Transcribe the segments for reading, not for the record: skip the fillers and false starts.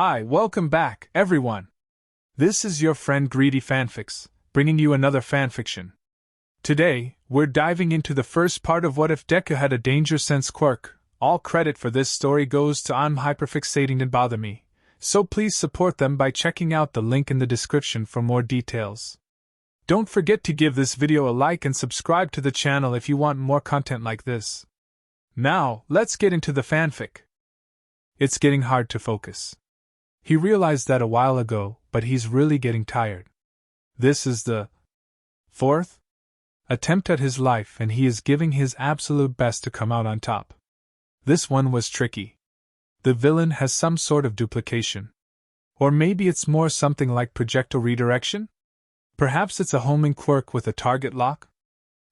Hi, welcome back, everyone. This is your friend Greedy Fanfics, bringing you another fanfiction. Today, we're diving into the first part of What If Deku Had a Danger Sense Quirk. All credit for this story goes to I'm Hyperfixating and Bother Me, so please support them by checking out the link in the description for more details. Don't forget to give this video a like and subscribe to the channel if you want more content like this. Now, let's get into the fanfic. It's getting hard to focus. He realized that a while ago, but he's really getting tired. This is the fourth attempt at his life, and he is giving his absolute best to come out on top. This one was tricky. The villain has some sort of duplication. Or maybe it's more something like projectile redirection? Perhaps it's a homing quirk with a target lock?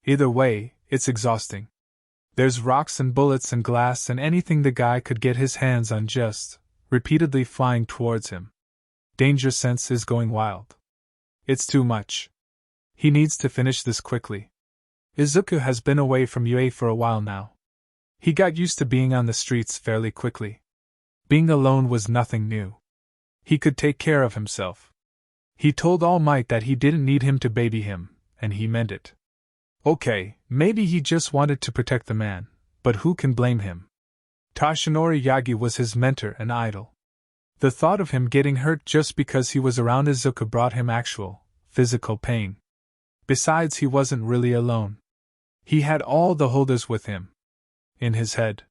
Either way, it's exhausting. There's rocks and bullets and glass and anything the guy could get his hands on just repeatedly flying towards him. Danger sense is going wild. It's too much. He needs to finish this quickly. Izuku has been away from UA for a while now. He got used to being on the streets fairly quickly. Being alone was nothing new. He could take care of himself. He told All Might that he didn't need him to baby him, and he meant it. Okay, maybe he just wanted to protect the man, but who can blame him? Toshinori Yagi was his mentor and idol. The thought of him getting hurt just because he was around Izuku brought him actual, physical pain. Besides, he wasn't really alone. He had all the holders with him. In his head.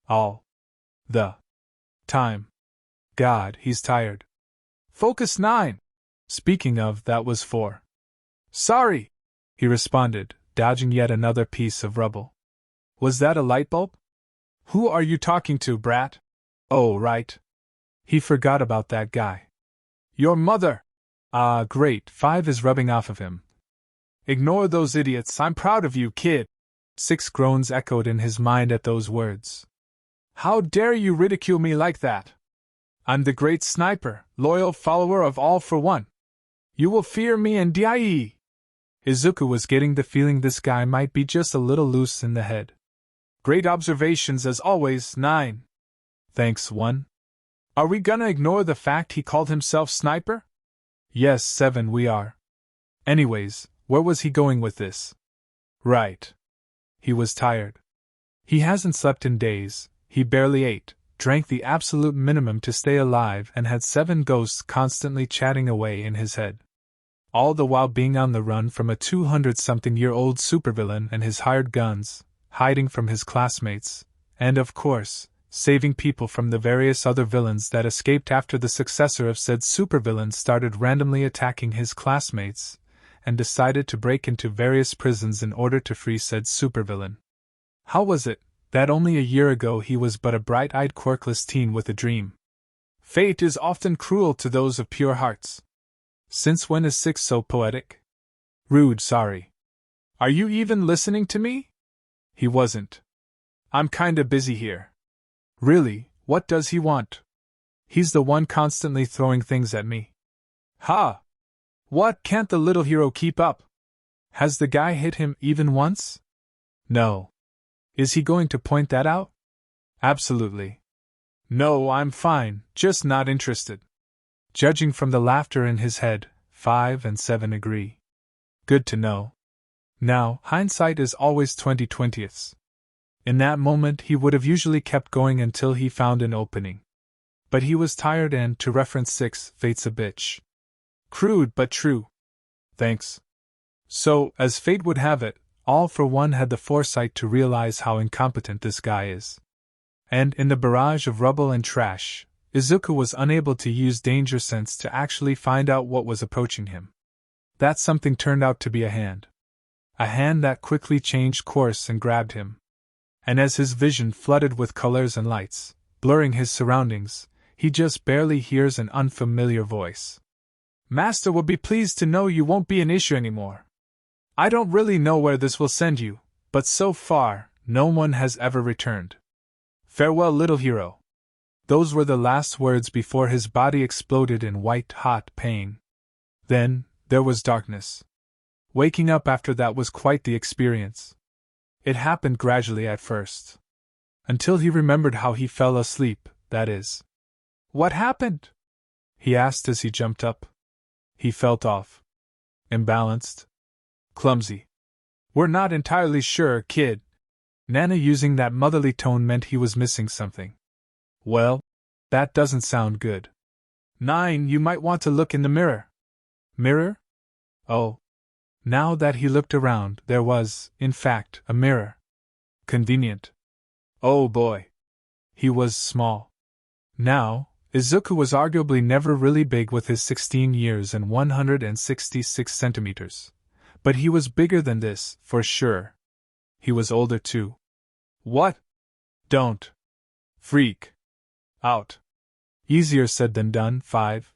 All the time. God, he's tired. Focus 9! Speaking of, that was 4. Sorry! He responded, dodging yet another piece of rubble. Was that a light bulb? Who are you talking to, brat? Oh, right. He forgot about that guy. Your mother! Ah, great, 5 is rubbing off of him. Ignore those idiots, I'm proud of you, kid. 6 groans echoed in his mind at those words. How dare you ridicule me like that? I'm the great sniper, loyal follower of All for One. You will fear me and die. Izuku was getting the feeling this guy might be just a little loose in the head. Great observations as always, 9. Thanks, 1. Are we gonna ignore the fact he called himself Sniper? Yes, 7 we are. Anyways, where was he going with this? Right. He was tired. He hasn't slept in days, he barely ate, drank the absolute minimum to stay alive, and had 7 ghosts constantly chatting away in his head. All the while being on the run from a 200-something-year-old supervillain and his hired guns, hiding from his classmates, and of course, saving people from the various other villains that escaped after the successor of said supervillain started randomly attacking his classmates, and decided to break into various prisons in order to free said supervillain. How was it that only a year ago he was but a bright-eyed quirkless teen with a dream? Fate is often cruel to those of pure hearts. Since when is 6 so poetic? Rude, sorry. Are you even listening to me? He wasn't. I'm kinda busy here. Really, what does he want? He's the one constantly throwing things at me. Ha! What, can't the little hero keep up? Has the guy hit him even once? No. Is he going to point that out? Absolutely. No, I'm fine, just not interested. Judging from the laughter in his head, 5 and 7 agree. Good to know. Now, hindsight is always 20/20ths. In that moment he would have usually kept going until he found an opening. But he was tired and, to reference 6, fate's a bitch. Crude but true. Thanks. So, as fate would have it, All for One had the foresight to realize how incompetent this guy is. And, in the barrage of rubble and trash, Izuku was unable to use danger sense to actually find out what was approaching him. That something turned out to be a hand. A hand that quickly changed course and grabbed him. And as his vision flooded with colors and lights, blurring his surroundings, he just barely hears an unfamiliar voice. Master will be pleased to know you won't be an issue anymore. I don't really know where this will send you, but so far, no one has ever returned. Farewell, little hero. Those were the last words before his body exploded in white-hot pain. Then, there was darkness. Waking up after that was quite the experience. It happened gradually at first. Until he remembered how he fell asleep, that is. What happened? He asked as he jumped up. He felt off. Imbalanced. Clumsy. We're not entirely sure, kid. Nana using that motherly tone meant he was missing something. Well, that doesn't sound good. 9, you might want to look in the mirror. Mirror? Oh. Now that he looked around, there was, in fact, a mirror. Convenient. Oh boy. He was small. Now, Izuku was arguably never really big with his 16 years and 166 centimeters. But he was bigger than this, for sure. He was older too. What? Don't freak out. Easier said than done. 5.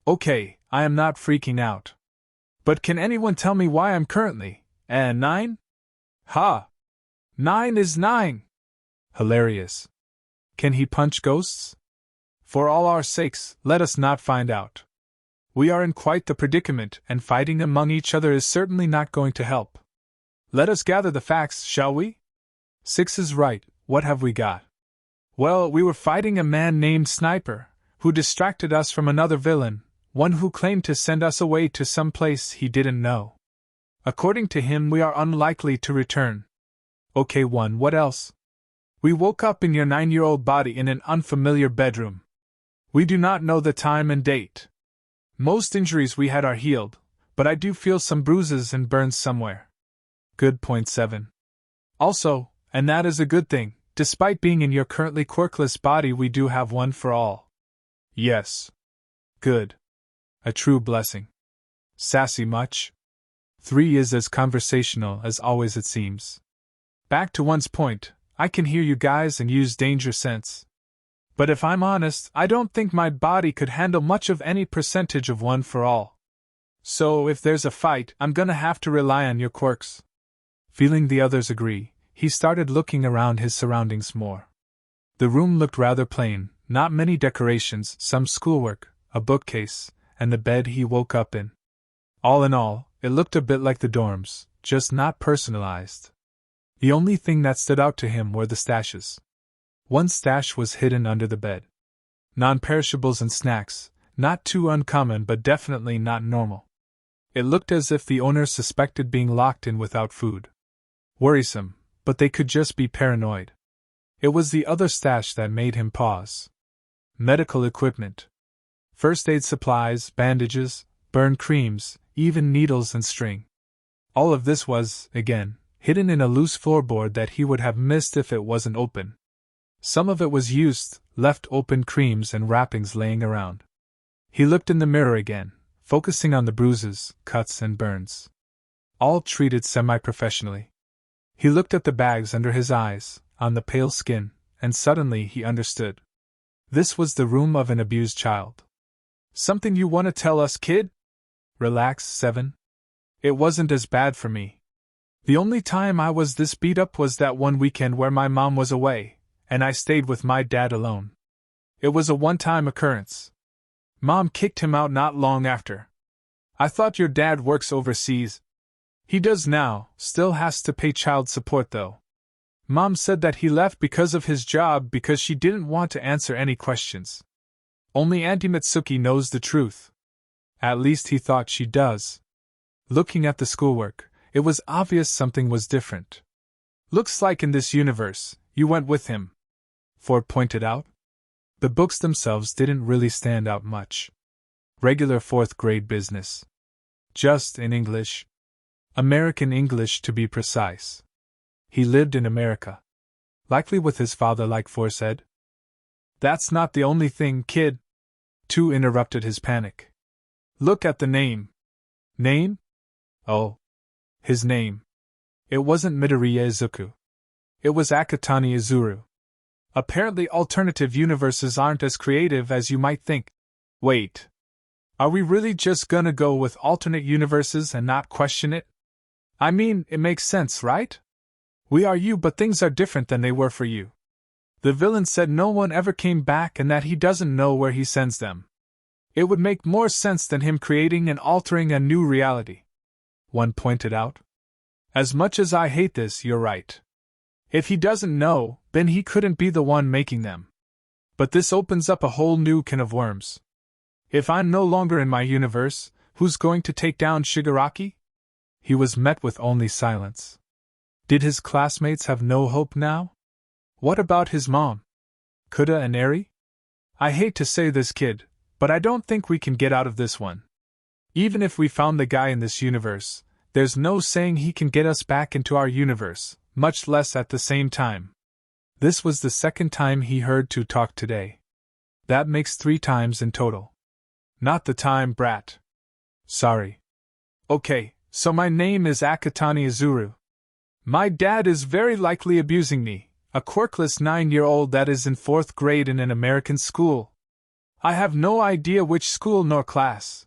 Okay, I am not freaking out. But can anyone tell me why I'm currently 9? Ha! 9 is 9! Hilarious. Can he punch ghosts? For all our sakes, let us not find out. We are in quite the predicament, and fighting among each other is certainly not going to help. Let us gather the facts, shall we? 6 is right. What have we got? Well, we were fighting a man named Sniper, who distracted us from another villain, one who claimed to send us away to some place he didn't know. According to him, we are unlikely to return. Okay, 1, what else? We woke up in your 9-year-old body in an unfamiliar bedroom. We do not know the time and date. Most injuries we had are healed, but I do feel some bruises and burns somewhere. Good. Point 7. Also, and that is a good thing, despite being in your currently quirkless body, we do have one for all. Yes. Good. A true blessing. Sassy much? 3 is as conversational as always, it seems. Back to 1's point, I can hear you guys and use danger sense. But if I'm honest, I don't think my body could handle much of any percentage of one for all. So if there's a fight, I'm gonna have to rely on your quirks. Feeling the others agree, he started looking around his surroundings more. The room looked rather plain, not many decorations, some schoolwork, a bookcase, and the bed he woke up in. All in all, it looked a bit like the dorms, just not personalized. The only thing that stood out to him were the stashes. One stash was hidden under the bed. Non-perishables and snacks, not too uncommon but definitely not normal. It looked as if the owner suspected being locked in without food. Worrisome, but they could just be paranoid. It was the other stash that made him pause. Medical equipment. First aid supplies, bandages, burn creams, even needles and string. All of this was, again, hidden in a loose floorboard that he would have missed if it wasn't open. Some of it was used, left open creams and wrappings laying around. He looked in the mirror again, focusing on the bruises, cuts and burns. All treated semi-professionally. He looked at the bags under his eyes, on the pale skin, and suddenly he understood. This was the room of an abused child. Something you want to tell us, kid? Relax, 7. It wasn't as bad for me. The only time I was this beat up was that one weekend where my mom was away, and I stayed with my dad alone. It was a one-time occurrence. Mom kicked him out not long after. I thought your dad works overseas. He does now, still has to pay child support though. Mom said that he left because of his job because she didn't want to answer any questions. Only Auntie Mitsuki knows the truth. At least he thought she does. Looking at the schoolwork, it was obvious something was different. Looks like in this universe, you went with him, Ford pointed out. The books themselves didn't really stand out much. Regular 4th grade business. Just in English. American English to be precise. He lived in America. Likely with his father, like Ford said. That's not the only thing, kid. 2 interrupted his panic. Look at the name. Name? Oh. His name. It wasn't Midoriya Izuku. It was Akatani Izuru. Apparently alternative universes aren't as creative as you might think. Wait. Are we really just gonna go with alternate universes and not question it? I mean, it makes sense, right? We are you, but things are different than they were for you. The villain said no one ever came back and that he doesn't know where he sends them. It would make more sense than him creating and altering a new reality. One pointed out. As much as I hate this, you're right. If he doesn't know, then he couldn't be the one making them. But this opens up a whole new can of worms. If I'm no longer in my universe, who's going to take down Shigaraki? He was met with only silence. Did his classmates have no hope now? What about his mom? Kuda and Eri? I hate to say this, kid, but I don't think we can get out of this one. Even if we found the guy in this universe, there's no saying he can get us back into our universe, much less at the same time. This was the second time he heard to talk today. That makes 3 times in total. Not the time, brat. Sorry. Okay, so my name is Akatani Izuru. My dad is very likely abusing me, a quirkless 9-year-old that is in 4th grade in an American school. I have no idea which school nor class.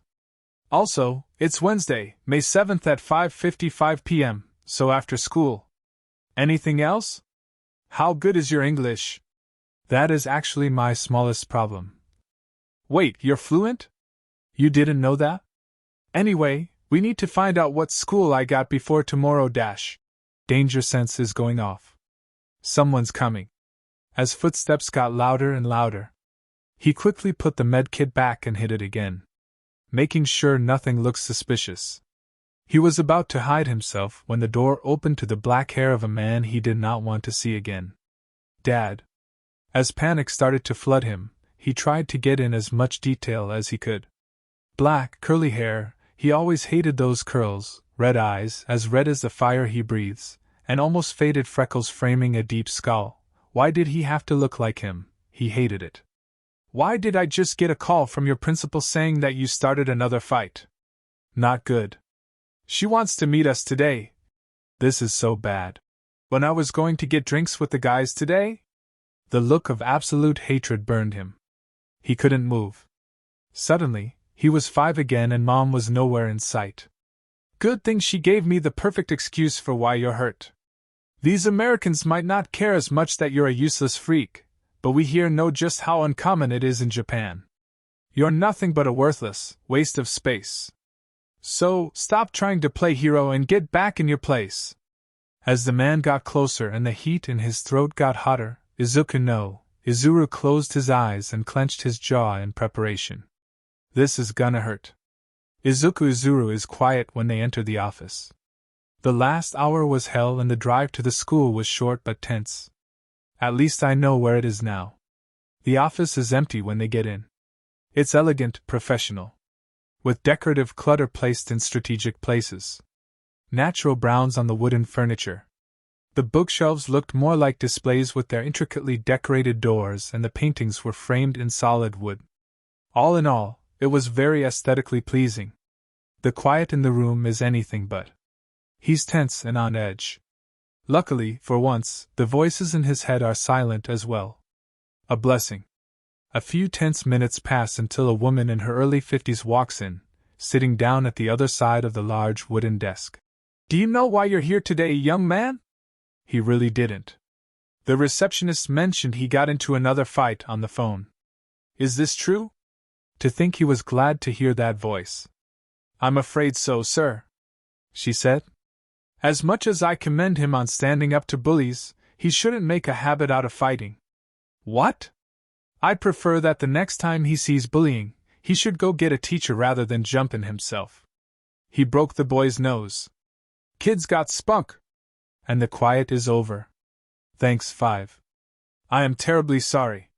Also, it's Wednesday, May 7th at 5:55 p.m., so after school. Anything else? How good is your English? That is actually my smallest problem. Wait, you're fluent? You didn't know that? Anyway, we need to find out what school I got before tomorrow. Danger sense is going off. Someone's coming. As footsteps got louder and louder, he quickly put the medkit back and hid it again, making sure nothing looked suspicious. He was about to hide himself when the door opened to the black hair of a man he did not want to see again. Dad. As panic started to flood him, he tried to get in as much detail as he could. Black, curly hair, he always hated those curls, red eyes, as red as the fire he breathes, and almost faded freckles framing a deep skull. Why did he have to look like him? He hated it. Why did I just get a call from your principal saying that you started another fight? Not good. She wants to meet us today. This is so bad. When I was going to get drinks with the guys today? The look of absolute hatred burned him. He couldn't move. Suddenly, he was 5 again and Mom was nowhere in sight. Good thing she gave me the perfect excuse for why you're hurt. These Americans might not care as much that you're a useless freak, but we here know just how uncommon it is in Japan. You're nothing but a worthless waste of space. So, stop trying to play hero and get back in your place. As the man got closer and the heat in his throat got hotter, Izuru closed his eyes and clenched his jaw in preparation. This is gonna hurt. Izuru is quiet when they enter the office. The last hour was hell and the drive to the school was short but tense. At least I know where it is now. The office is empty when they get in. It's elegant, professional, with decorative clutter placed in strategic places. Natural browns on the wooden furniture. The bookshelves looked more like displays with their intricately decorated doors, and the paintings were framed in solid wood. All in all, it was very aesthetically pleasing. The quiet in the room is anything but. He's tense and on edge. Luckily, for once, the voices in his head are silent as well. A blessing. A few tense minutes pass until a woman in her early 50s walks in, sitting down at the other side of the large wooden desk. Do you know why you're here today, young man? He really didn't. The receptionist mentioned he got into another fight on the phone. Is this true? To think he was glad to hear that voice. I'm afraid so, sir, she said. As much as I commend him on standing up to bullies, he shouldn't make a habit out of fighting. What? I'd prefer that the next time he sees bullying, he should go get a teacher rather than jump in himself. He broke the boy's nose. Kid's got spunk. And the quiet is over. Thanks, 5. I am terribly sorry.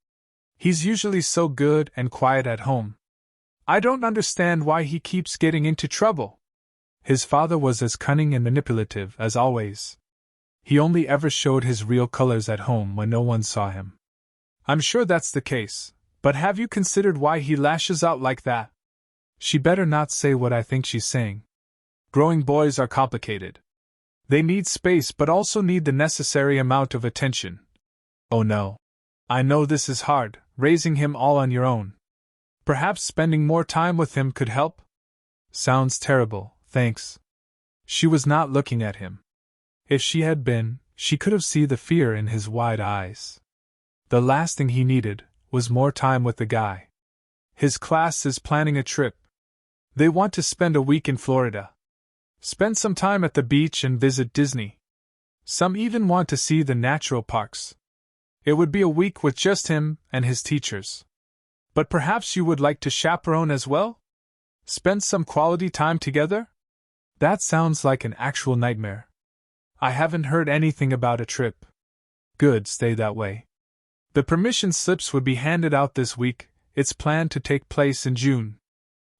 He's usually so good and quiet at home. I don't understand why he keeps getting into trouble. His father was as cunning and manipulative as always. He only ever showed his real colors at home when no one saw him. I'm sure that's the case, but have you considered why he lashes out like that? She better not say what I think she's saying. Growing boys are complicated. They need space but also need the necessary amount of attention. Oh no. I know this is hard, raising him all on your own. Perhaps spending more time with him could help? Sounds terrible, thanks. She was not looking at him. If she had been, she could have seen the fear in his wide eyes. The last thing he needed was more time with the guy. His class is planning a trip. They want to spend a week in Florida. Spend some time at the beach and visit Disney. Some even want to see the natural parks. It would be a week with just him and his teachers. But perhaps you would like to chaperone as well? Spend some quality time together? That sounds like an actual nightmare. I haven't heard anything about a trip. Good, stay that way. The permission slips would be handed out this week. It's planned to take place in June.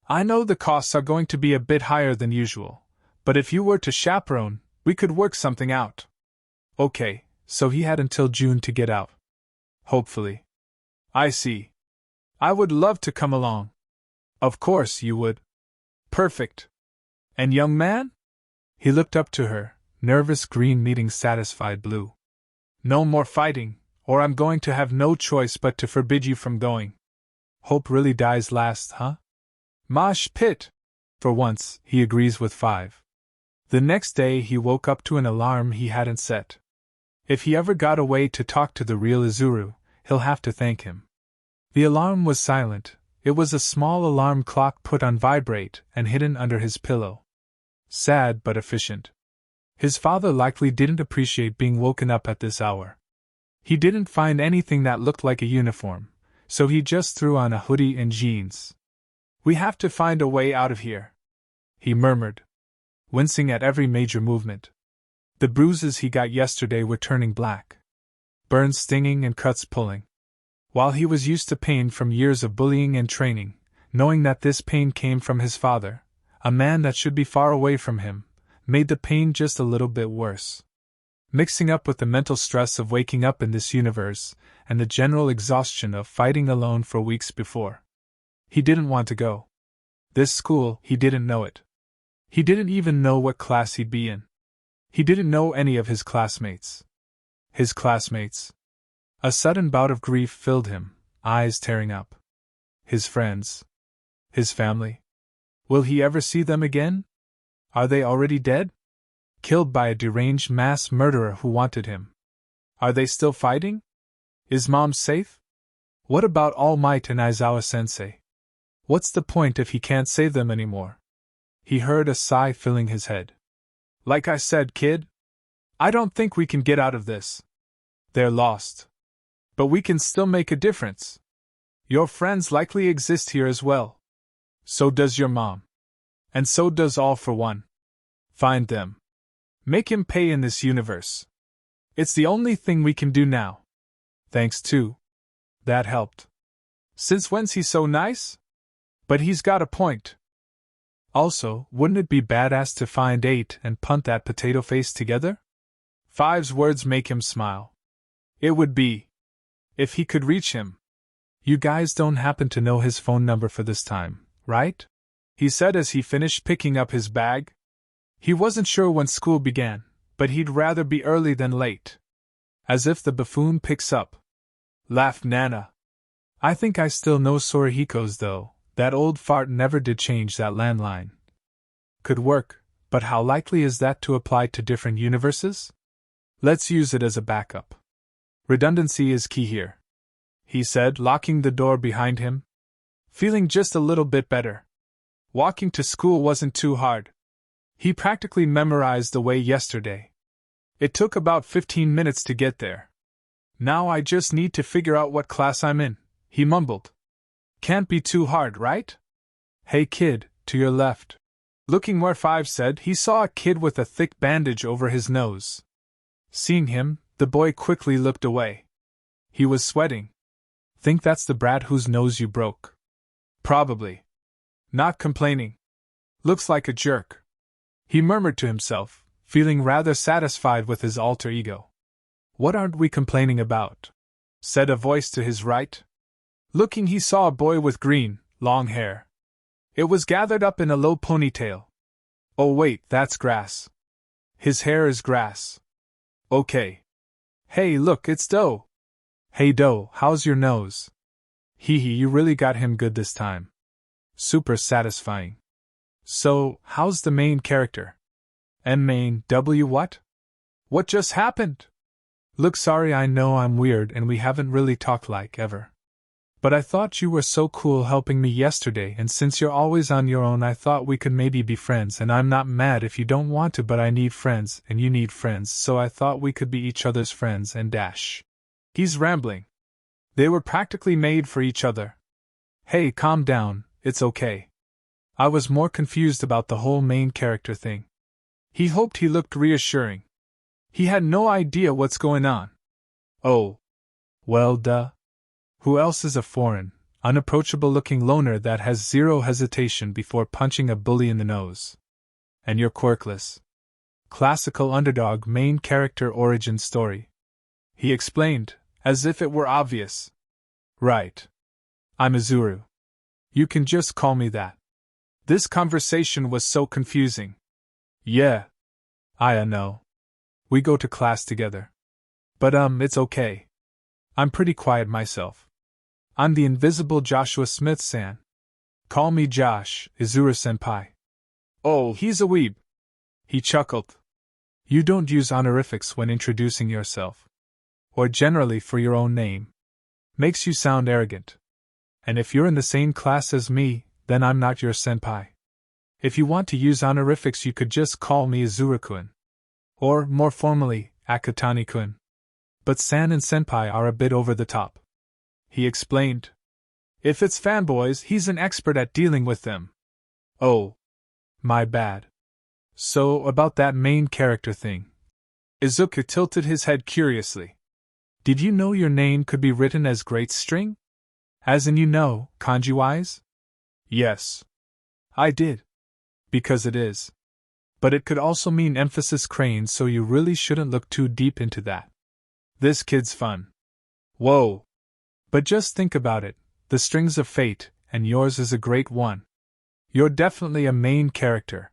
I know the costs are going to be a bit higher than usual, but if you were to chaperone, we could work something out. Okay, so he had until June to get out. Hopefully. I see. I would love to come along. Of course you would. Perfect. And young man? He looked up to her, nervous green meeting satisfied blue. No more fighting, or I'm going to have no choice but to forbid you from going. Hope really dies last, huh? Mosh pit! For once, he agrees with 5. The next day he woke up to an alarm he hadn't set. If he ever got away to talk to the real Izuru, he'll have to thank him. The alarm was silent. It was a small alarm clock put on vibrate and hidden under his pillow. Sad but efficient. His father likely didn't appreciate being woken up at this hour. He didn't find anything that looked like a uniform, so he just threw on a hoodie and jeans. We have to find a way out of here, he murmured, wincing at every major movement. The bruises he got yesterday were turning black. Burns stinging and cuts pulling. While he was used to pain from years of bullying and training, knowing that this pain came from his father, a man that should be far away from him, made the pain just a little bit worse. Mixing up with the mental stress of waking up in this universe, and the general exhaustion of fighting alone for weeks before. He didn't want to go. This school, he didn't know it. He didn't even know what class he'd be in. He didn't know any of his classmates. His classmates. A sudden bout of grief filled him, eyes tearing up. His friends. His family. Will he ever see them again? Are they already dead? Killed by a deranged mass murderer who wanted him. Are they still fighting? Is Mom safe? What about All Might and Aizawa-sensei? What's the point if he can't save them anymore? He heard a sigh filling his head. Like I said, kid, I don't think we can get out of this. They're lost. But we can still make a difference. Your friends likely exist here as well. So does your mom. And so does All for One. Find them. Make him pay in this universe. It's the only thing we can do now. Thanks too. That helped. Since when's he so nice? But he's got a point. Also, wouldn't it be badass to find 8 and punt that potato face together? 5's words make him smile. It would be. If he could reach him. You guys don't happen to know his phone number for this time, right? He said as he finished picking up his bag. He wasn't sure when school began, but he'd rather be early than late. As if the buffoon picks up. Laughed Nana. I think I still know Sorihiko's though. That old fart never did change that landline. Could work, but how likely is that to apply to different universes? Let's use it as a backup. Redundancy is key here, he said, locking the door behind him. Feeling just a little bit better. Walking to school wasn't too hard. He practically memorized the way yesterday. It took about 15 minutes to get there. Now I just need to figure out what class I'm in, he mumbled. Can't be too hard, right? Hey kid, to your left. Looking where 5 said, he saw a kid with a thick bandage over his nose. Seeing him, the boy quickly looked away. He was sweating. Think that's the brat whose nose you broke? Probably. Not complaining. Looks like a jerk. He murmured to himself, feeling rather satisfied with his alter ego. What aren't we complaining about? Said a voice to his right. Looking, he saw a boy with green, long hair. It was gathered up in a low ponytail. Oh wait, that's grass. His hair is grass. Okay. Hey look, it's Doe. Hey Doe, how's your nose? Hee hee, you really got him good this time. Super satisfying. So, how's the main character? Main W what? What just happened? Look, sorry, I know I'm weird and we haven't really talked like ever. But I thought you were so cool helping me yesterday, and since you're always on your own I thought we could maybe be friends, and I'm not mad if you don't want to, but I need friends and you need friends, so I thought we could be each other's friends and dash. He's rambling. They were practically made for each other. Hey, calm down, it's okay. I was more confused about the whole main character thing. He hoped he looked reassuring. He had no idea what's going on. Oh. Well, duh. Who else is a foreign, unapproachable-looking loner that has zero hesitation before punching a bully in the nose? And you're quirkless. Classical underdog main character origin story. He explained, as if it were obvious. Right. I'm Izuru. You can just call me that. This conversation was so confusing. Yeah. I know. We go to class together. But it's okay. I'm pretty quiet myself. I'm the invisible Joshua Smith-san. Call me Josh, Izuru-senpai. Oh, he's a weeb. He chuckled. You don't use honorifics when introducing yourself. Or generally for your own name. Makes you sound arrogant. And if you're in the same class as me, then I'm not your senpai. If you want to use honorifics, you could just call me Izuru-kun. Or, more formally, Akutani-kun. But san and senpai are a bit over the top. He explained. If it's fanboys, he's an expert at dealing with them. Oh. My bad. So, about that main character thing. Izuku tilted his head curiously. Did you know your name could be written as great string? As in kanji-wise? Yes. I did. Because it is. But it could also mean emphasis crane, so you really shouldn't look too deep into that. This kid's fun. Whoa. But just think about it, the strings of fate, and yours is a great one. You're definitely a main character.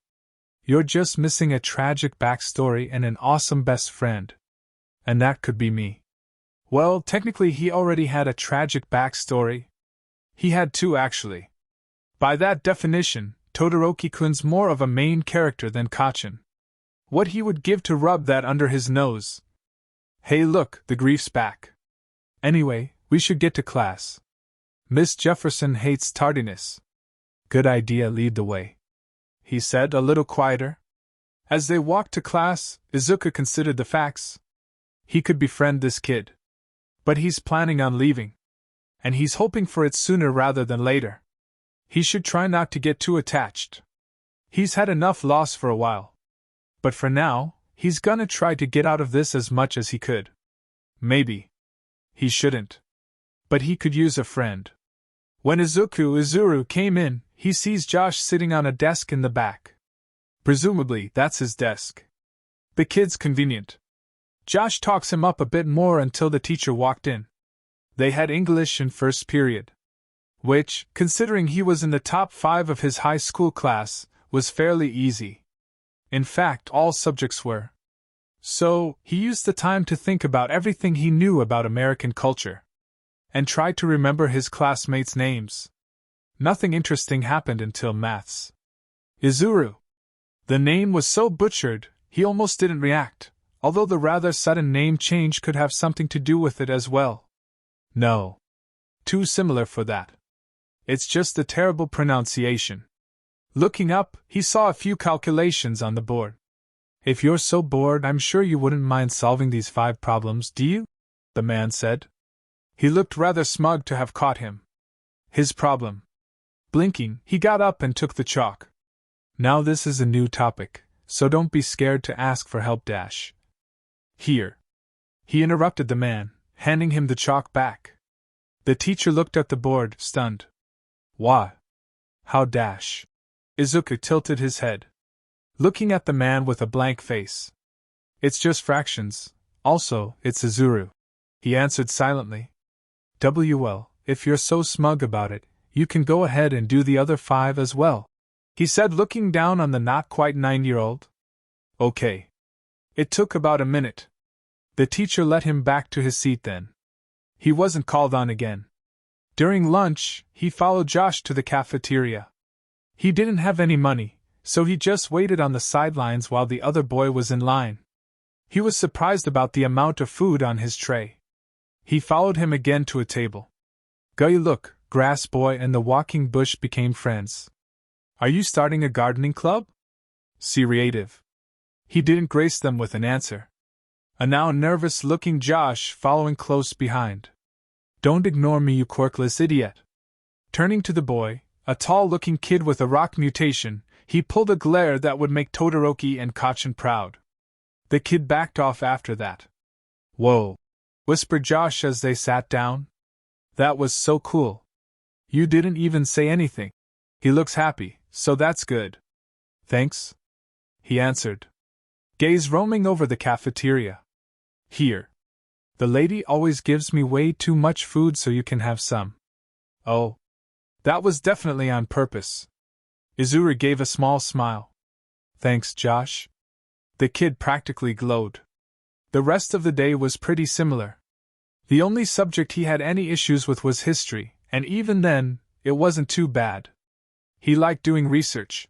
You're just missing a tragic backstory and an awesome best friend. And that could be me. Well, technically he already had a tragic backstory. He had two, actually. By that definition, Todoroki-kun's more of a main character than Kacchan. What he would give to rub that under his nose. Hey look, the grief's back. Anyway, we should get to class. Miss Jefferson hates tardiness. Good idea, lead the way. He said, a little quieter. As they walked to class, Izuku considered the facts. He could befriend this kid. But he's planning on leaving. And he's hoping for it sooner rather than later. He should try not to get too attached. He's had enough loss for a while. But for now, he's gonna try to get out of this as much as he could. Maybe. He shouldn't. But he could use a friend. When Izuru came in, he sees Josh sitting on a desk in the back. Presumably, that's his desk. The kid's convenient. Josh talks him up a bit more until the teacher walked in. They had English in first period. Which, considering he was in the top 5 of his high school class, was fairly easy. In fact, all subjects were. So, he used the time to think about everything he knew about American culture. And tried to remember his classmates' names. Nothing interesting happened until maths. Izuru. The name was so butchered, he almost didn't react, although the rather sudden name change could have something to do with it as well. No. Too similar for that. It's just the terrible pronunciation. Looking up, he saw a few calculations on the board. If you're so bored, I'm sure you wouldn't mind solving these 5 problems, do you? The man said. He looked rather smug to have caught him. His problem. Blinking, he got up and took the chalk. Now this is a new topic, so don't be scared to ask for help. Here. He interrupted the man, handing him the chalk back. The teacher looked at the board, stunned. What? How ? Izuku tilted his head, looking at the man with a blank face. It's just fractions. Also, it's Izuru. He answered silently. Well, if you're so smug about it, you can go ahead and do the other 5 as well, he said, looking down on the not quite 9-year-old. Okay. It took about a minute. The teacher let him back to his seat then. He wasn't called on again. During lunch, he followed Josh to the cafeteria. He didn't have any money, so he just waited on the sidelines while the other boy was in line. He was surprised about the amount of food on his tray. He followed him again to a table. Guy, look, Grass Boy and the walking bush became friends. Are you starting a gardening club? Seriative. He didn't grace them with an answer. a now nervous-looking Josh following close behind. Don't ignore me, you quirkless idiot. Turning to the boy, a tall-looking kid with a rock mutation, he pulled a glare that would make Todoroki and Kacchan proud. The kid backed off after that. Whoa, whispered Josh as they sat down. That was so cool. You didn't even say anything. He looks happy, so that's good. Thanks, he answered, gaze roaming over the cafeteria. Here. The lady always gives me way too much food, so you can have some. Oh. That was definitely on purpose. Izuru gave a small smile. Thanks, Josh. The kid practically glowed. The rest of the day was pretty similar. The only subject he had any issues with was history, and even then, it wasn't too bad. He liked doing research.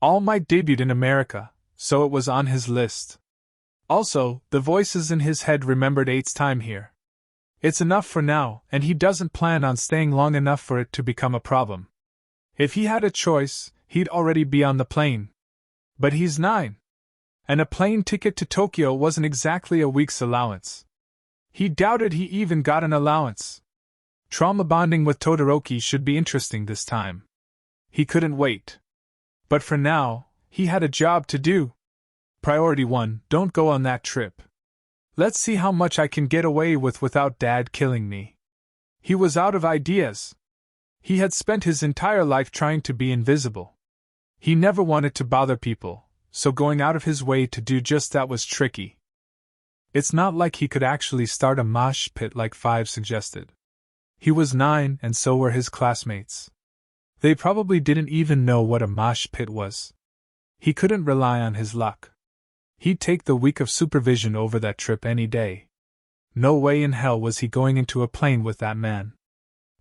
All Might debuted in America, so it was on his list. Also, the voices in his head remembered 8's time here. It's enough for now, and he doesn't plan on staying long enough for it to become a problem. If he had a choice, he'd already be on the plane. But he's 9. And a plane ticket to Tokyo wasn't exactly a week's allowance. He doubted he even got an allowance. Trauma bonding with Todoroki should be interesting this time. He couldn't wait. But for now, he had a job to do. Priority 1, don't go on that trip. Let's see how much I can get away with without Dad killing me. He was out of ideas. He had spent his entire life trying to be invisible. He never wanted to bother people, so going out of his way to do just that was tricky. It's not like he could actually start a mosh pit like 5 suggested. He was 9 and so were his classmates. They probably didn't even know what a mosh pit was. He couldn't rely on his luck. He'd take the week of supervision over that trip any day. No way in hell was he going into a plane with that man.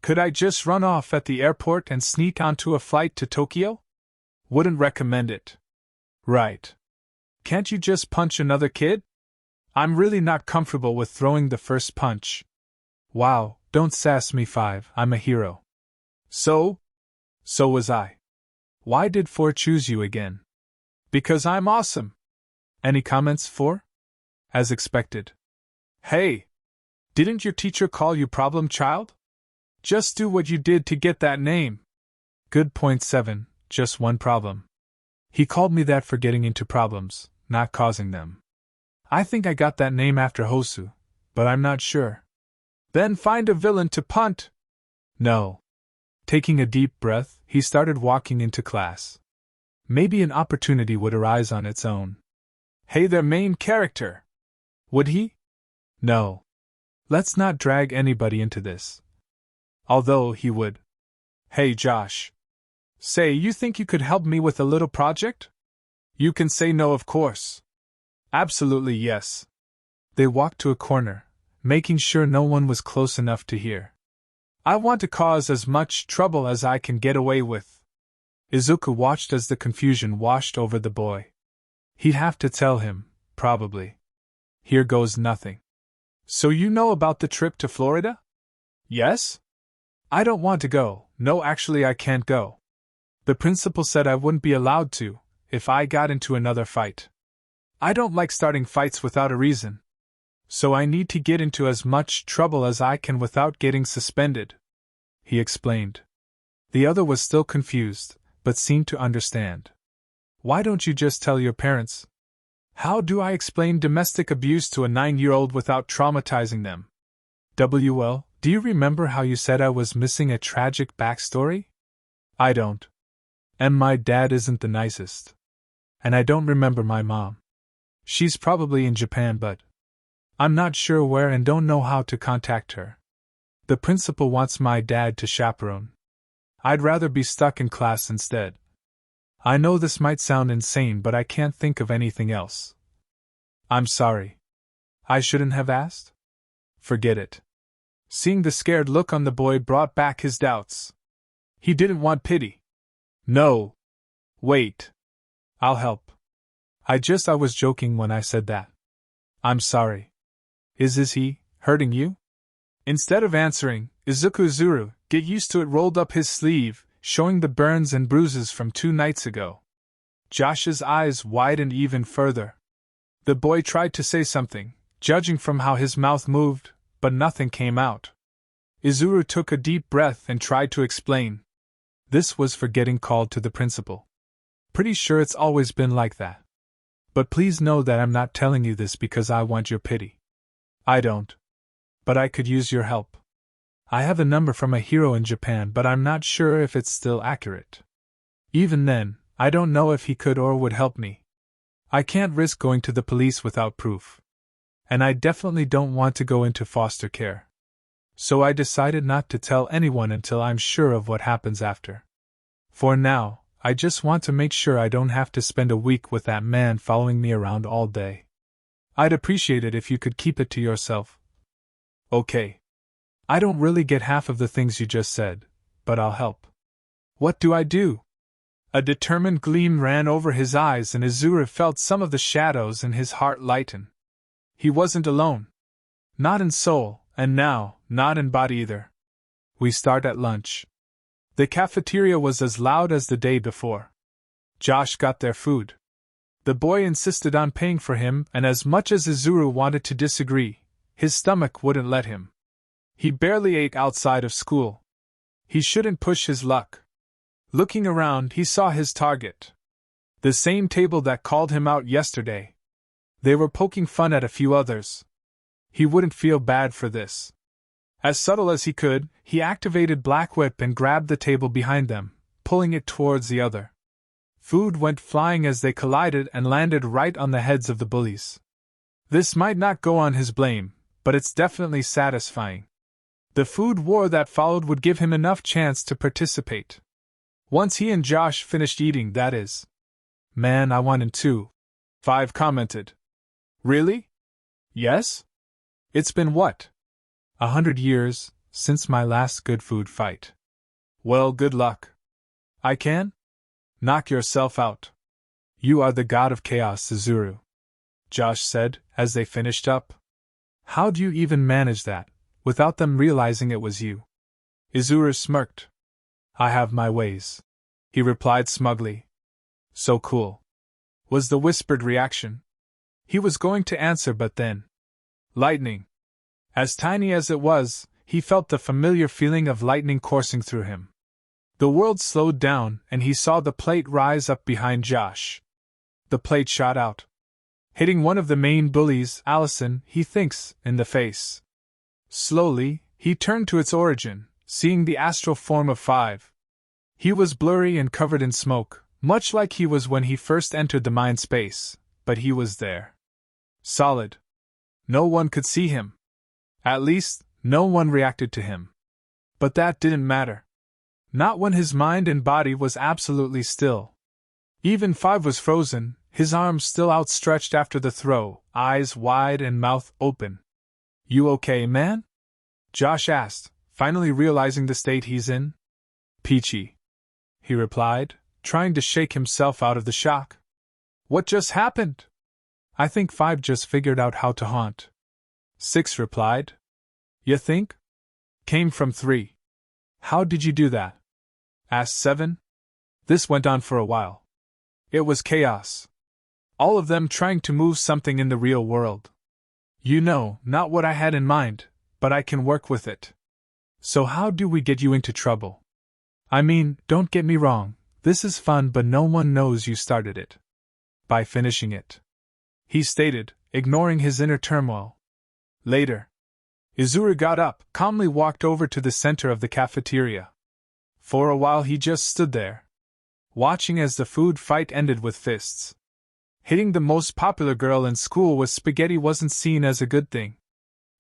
Could I just run off at the airport and sneak onto a flight to Tokyo? Wouldn't recommend it. Right. Can't you just punch another kid? I'm really not comfortable with throwing the first punch. Wow, don't sass me 5, I'm a hero. So? So was I. Why did 4 choose you again? Because I'm awesome. Any comments, 4? As expected. Hey! Didn't your teacher call you problem child? Just do what you did to get that name. Good point, 7, just one problem. He called me that for getting into problems, not causing them. I think I got that name after Hosu, but I'm not sure. Then find a villain to punt. No. Taking a deep breath, he started walking into class. Maybe an opportunity would arise on its own. Hey there, main character! Would he? No. Let's not drag anybody into this. Although he would. Hey Josh. Say, you think you could help me with a little project? You can say no, of course. Absolutely yes. They walked to a corner, making sure no one was close enough to hear. I want to cause as much trouble as I can get away with. Izuku watched as the confusion washed over the boy. He'd have to tell him, probably. Here goes nothing. So you know about the trip to Florida? Yes? I don't want to go. No, actually I can't go. The principal said I wouldn't be allowed to, if I got into another fight. I don't like starting fights without a reason. So I need to get into as much trouble as I can without getting suspended. He explained. The other was still confused, but seemed to understand. Why don't you just tell your parents? How do I explain domestic abuse to a 9-year-old without traumatizing them? WL, do you remember how you said I was missing a tragic backstory? I don't. And my dad isn't the nicest. And I don't remember my mom. She's probably in Japan, but I'm not sure where and don't know how to contact her. The principal wants my dad to chaperone. I'd rather be stuck in class instead. I know this might sound insane, but I can't think of anything else. I'm sorry. I shouldn't have asked? Forget it. Seeing the scared look on the boy brought back his doubts. He didn't want pity. No. Wait. I'll help. I was joking when I said that. I'm sorry. Is he hurting you? Instead of answering, Izuru, get used to it, rolled up his sleeve, showing the burns and bruises from 2 nights ago. Josh's eyes widened even further. The boy tried to say something, judging from how his mouth moved, but nothing came out. Izuru took a deep breath and tried to explain. This was for getting called to the principal. Pretty sure it's always been like that. But please know that I'm not telling you this because I want your pity. I don't. But I could use your help. I have a number from a hero in Japan, but I'm not sure if it's still accurate. Even then, I don't know if he could or would help me. I can't risk going to the police without proof. And I definitely don't want to go into foster care. So I decided not to tell anyone until I'm sure of what happens after. For now, I just want to make sure I don't have to spend a week with that man following me around all day. I'd appreciate it if you could keep it to yourself. Okay. I don't really get half of the things you just said, but I'll help. What do I do? A determined gleam ran over his eyes and Izuru felt some of the shadows in his heart lighten. He wasn't alone. Not in soul, and now, not in body either. We start at lunch. The cafeteria was as loud as the day before. Josh got their food. The boy insisted on paying for him, and as much as Izuru wanted to disagree, his stomach wouldn't let him. He barely ate outside of school. He shouldn't push his luck. Looking around, he saw his target. The same table that called him out yesterday. They were poking fun at a few others. He wouldn't feel bad for this. As subtle as he could, he activated Black Whip and grabbed the table behind them, pulling it towards the other. Food went flying as they collided and landed right on the heads of the bullies. This might not go on his blame, but it's definitely satisfying. The food war that followed would give him enough chance to participate. Once he and Josh finished eating, that is. Man, I want in too. 5 commented. Really? Yes? It's been what? 100 years, since my last good food fight. Well, good luck. I can? Knock yourself out. You are the god of chaos, Izuru. Josh said, as they finished up. How'd you even manage that, without them realizing it was you? Izuru smirked. I have my ways. He replied smugly. So cool. Was the whispered reaction. He was going to answer, but then. Lightning. As tiny as it was, he felt the familiar feeling of lightning coursing through him. The world slowed down, and he saw the plate rise up behind Josh. The plate shot out, hitting one of the main bullies, Allison, he thinks, in the face. Slowly, he turned to its origin, seeing the astral form of 5. He was blurry and covered in smoke, much like he was when he first entered the mind space, but he was there. Solid. No one could see him. At least, no one reacted to him. But that didn't matter. Not when his mind and body was absolutely still. Even 5 was frozen, his arms still outstretched after the throw, eyes wide and mouth open. You okay, man? Josh asked, finally realizing the state he's in. Peachy. He replied, trying to shake himself out of the shock. What just happened? I think 5 just figured out how to haunt. 6 replied. You think? Came from 3. How did you do that? Asked 7. This went on for a while. It was chaos. All of them trying to move something in the real world. You know, not what I had in mind, but I can work with it. So how do we get you into trouble? I mean, don't get me wrong, this is fun, but no one knows you started it. By finishing it. He stated, ignoring his inner turmoil. Later. Izuru got up, calmly walked over to the center of the cafeteria. For a while he just stood there, watching as the food fight ended with fists. Hitting the most popular girl in school with spaghetti wasn't seen as a good thing.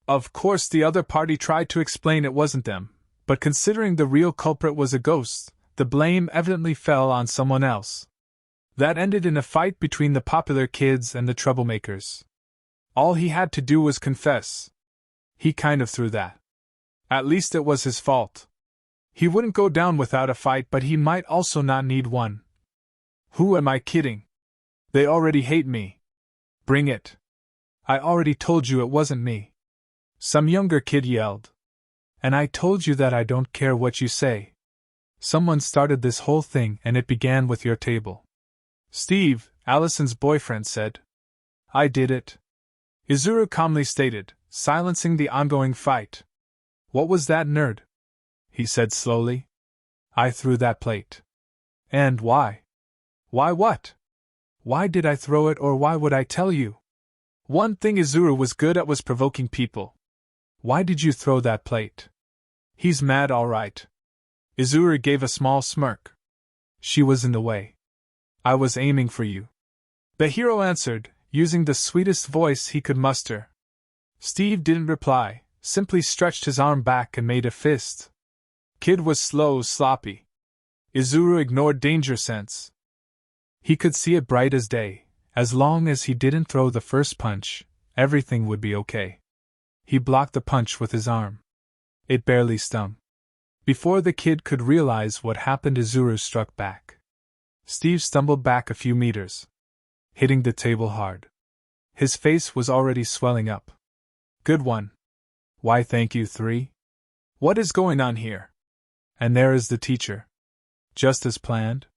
Of course the other party tried to explain it wasn't them, but considering the real culprit was a ghost, the blame evidently fell on someone else. That ended in a fight between the popular kids and the troublemakers. All he had to do was confess. He kind of threw that. At least it was his fault. He wouldn't go down without a fight, but he might also not need one. Who am I kidding? They already hate me. Bring it. I already told you it wasn't me. Some younger kid yelled. And I told you that I don't care what you say. Someone started this whole thing and it began with your table. Steve, Allison's boyfriend, said. I did it. Izuru calmly stated, silencing the ongoing fight. What was that, nerd? He said slowly. I threw that plate. And why? Why what? Why did I throw it, or why would I tell you? One thing Izuru was good at was provoking people. Why did you throw that plate? He's mad, all right. Izuru gave a small smirk. She was in the way. I was aiming for you. The hero answered, using the sweetest voice he could muster. Steve didn't reply, simply stretched his arm back and made a fist. Kid was slow, sloppy. Izuru ignored danger sense. He could see it bright as day. As long as he didn't throw the first punch, everything would be okay. He blocked the punch with his arm. It barely stung. Before the kid could realize what happened, Izuru struck back. Steve stumbled back a few meters, hitting the table hard. His face was already swelling up. Good one. Why thank you, 3. What is going on here? And there is the teacher. Just as planned.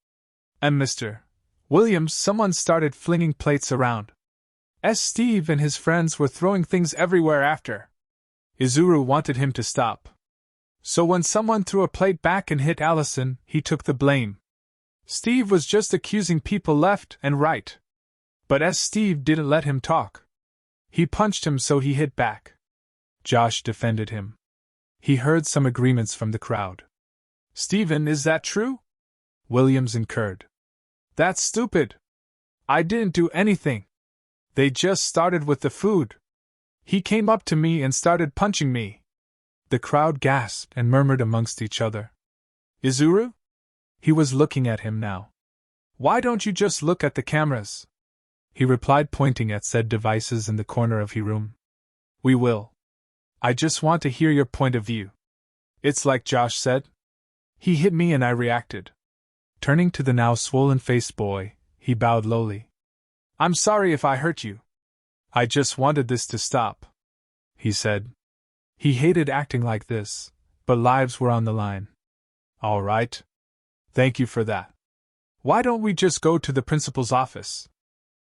And Mr. Williams, someone started flinging plates around. Steve and his friends were throwing things everywhere after. Izuru wanted him to stop. So when someone threw a plate back and hit Allison, he took the blame. Steve was just accusing people left and right. But Steve didn't let him talk. He punched him, so he hit back. Josh defended him. He heard some agreements from the crowd. Steven, is that true? Williams incurred. That's stupid. I didn't do anything. They just started with the food. He came up to me and started punching me. The crowd gasped and murmured amongst each other. Izuru? He was looking at him now. Why don't you just look at the cameras? He replied, pointing at said devices in the corner of his room. We will. I just want to hear your point of view. It's like Josh said. He hit me and I reacted. Turning to the now swollen-faced boy, he bowed lowly. I'm sorry if I hurt you. I just wanted this to stop, he said. He hated acting like this, but lives were on the line. All right. Thank you for that. Why don't we just go to the principal's office?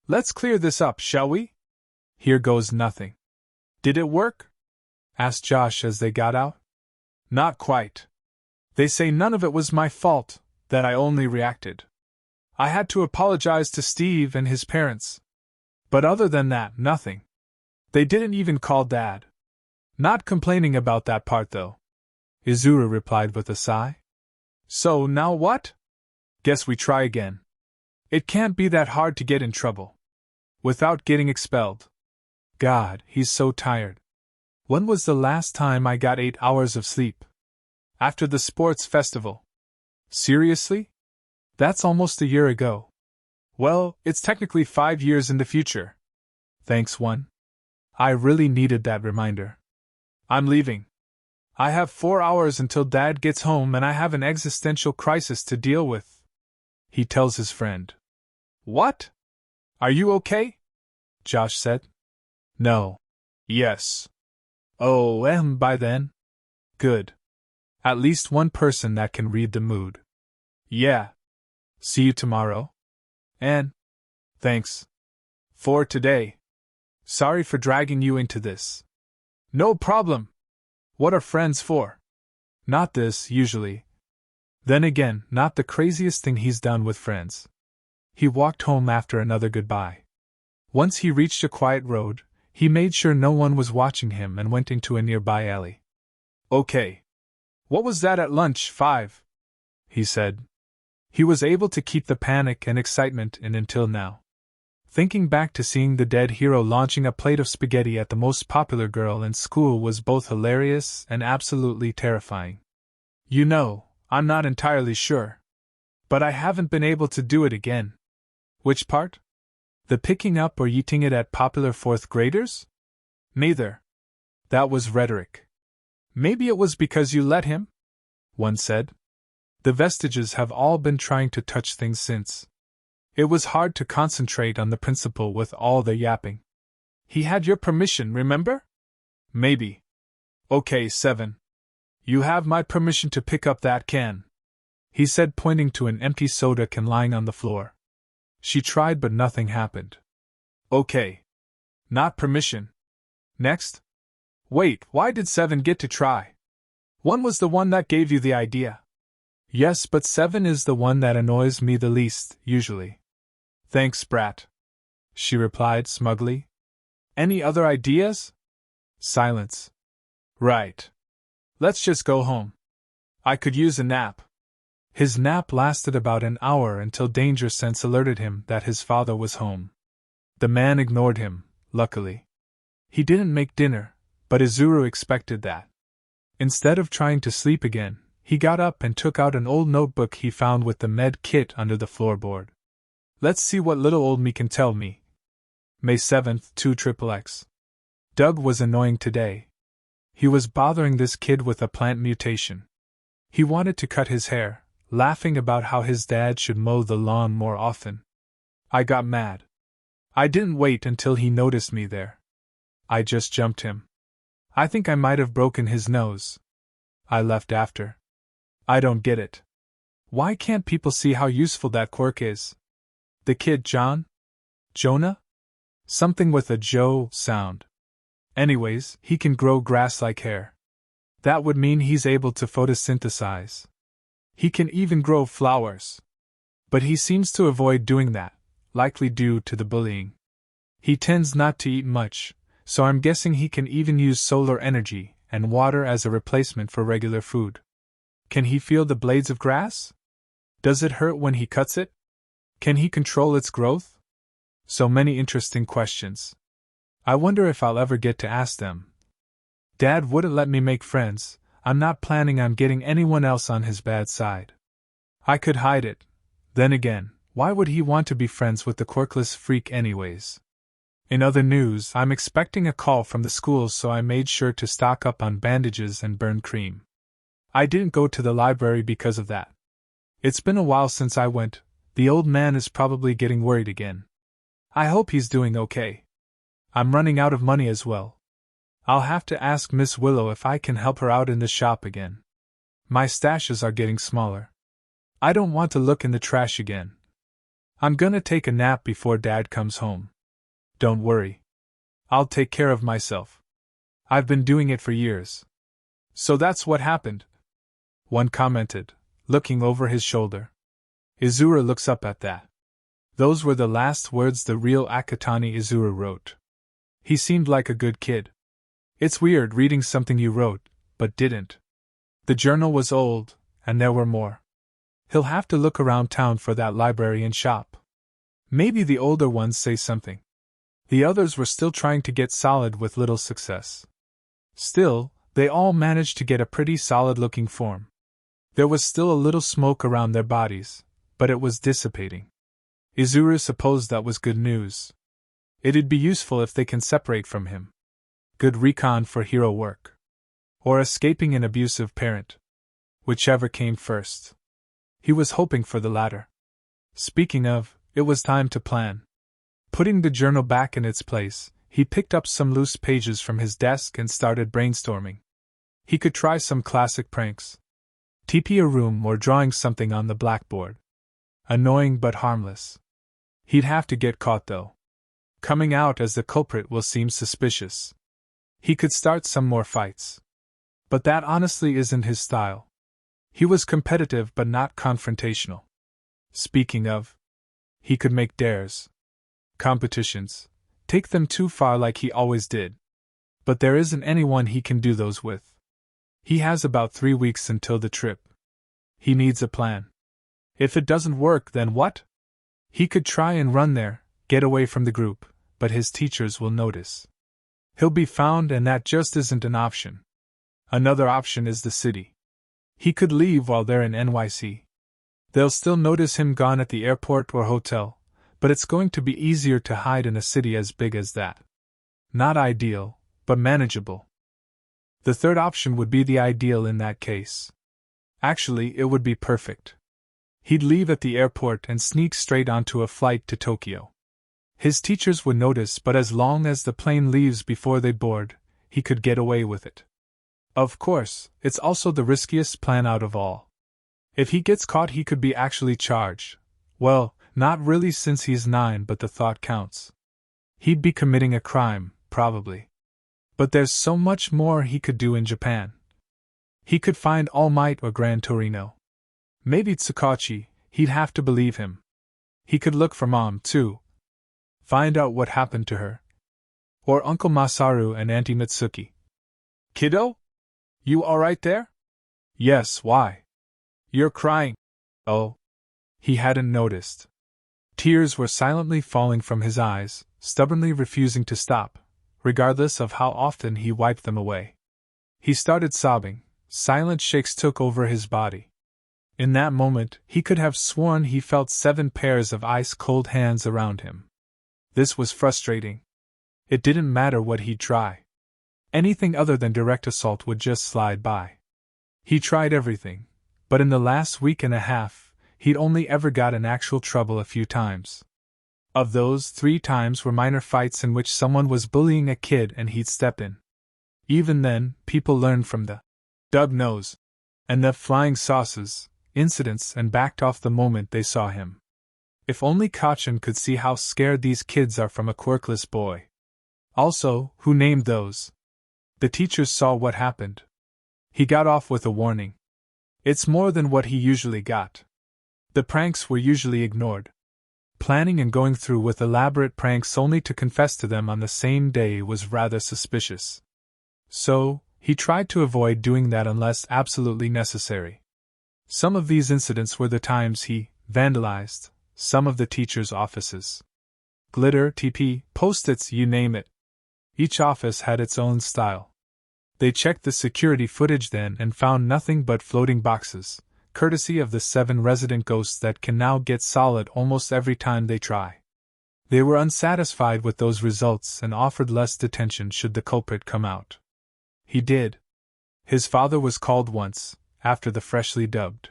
Let's clear this up, shall we? Here goes nothing. Did it work? Asked Josh as they got out. Not quite. They say none of it was my fault, that I only reacted. I had to apologize to Steve and his parents. But other than that, nothing. They didn't even call Dad. Not complaining about that part, though. Izuru replied with a sigh. So now what? Guess we try again. It can't be that hard to get in trouble. Without getting expelled. God, he's so tired. When was the last time I got 8 hours of sleep? After the sports festival. Seriously? That's almost a year ago. Well, it's technically 5 years in the future. Thanks, 1. I really needed that reminder. I'm leaving. I have 4 hours until Dad gets home and I have an existential crisis to deal with. He tells his friend. What? Are you okay? Josh said. No. Yes. Oh, by then? Good. At least one person that can read the mood. Yeah. See you tomorrow. And thanks. For today. Sorry for dragging you into this. No problem. What are friends for? Not this, usually. Then again, not the craziest thing he's done with friends. He walked home after another goodbye. Once he reached a quiet road, he made sure no one was watching him and went into a nearby alley. Okay. What was that at lunch, 5? He said. He was able to keep the panic and excitement in until now. Thinking back to seeing the dead hero launching a plate of spaghetti at the most popular girl in school was both hilarious and absolutely terrifying. You know, I'm not entirely sure. But I haven't been able to do it again. Which part? The picking up or eating it at popular 4th graders? Neither. That was rhetoric. Maybe it was because you let him? 1 said. The vestiges have all been trying to touch things since. It was hard to concentrate on the principal with all the yapping. He had your permission, remember? Maybe. Okay, 7. You have my permission to pick up that can, he said, pointing to an empty soda can lying on the floor. She tried, but nothing happened. Okay. Not permission. Next? Wait, why did 7 get to try? 1 was the one that gave you the idea. Yes, but 7 is the one that annoys me the least, usually. Thanks, brat. She replied smugly. Any other ideas? Silence. Right. Let's just go home. I could use a nap. His nap lasted about an hour until danger sense alerted him that his father was home. The man ignored him, luckily. He didn't make dinner, but Izuru expected that. Instead of trying to sleep again, he got up and took out an old notebook he found with the med kit under the floorboard. Let's see what little old me can tell me. May 7th, 2XXX. Doug was annoying today. He was bothering this kid with a plant mutation. He wanted to cut his hair, laughing about how his dad should mow the lawn more often. I got mad. I didn't wait until he noticed me there. I just jumped him. I think I might have broken his nose. I left after. I don't get it. Why can't people see how useful that quirk is? The kid John? Jonah? Something with a Joe sound. Anyways, he can grow grass like hair. That would mean he's able to photosynthesize. He can even grow flowers. But he seems to avoid doing that, likely due to the bullying. He tends not to eat much, so I'm guessing he can even use solar energy and water as a replacement for regular food. Can he feel the blades of grass? Does it hurt when he cuts it? Can he control its growth? So many interesting questions. I wonder if I'll ever get to ask them. Dad wouldn't let me make friends. I'm not planning on getting anyone else on his bad side. I could hide it. Then again, why would he want to be friends with the quirkless freak anyways? In other news, I'm expecting a call from the schools, so I made sure to stock up on bandages and burn cream. I didn't go to the library because of that. It's been a while since I went. The old man is probably getting worried again. I hope he's doing okay. I'm running out of money as well. I'll have to ask Miss Willow if I can help her out in the shop again. My stashes are getting smaller. I don't want to look in the trash again. I'm gonna take a nap before Dad comes home. Don't worry. I'll take care of myself. I've been doing it for years. So that's what happened, one commented, looking over his shoulder. Izuru looks up at that. Those were the last words the real Akatani Izuru wrote. He seemed like a good kid. It's weird reading something you wrote, but didn't. The journal was old, and there were more. He'll have to look around town for that library and shop. Maybe the older ones say something. The others were still trying to get solid with little success. Still, they all managed to get a pretty solid-looking form. There was still a little smoke around their bodies, but it was dissipating. Izuru supposed that was good news. It'd be useful if they can separate from him. Good recon for hero work. Or escaping an abusive parent. Whichever came first. He was hoping for the latter. Speaking of, it was time to plan. Putting the journal back in its place, he picked up some loose pages from his desk and started brainstorming. He could try some classic pranks. TP a room or drawing something on the blackboard. Annoying but harmless. He'd have to get caught though. Coming out as the culprit will seem suspicious. He could start some more fights. But that honestly isn't his style. He was competitive but not confrontational. Speaking of, he could make dares. Competitions. Take them too far like he always did. But there isn't anyone he can do those with. He has about 3 weeks until the trip. He needs a plan. If it doesn't work, then what? He could try and run there, get away from the group, but his teachers will notice. He'll be found, and that just isn't an option. Another option is the city. He could leave while they're in NYC. They'll still notice him gone at the airport or hotel, but it's going to be easier to hide in a city as big as that. Not ideal, but manageable. The third option would be the ideal in that case. Actually, it would be perfect. He'd leave at the airport and sneak straight onto a flight to Tokyo. His teachers would notice, but as long as the plane leaves before they board, he could get away with it. Of course, it's also the riskiest plan out of all. If he gets caught, he could be actually charged. Well, not really, since he's 9, but the thought counts. He'd be committing a crime, probably. But there's so much more he could do in Japan. He could find All Might or Gran Torino. Maybe Tsukauchi, he'd have to believe him. He could look for Mom, too. Find out what happened to her. Or Uncle Masaru and Auntie Mitsuki. Kiddo? You alright there? Yes, why? You're crying. Oh. He hadn't noticed. Tears were silently falling from his eyes, stubbornly refusing to stop, regardless of how often he wiped them away. He started sobbing. Silent shakes took over his body. In that moment, he could have sworn he felt 7 pairs of ice-cold hands around him. This was frustrating. It didn't matter what he'd try. Anything other than direct assault would just slide by. He tried everything, but in the last week and a half, he'd only ever got in actual trouble a few times. Of those, 3 times were minor fights in which someone was bullying a kid and he'd step in. Even then, people learned from the dub nose and the flying sauces incidents and backed off the moment they saw him. If only Kachin could see how scared these kids are from a quirkless boy. Also, who named those? The teachers saw what happened. He got off with a warning. It's more than what he usually got. The pranks were usually ignored. Planning and going through with elaborate pranks only to confess to them on the same day was rather suspicious. So, he tried to avoid doing that unless absolutely necessary. Some of these incidents were the times he vandalized some of the teachers' offices. Glitter, TP, post-its, you name it. Each office had its own style. They checked the security footage then and found nothing but floating boxes, courtesy of the 7 resident ghosts that can now get solid almost every time they try. They were unsatisfied with those results and offered less detention should the culprit come out. He did. His father was called once, after the freshly dubbed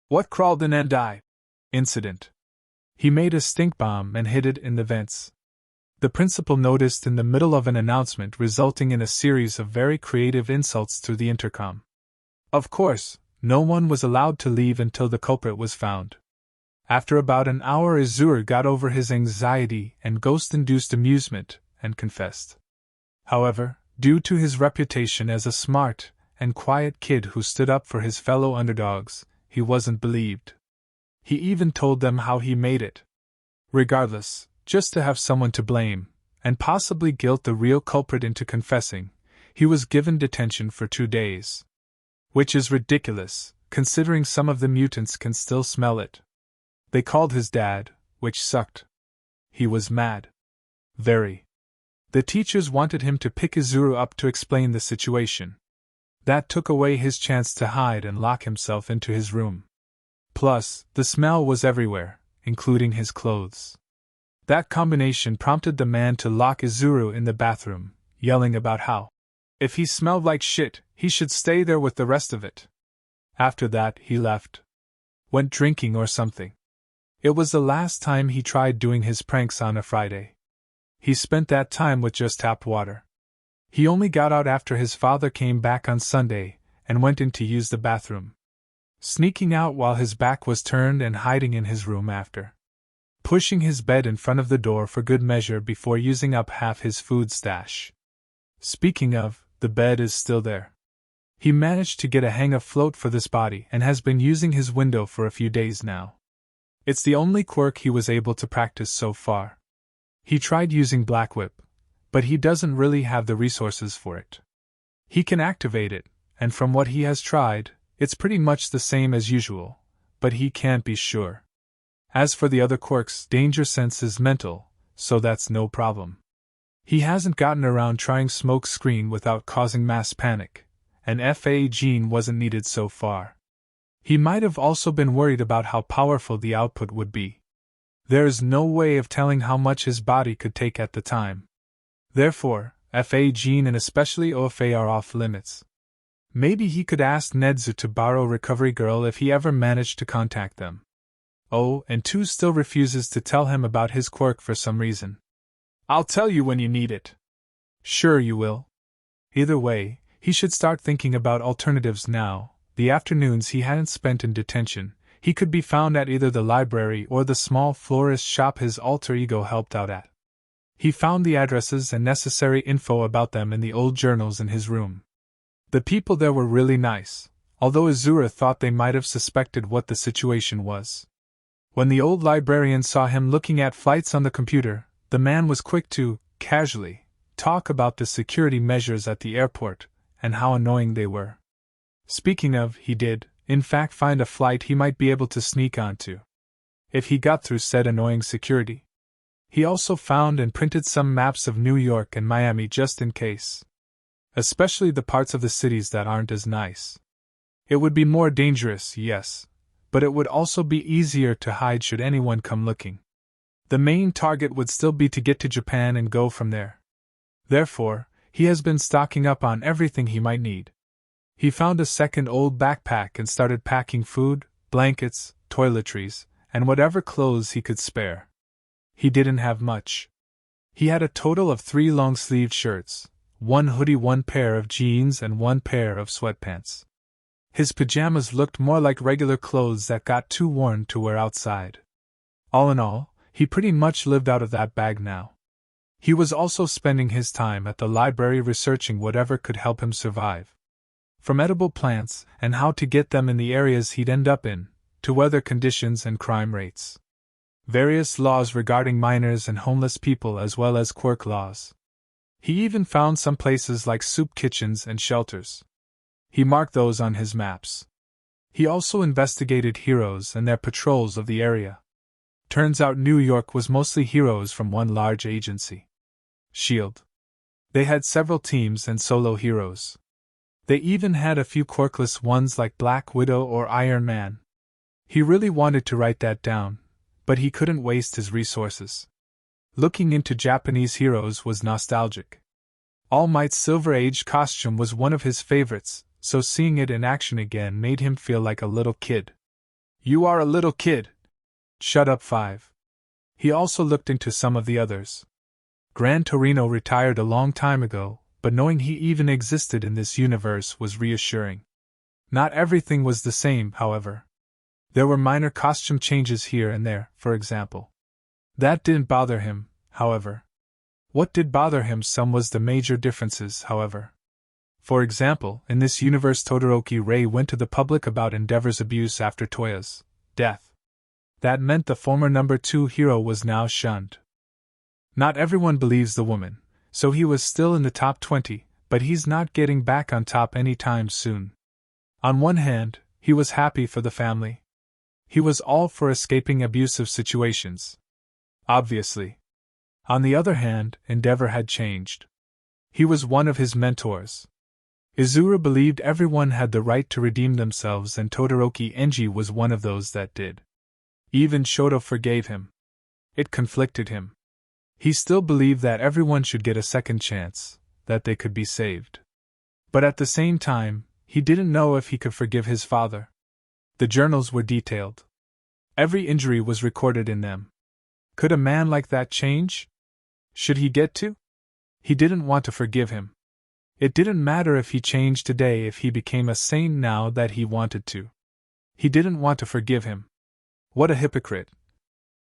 "What crawled in and died" incident. He made a stink bomb and hid it in the vents. The principal noticed in the middle of an announcement, resulting in a series of very creative insults through the intercom. Of course, no one was allowed to leave until the culprit was found. After about an hour, Izuru got over his anxiety and ghost-induced amusement and confessed. However, due to his reputation as a smart and quiet kid who stood up for his fellow underdogs, he wasn't believed. He even told them how he made it. Regardless, just to have someone to blame, and possibly guilt the real culprit into confessing, he was given detention for 2 days. Which is ridiculous, considering some of the mutants can still smell it. They called his dad, which sucked. He was mad. Very. The teachers wanted him to pick Izuru up to explain the situation. That took away his chance to hide and lock himself into his room. Plus, the smell was everywhere, including his clothes. That combination prompted the man to lock Izuru in the bathroom, yelling about how, if he smelled like shit, he should stay there with the rest of it. After that, he left. Went drinking or something. It was the last time he tried doing his pranks on a Friday. He spent that time with just tap water. He only got out after his father came back on Sunday and went in to use the bathroom. Sneaking out while his back was turned and hiding in his room after. Pushing his bed in front of the door for good measure before using up half his food stash. Speaking of, the bed is still there. He managed to get a hang of float for this body and has been using his window for a few days now. It's the only quirk he was able to practice so far. He tried using Black Whip, but he doesn't really have the resources for it. He can activate it, and from what he has tried, it's pretty much the same as usual, but he can't be sure. As for the other quirks, danger sense is mental, so that's no problem. He hasn't gotten around trying smoke screen without causing mass panic, and FA gene wasn't needed so far. He might have also been worried about how powerful the output would be. There's no way of telling how much his body could take at the time. Therefore, FA gene and especially OFA are off limits. Maybe he could ask Nedzu to borrow Recovery Girl if he ever managed to contact them. Oh, and 2 still refuses to tell him about his quirk for some reason. I'll tell you when you need it. Sure you will. Either way, he should start thinking about alternatives now. The afternoons he hadn't spent in detention, he could be found at either the library or the small florist shop his alter ego helped out at. He found the addresses and necessary info about them in the old journals in his room. The people there were really nice, although Izuru thought they might have suspected what the situation was. When the old librarian saw him looking at flights on the computer, the man was quick to, casually, talk about the security measures at the airport, and how annoying they were. Speaking of, he did, in fact, find a flight he might be able to sneak onto, if he got through said annoying security. He also found and printed some maps of New York and Miami just in case. Especially the parts of the cities that aren't as nice. It would be more dangerous, yes, but it would also be easier to hide should anyone come looking. The main target would still be to get to Japan and go from there. Therefore, he has been stocking up on everything he might need. He found a second old backpack and started packing food, blankets, toiletries, and whatever clothes he could spare. He didn't have much. He had a total of 3 long-sleeved shirts, 1 hoodie, 1 pair of jeans, and 1 pair of sweatpants. His pajamas looked more like regular clothes that got too worn to wear outside. All in all, he pretty much lived out of that bag now. He was also spending his time at the library researching whatever could help him survive. From edible plants and how to get them in the areas he'd end up in, to weather conditions and crime rates. Various laws regarding minors and homeless people as well as Quirk laws. He even found some places like soup kitchens and shelters. He marked those on his maps. He also investigated heroes and their patrols of the area. Turns out New York was mostly heroes from one large agency. S.H.I.E.L.D. They had several teams and solo heroes. They even had a few quirkless ones like Black Widow or Iron Man. He really wanted to write that down, but he couldn't waste his resources. Looking into Japanese heroes was nostalgic. All Might's Silver Age costume was one of his favorites, so seeing it in action again made him feel like a little kid. You are a little kid. Shut up, 5. He also looked into some of the others. Gran Torino retired a long time ago, but knowing he even existed in this universe was reassuring. Not everything was the same, however. There were minor costume changes here and there, for example. That didn't bother him, however. What did bother him some was the major differences, however. For example, in this universe Todoroki Ray went to the public about Endeavor's abuse after Toya's death. That meant the former number 2 hero was now shunned. Not everyone believes the woman, so he was still in the top 20, but he's not getting back on top anytime soon. On one hand, he was happy for the family. He was all for escaping abusive situations. Obviously. On the other hand, Endeavor had changed. He was one of his mentors. Izuru believed everyone had the right to redeem themselves, and Todoroki Enji was one of those that did. Even Shoto forgave him. It conflicted him. He still believed that everyone should get a second chance, that they could be saved. But at the same time, he didn't know if he could forgive his father. The journals were detailed. Every injury was recorded in them. Could a man like that change? Should he get to? He didn't want to forgive him. It didn't matter if he changed today if he became a saint now that he wanted to. He didn't want to forgive him. What a hypocrite.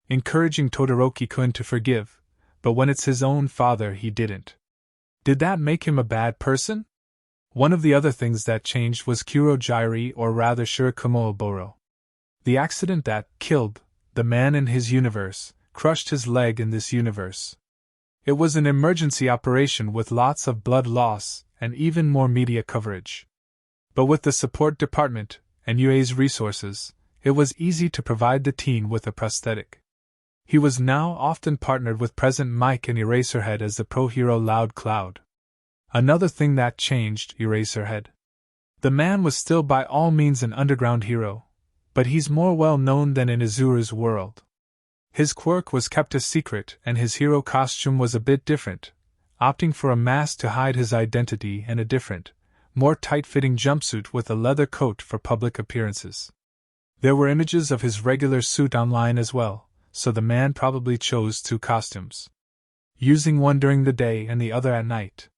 Encouraging Todoroki-kun to forgive, but when it's his own father he didn't. Did that make him a bad person? One of the other things that changed was Kurojairi, or rather Shirikumooboro. The accident that killed the man in his universe crushed his leg in this universe. It was an emergency operation with lots of blood loss and even more media coverage. But with the support department and UA's resources, it was easy to provide the teen with a prosthetic. He was now often partnered with President Mike and Eraserhead as the pro-hero Loud Cloud. Another thing that changed Eraserhead. The man was still by all means an underground hero, but he's more well known than in Izuru's world. His quirk was kept a secret and his hero costume was a bit different, opting for a mask to hide his identity and a different, more tight-fitting jumpsuit with a leather coat for public appearances. There were images of his regular suit online as well, so the man probably chose 2 costumes, using one during the day and the other at night.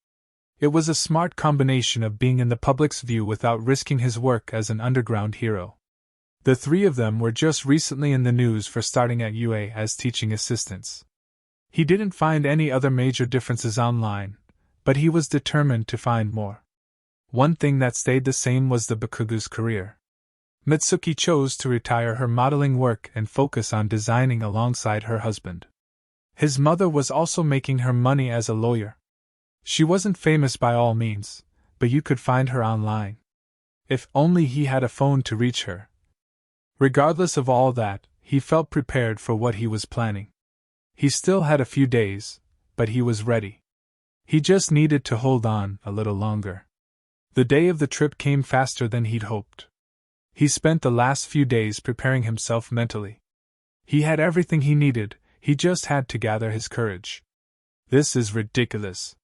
It was a smart combination of being in the public's view without risking his work as an underground hero. The 3 of them were just recently in the news for starting at UA as teaching assistants. He didn't find any other major differences online, but he was determined to find more. One thing that stayed the same was the Bakugu's career. Mitsuki chose to retire her modeling work and focus on designing alongside her husband. His mother was also making her money as a lawyer. She wasn't famous by all means, but you could find her online. If only he had a phone to reach her. Regardless of all that, he felt prepared for what he was planning. He still had a few days, but he was ready. He just needed to hold on a little longer. The day of the trip came faster than he'd hoped. He spent the last few days preparing himself mentally. He had everything he needed, he just had to gather his courage. This is ridiculous.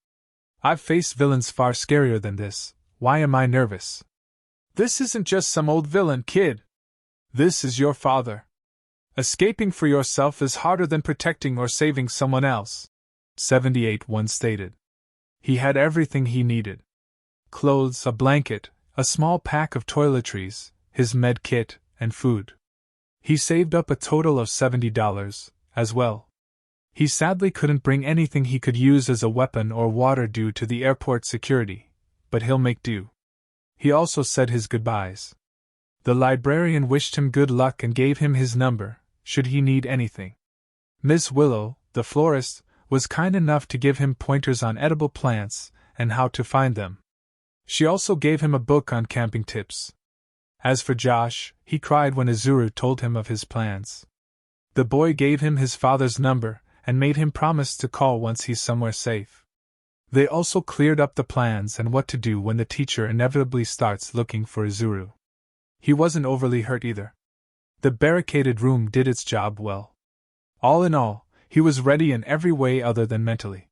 I've faced villains far scarier than this, why am I nervous? This isn't just some old villain, kid. This is your father. Escaping for yourself is harder than protecting or saving someone else. 78 once stated. He had everything he needed. Clothes, a blanket, a small pack of toiletries, his med kit, and food. He saved up a total of $70, as well. He sadly couldn't bring anything he could use as a weapon or water due to the airport security, but he'll make do. He also said his goodbyes. The librarian wished him good luck and gave him his number, should he need anything. Miss Willow, the florist, was kind enough to give him pointers on edible plants and how to find them. She also gave him a book on camping tips. As for Josh, he cried when Izuru told him of his plans. The boy gave him his father's number and made him promise to call once he's somewhere safe. They also cleared up the plans and what to do when the teacher inevitably starts looking for Izuru. He wasn't overly hurt either. The barricaded room did its job well. All in all, he was ready in every way other than mentally.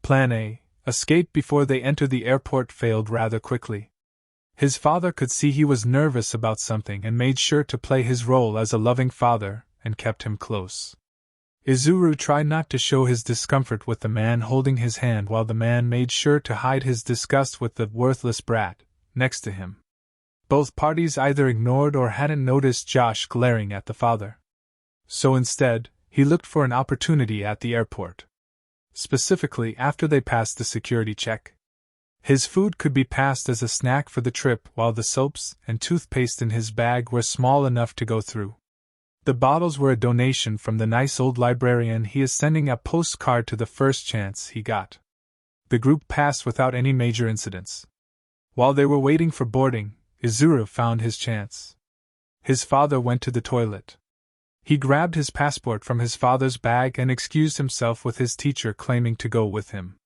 Plan A, escape before they entered the airport, failed rather quickly. His father could see he was nervous about something and made sure to play his role as a loving father and kept him close. Izuru tried not to show his discomfort with the man holding his hand while the man made sure to hide his disgust with the worthless brat next to him. Both parties either ignored or hadn't noticed Josh glaring at the father. So instead, he looked for an opportunity at the airport. Specifically after they passed the security check. His food could be passed as a snack for the trip while the soaps and toothpaste in his bag were small enough to go through. The bottles were a donation from the nice old librarian. He is sending a postcard to the first chance he got. The group passed without any major incidents. While they were waiting for boarding, Izuru found his chance. His father went to the toilet. He grabbed his passport from his father's bag and excused himself with his teacher claiming to go with him.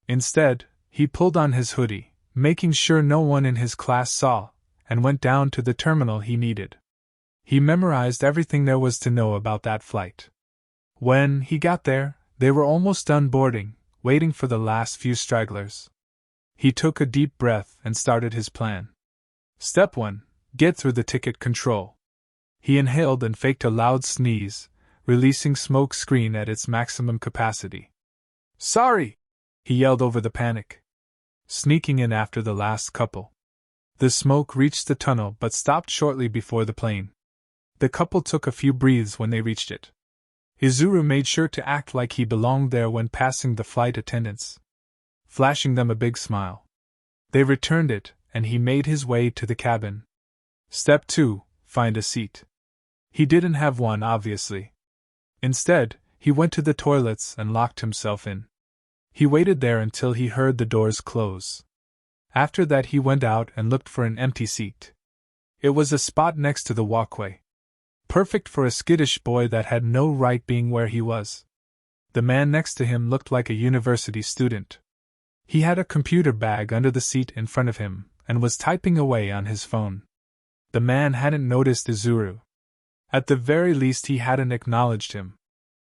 Instead, he pulled on his hoodie, making sure no one in his class saw, and went down to the terminal he needed. He memorized everything there was to know about that flight. When he got there, they were almost done boarding, waiting for the last few stragglers. He took a deep breath and started his plan. Step 1. Get through the ticket control. He inhaled and faked a loud sneeze, releasing smoke screen at its maximum capacity. Sorry! He yelled over the panic. Sneaking in after the last couple. The smoke reached the tunnel but stopped shortly before the plane. The couple took a few breaths when they reached it. Izuru made sure to act like he belonged there when passing the flight attendants, flashing them a big smile. They returned it, and he made his way to the cabin. Step 2. Find a seat. He didn't have one, obviously. Instead, he went to the toilets and locked himself in. He waited there until he heard the doors close. After that he went out and looked for an empty seat. It was a spot next to the walkway. Perfect for a skittish boy that had no right being where he was. The man next to him looked like a university student. He had a computer bag under the seat in front of him, and was typing away on his phone. The man hadn't noticed Izuru. At the very least he hadn't acknowledged him.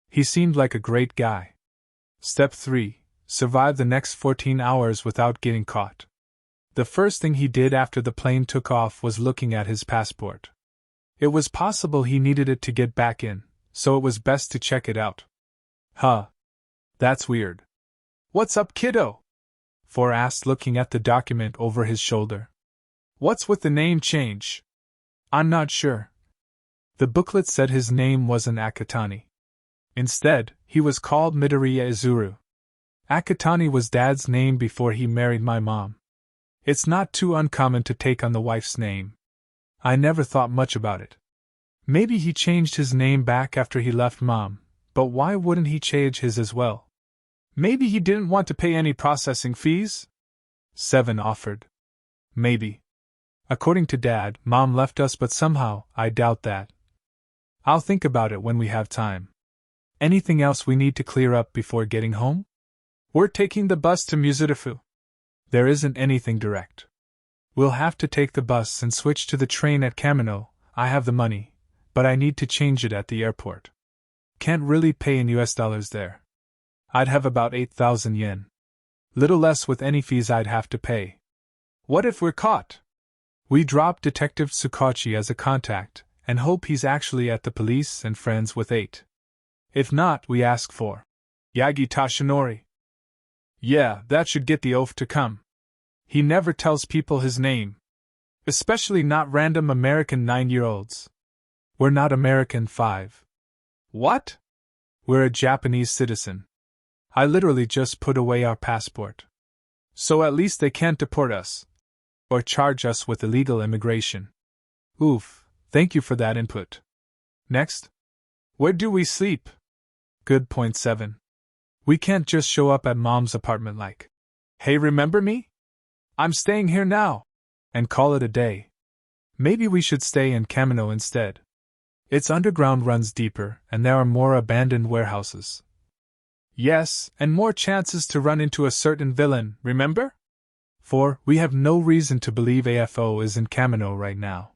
He seemed like a great guy. Step 3. Survive the next 14 hours without getting caught. The first thing he did after the plane took off was looking at his passport. It was possible he needed it to get back in, so it was best to check it out. Huh. That's weird. What's up, kiddo? For asked, looking at the document over his shoulder. What's with the name change? I'm not sure. The booklet said his name wasn't Akatani. Instead, he was called Midoriya Izuru. Akatani was Dad's name before he married my mom. It's not too uncommon to take on the wife's name. I never thought much about it. Maybe he changed his name back after he left Mom, but why wouldn't he change his as well? Maybe he didn't want to pay any processing fees? 7 offered. Maybe. According to Dad, Mom left us, but somehow, I doubt that. I'll think about it when we have time. Anything else we need to clear up before getting home? We're taking the bus to Muzurifu. There isn't anything direct. We'll have to take the bus and switch to the train at Kamino. I have the money, but I need to change it at the airport. Can't really pay in US dollars there. I'd have about 8,000 yen. Little less with any fees I'd have to pay. What if we're caught? We drop Detective Tsukachi as a contact, and hope he's actually at the police and friends with 8. If not, we ask for Yagi Tashinori. Yeah, that should get the oaf to come. He never tells people his name. Especially not random American 9-year-olds. We're not American 5. What? We're a Japanese citizen. I literally just put away our passport. So at least they can't deport us. Or charge us with illegal immigration. Oof, thank you for that input. Next. Where do we sleep? Good point 7. We can't just show up at Mom's apartment like, hey, remember me? I'm staying here now. And call it a day. Maybe we should stay in Kamino instead. Its underground runs deeper, and there are more abandoned warehouses. Yes, and more chances to run into a certain villain, remember? 4. We have no reason to believe AFO is in Kamino right now.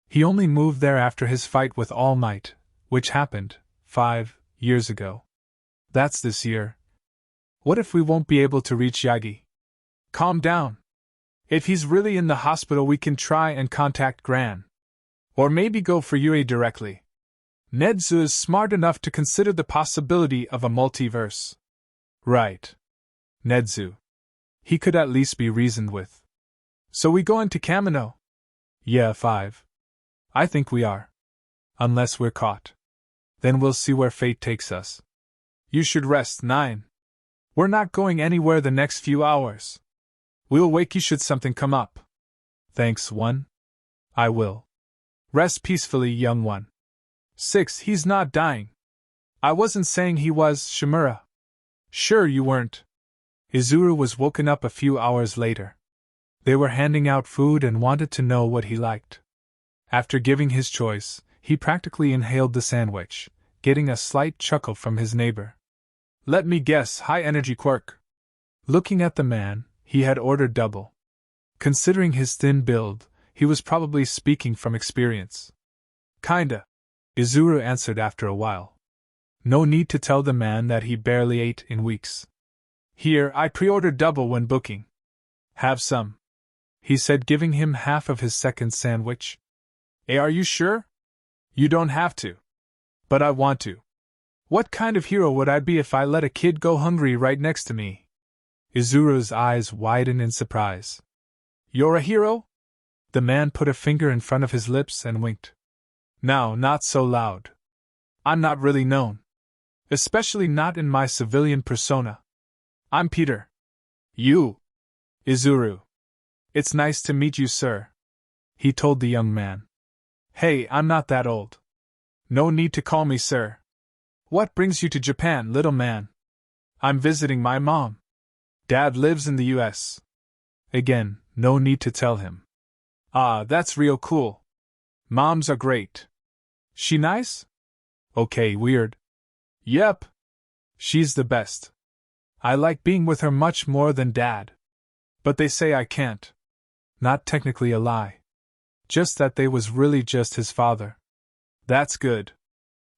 He only moved there after his fight with All Might, which happened 5 years ago. That's this year. What if we won't be able to reach Yagi? Calm down. If he's really in the hospital, we can try and contact Gran. Or maybe go for Yuri directly. Nedzu is smart enough to consider the possibility of a multiverse. Right. Nedzu. He could at least be reasoned with. So we go into Kamino? Yeah, 5. I think we are. Unless we're caught. Then we'll see where fate takes us. You should rest, 9. We're not going anywhere the next few hours. We'll wake you should something come up. Thanks, 1. I will. Rest peacefully, young one. 6. He's not dying. I wasn't saying he was, Shimura. Sure you weren't. Izuru was woken up a few hours later. They were handing out food and wanted to know what he liked. After giving his choice, he practically inhaled the sandwich, getting a slight chuckle from his neighbor. Let me guess, high-energy Quirk. Looking at the man, he had ordered double. Considering his thin build, he was probably speaking from experience. Kinda, Izuru answered after a while. No need to tell the man that he barely ate in weeks. Here, I pre-ordered double when booking. Have some, he said, giving him half of his second sandwich. Are you sure? You don't have to. But I want to. What kind of hero would I be if I let a kid go hungry right next to me? Izuru's eyes widened in surprise. You're a hero? The man put a finger in front of his lips and winked. Now, not so loud. I'm not really known. Especially not in my civilian persona. I'm Peter. You. Izuru. It's nice to meet you, sir. He told the young man. Hey, I'm not that old. No need to call me sir. What brings you to Japan, little man? I'm visiting my mom. Dad lives in the US. Again, no need to tell him. Ah, that's real cool. Moms are great. She nice? Okay, weird. Yep. She's the best. I like being with her much more than Dad. But they say I can't. Not technically a lie. Just that they was really just his father. That's good.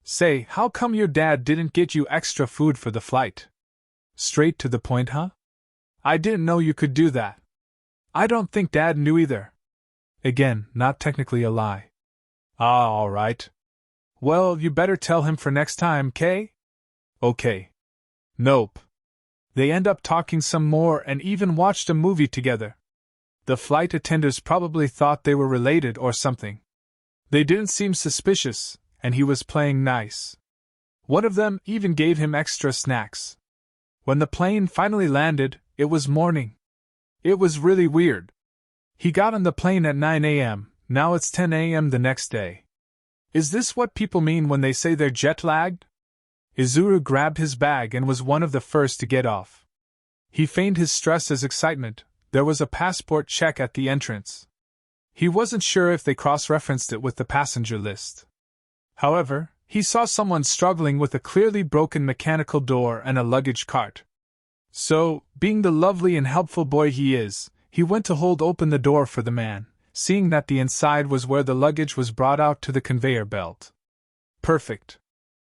Say, how come your dad didn't get you extra food for the flight? Straight to the point, huh? I didn't know you could do that. I don't think Dad knew either. Again, not technically a lie. Ah, all right. Well, you better tell him for next time, Kay? Okay. Nope. They end up talking some more and even watched a movie together. The flight attendants probably thought they were related or something. They didn't seem suspicious, and he was playing nice. One of them even gave him extra snacks. When the plane finally landed, it was morning. It was really weird. He got on the plane at 9 a.m., now it's 10 a.m. the next day. Is this what people mean when they say they're jet-lagged? Izuku grabbed his bag and was one of the first to get off. He feigned his stress as excitement. There was a passport check at the entrance. He wasn't sure if they cross-referenced it with the passenger list. However, he saw someone struggling with a clearly broken mechanical door and a luggage cart. So, being the lovely and helpful boy he is, he went to hold open the door for the man, seeing that the inside was where the luggage was brought out to the conveyor belt. Perfect.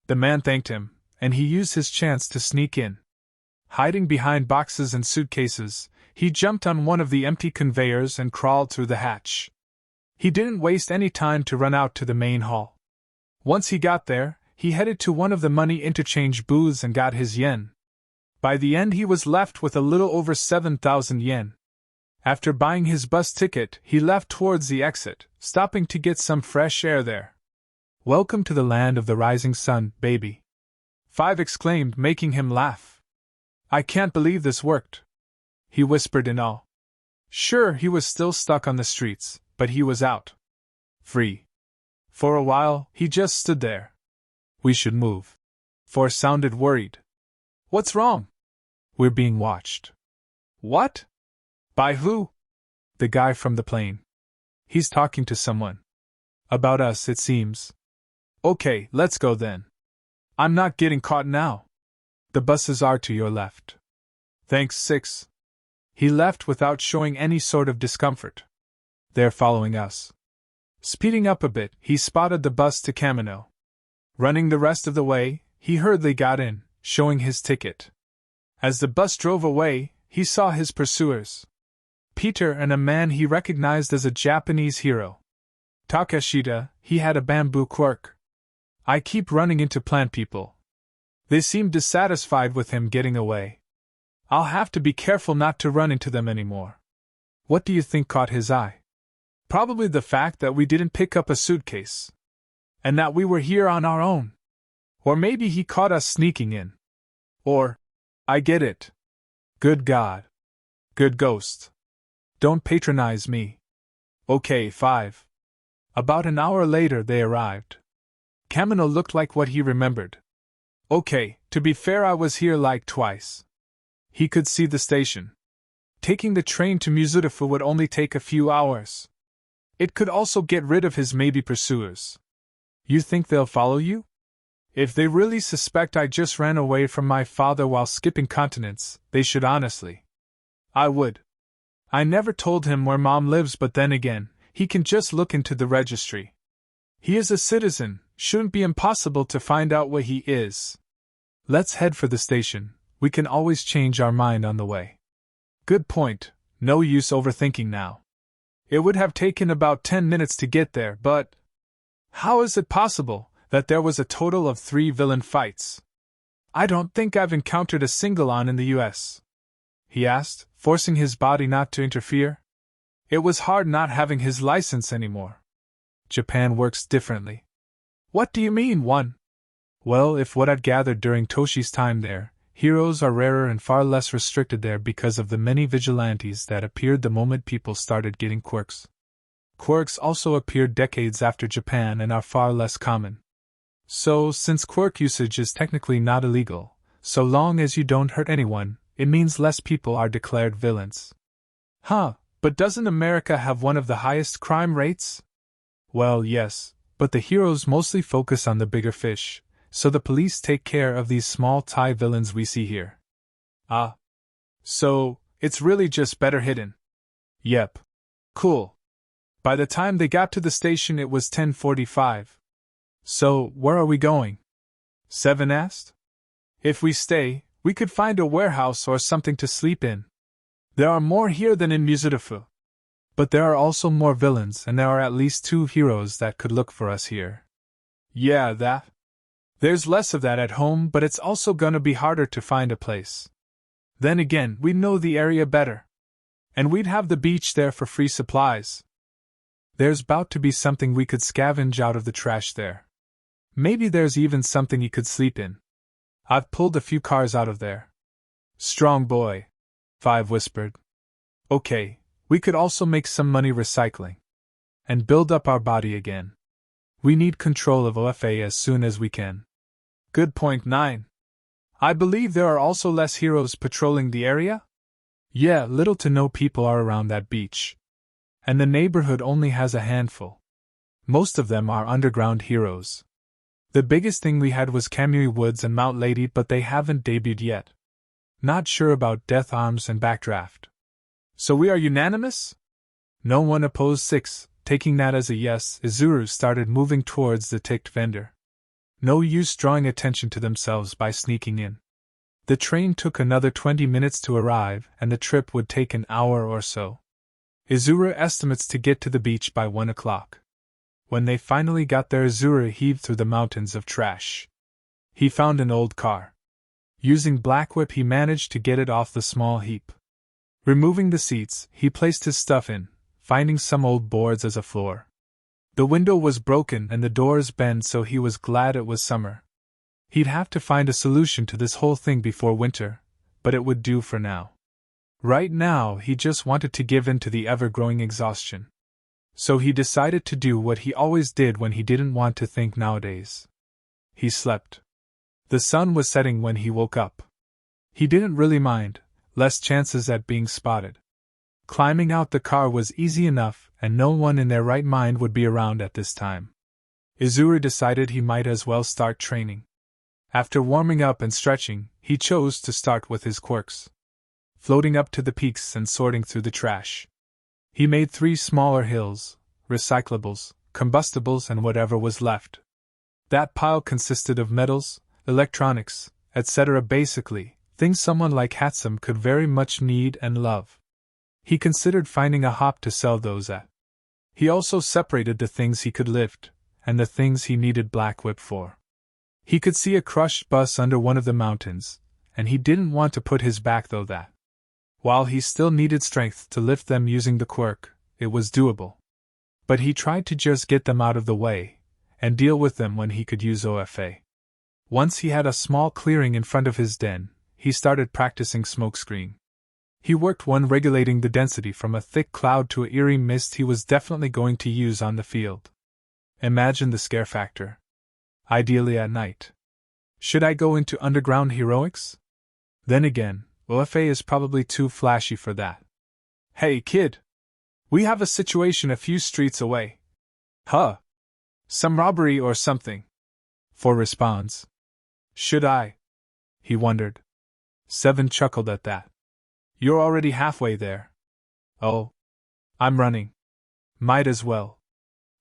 The man thanked him, and he used his chance to sneak in. Hiding behind boxes and suitcases, he jumped on one of the empty conveyors and crawled through the hatch. He didn't waste any time to run out to the main hall. Once he got there, he headed to one of the money interchange booths and got his yen. By the end he was left with a little over 7,000 yen. After buying his bus ticket, he left towards the exit, stopping to get some fresh air there. Welcome to the land of the rising sun, baby. 5 exclaimed, making him laugh. I can't believe this worked. He whispered in awe. Sure, he was still stuck on the streets, but he was out. Free. For a while, he just stood there. We should move. 4 sounded worried. What's wrong? We're being watched. What? By who? The guy from the plane. He's talking to someone. About us, it seems. Okay, let's go then. I'm not getting caught now. The buses are to your left. Thanks, 6. He left without showing any sort of discomfort. They're following us. Speeding up a bit, he spotted the bus to Kamino. Running the rest of the way, he hurriedly got in, showing his ticket. As the bus drove away, he saw his pursuers. Peter and a man he recognized as a Japanese hero. Takeshita, he had a bamboo quirk. I keep running into plant people. They seem dissatisfied with him getting away. I'll have to be careful not to run into them anymore. What do you think caught his eye? Probably the fact that we didn't pick up a suitcase. And that we were here on our own. Or maybe he caught us sneaking in. Or, I get it. Good God. Good ghost. Don't patronize me. Okay, 5. About an hour later they arrived. Kamino looked like what he remembered. Okay, to be fair, I was here like twice. He could see the station. Taking the train to Mizudafu would only take a few hours. It could also get rid of his maybe pursuers. You think they'll follow you? If they really suspect I just ran away from my father while skipping continents, they should honestly. I would. I never told him where Mom lives, but then again, he can just look into the registry. He is a citizen, shouldn't be impossible to find out where he is. Let's head for the station, we can always change our mind on the way. Good point, no use overthinking now. It would have taken about 10 minutes to get there, but how is it possible that there was a total of 3 villain fights? I don't think I've encountered a single one in the US. He asked, forcing his body not to interfere. It was hard not having his license anymore. Japan works differently. What do you mean, 1? Well, if what I'd gathered during Toshi's time there, heroes are rarer and far less restricted there because of the many vigilantes that appeared the moment people started getting quirks. Quirks also appeared decades after Japan and are far less common. So, since quirk usage is technically not illegal, so long as you don't hurt anyone, it means less people are declared villains. Huh, but doesn't America have one of the highest crime rates? Well, yes, but the heroes mostly focus on the bigger fish, so the police take care of these small Thai villains we see here. Ah. So, it's really just better hidden. Yep. Cool. By the time they got to the station it was 10:45. So, where are we going? 7 asked. If we stay, we could find a warehouse or something to sleep in. There are more here than in Mizudafu. But there are also more villains, and there are at least 2 heroes that could look for us here. Yeah, that. There's less of that at home, but it's also gonna be harder to find a place. Then again, we'd know the area better. And we'd have the beach there for free supplies. There's bound to be something we could scavenge out of the trash there. Maybe there's even something he could sleep in. I've pulled a few cars out of there. Strong boy, Five whispered. Okay, we could also make some money recycling. And build up our body again. We need control of OFA as soon as we can. Good point. 9. I believe there are also less heroes patrolling the area? Yeah, little to no people are around that beach. And the neighborhood only has a handful. Most of them are underground heroes. The biggest thing we had was Kamui Woods and Mount Lady, but they haven't debuted yet. Not sure about Death Arms and Backdraft. So we are unanimous? No one opposed. 6. Taking that as a yes, Izuru started moving towards the ticked vendor. No use drawing attention to themselves by sneaking in. The train took another 20 minutes to arrive, and the trip would take an hour or so. Izuru estimates to get to the beach by 1 o'clock. When they finally got there, Izuru heaved through the mountains of trash. He found an old car. Using Black Whip, he managed to get it off the small heap. Removing the seats, he placed his stuff in, finding some old boards as a floor. The window was broken and the doors bent, so he was glad it was summer. He'd have to find a solution to this whole thing before winter, but it would do for now. Right now, he just wanted to give in to the ever-growing exhaustion. So he decided to do what he always did when he didn't want to think nowadays. He slept. The sun was setting when he woke up. He didn't really mind, less chances at being spotted. Climbing out the car was easy enough, and no one in their right mind would be around at this time. Izuru decided he might as well start training. After warming up and stretching, he chose to start with his quirks. Floating up to the peaks and sorting through the trash. He made 3 smaller hills, recyclables, combustibles, and whatever was left. That pile consisted of metals, electronics, etc., basically, things someone like Hatsum could very much need and love. He considered finding a hop to sell those at. He also separated the things he could lift, and the things he needed Black Whip for. He could see a crushed bus under one of the mountains, and he didn't want to put his back through that. While he still needed strength to lift them using the quirk, it was doable. But he tried to just get them out of the way, and deal with them when he could use OFA. Once he had a small clearing in front of his den, he started practicing smokescreen. He worked one regulating the density from a thick cloud to an eerie mist he was definitely going to use on the field. Imagine the scare factor. Ideally at night. Should I go into underground heroics? Then again, OFA is probably too flashy for that. Hey kid! We have a situation a few streets away. Huh? Some robbery or something? For response. Should I? He wondered. 7 chuckled at that. You're already halfway there. Oh. I'm running. Might as well.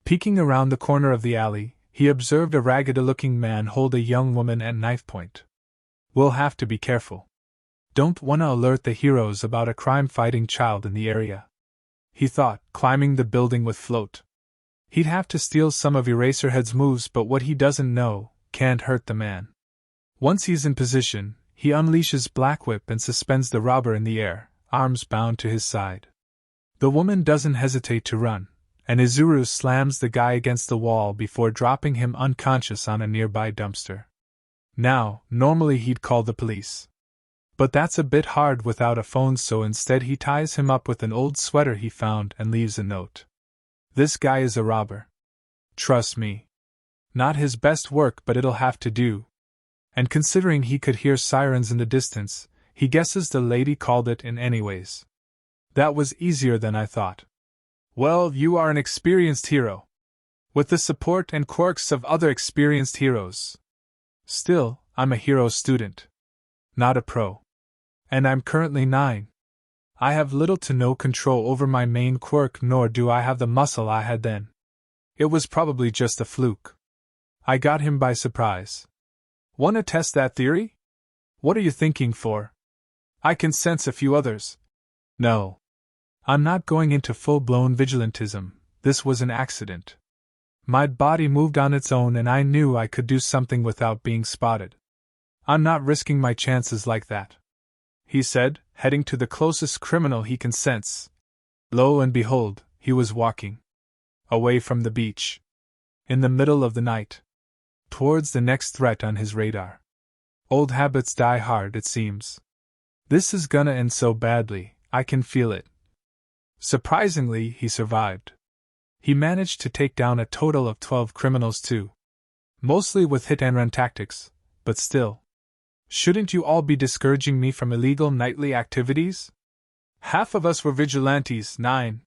Peeking around the corner of the alley, he observed a ragged-looking man hold a young woman at knife point. We'll have to be careful. Don't wanna alert the heroes about a crime-fighting child in the area. He thought, climbing the building with float. He'd have to steal some of Eraserhead's moves, but what he doesn't know can't hurt the man. Once he's in position, he unleashes Black Whip and suspends the robber in the air, arms bound to his side. The woman doesn't hesitate to run, and Izuru slams the guy against the wall before dropping him unconscious on a nearby dumpster. Now, normally he'd call the police. But that's a bit hard without a phone, so instead he ties him up with an old sweater he found and leaves a note. This guy is a robber. Trust me. Not his best work, but it'll have to do. And considering he could hear sirens in the distance, he guesses the lady called it in anyways. That was easier than I thought. Well, you are an experienced hero. With the support and quirks of other experienced heroes. Still, I'm a hero student. Not a pro. And I'm currently 9. I have little to no control over my main quirk, nor do I have the muscle I had then. It was probably just a fluke. I got him by surprise. Wanna test that theory? What are you thinking for? I can sense a few others. No. I'm not going into full-blown vigilantism, this was an accident. My body moved on its own and I knew I could do something without being spotted. I'm not risking my chances like that, he said, heading to the closest criminal he can sense. Lo and behold, he was walking away from the beach. In the middle of the night. towards the next threat on his radar. Old habits die hard, it seems. This is gonna end so badly, I can feel it. Surprisingly, he survived. He managed to take down a total of 12 criminals too. Mostly with hit-and-run tactics, but still. Shouldn't you all be discouraging me from illegal nightly activities? Half of us were vigilantes, 9.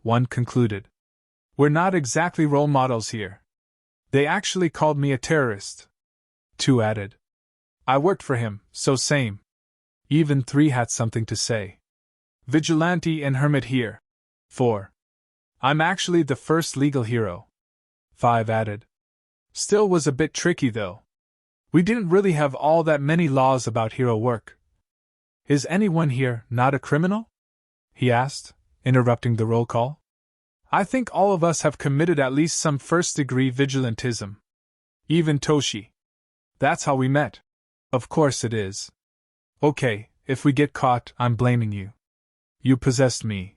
One concluded. We're not exactly role models here. They actually called me a terrorist. 2 added. I worked for him, so same. Even 3 had something to say. Vigilante and hermit here. 4. I'm actually the first legal hero. 5 added. Still was a bit tricky though. We didn't really have all that many laws about hero work. Is anyone here not a criminal? He asked, interrupting the roll call. I think all of us have committed at least some first-degree vigilantism. Even Toshi. That's how we met. Of course it is. Okay, if we get caught, I'm blaming you. You possessed me.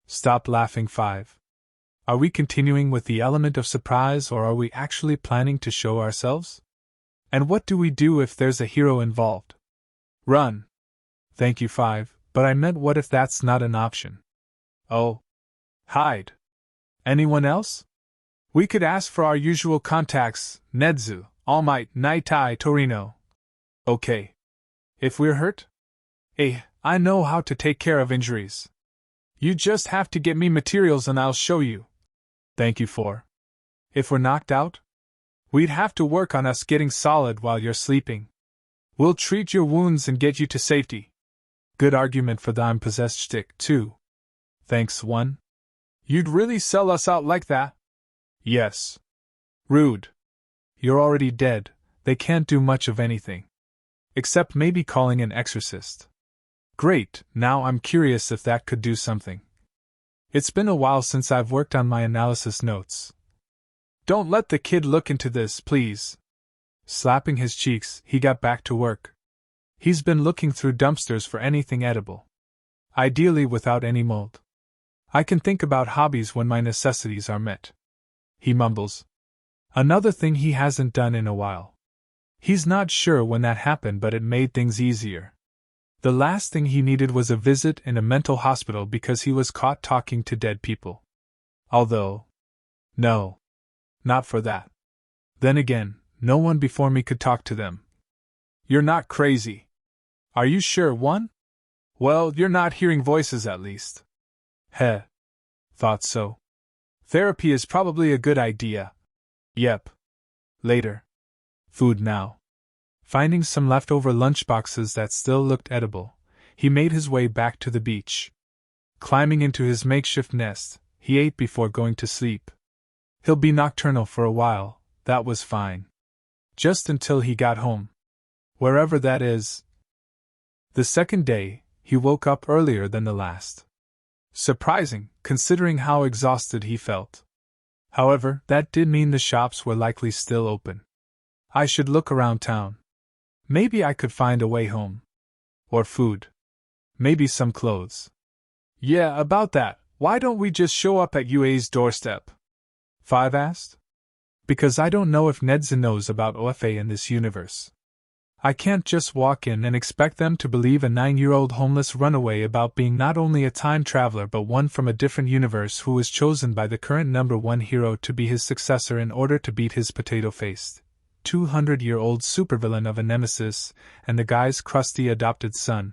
Stop laughing, 5. Are we continuing with the element of surprise, or are we actually planning to show ourselves? And what do we do if there's a hero involved? Run. Thank you, 5, but I meant what if that's not an option? Oh. Hide. Anyone else? We could ask for our usual contacts, Nedzu, All Might, Naitai, Torino. Okay. If we're hurt? I know how to take care of injuries. You just have to get me materials and I'll show you. Thank you, 4. If we're knocked out? We'd have to work on us getting solid while you're sleeping. We'll treat your wounds and get you to safety. Good argument for the I'm possessed shtick, 2. Thanks, 1. You'd really sell us out like that? Yes. Rude. You're already dead, they can't do much of anything. Except maybe calling an exorcist. Great, now I'm curious if that could do something. It's been a while since I've worked on my analysis notes. Don't let the kid look into this, please. Slapping his cheeks, he got back to work. He's been looking through dumpsters for anything edible. Ideally without any mold. I can think about hobbies when my necessities are met. He mumbles. Another thing he hasn't done in a while. He's not sure when that happened, but it made things easier. The last thing he needed was a visit in a mental hospital because he was caught talking to dead people. Although, no. Not for that. Then again, no one before me could talk to them. You're not crazy. Are you sure, 1? Well, you're not hearing voices at least. Heh. Thought so. Therapy is probably a good idea. Yep. Later. Food now. Finding some leftover lunchboxes that still looked edible, he made his way back to the beach. Climbing into his makeshift nest, he ate before going to sleep. He'll be nocturnal for a while, that was fine. Just until he got home. Wherever that is. The second day, he woke up earlier than the last. Surprising, considering how exhausted he felt. However, that did mean the shops were likely still open. I should look around town. Maybe I could find a way home. Or food. Maybe some clothes. Yeah, about that, why don't we just show up at UA's doorstep? 5 asked. Because I don't know if Nedza knows about OFA in this universe. I can't just walk in and expect them to believe a 9-year-old homeless runaway about being not only a time traveler but one from a different universe who was chosen by the current number 1 hero to be his successor in order to beat his potato-faced, 200-year-old supervillain of a nemesis and the guy's crusty adopted son.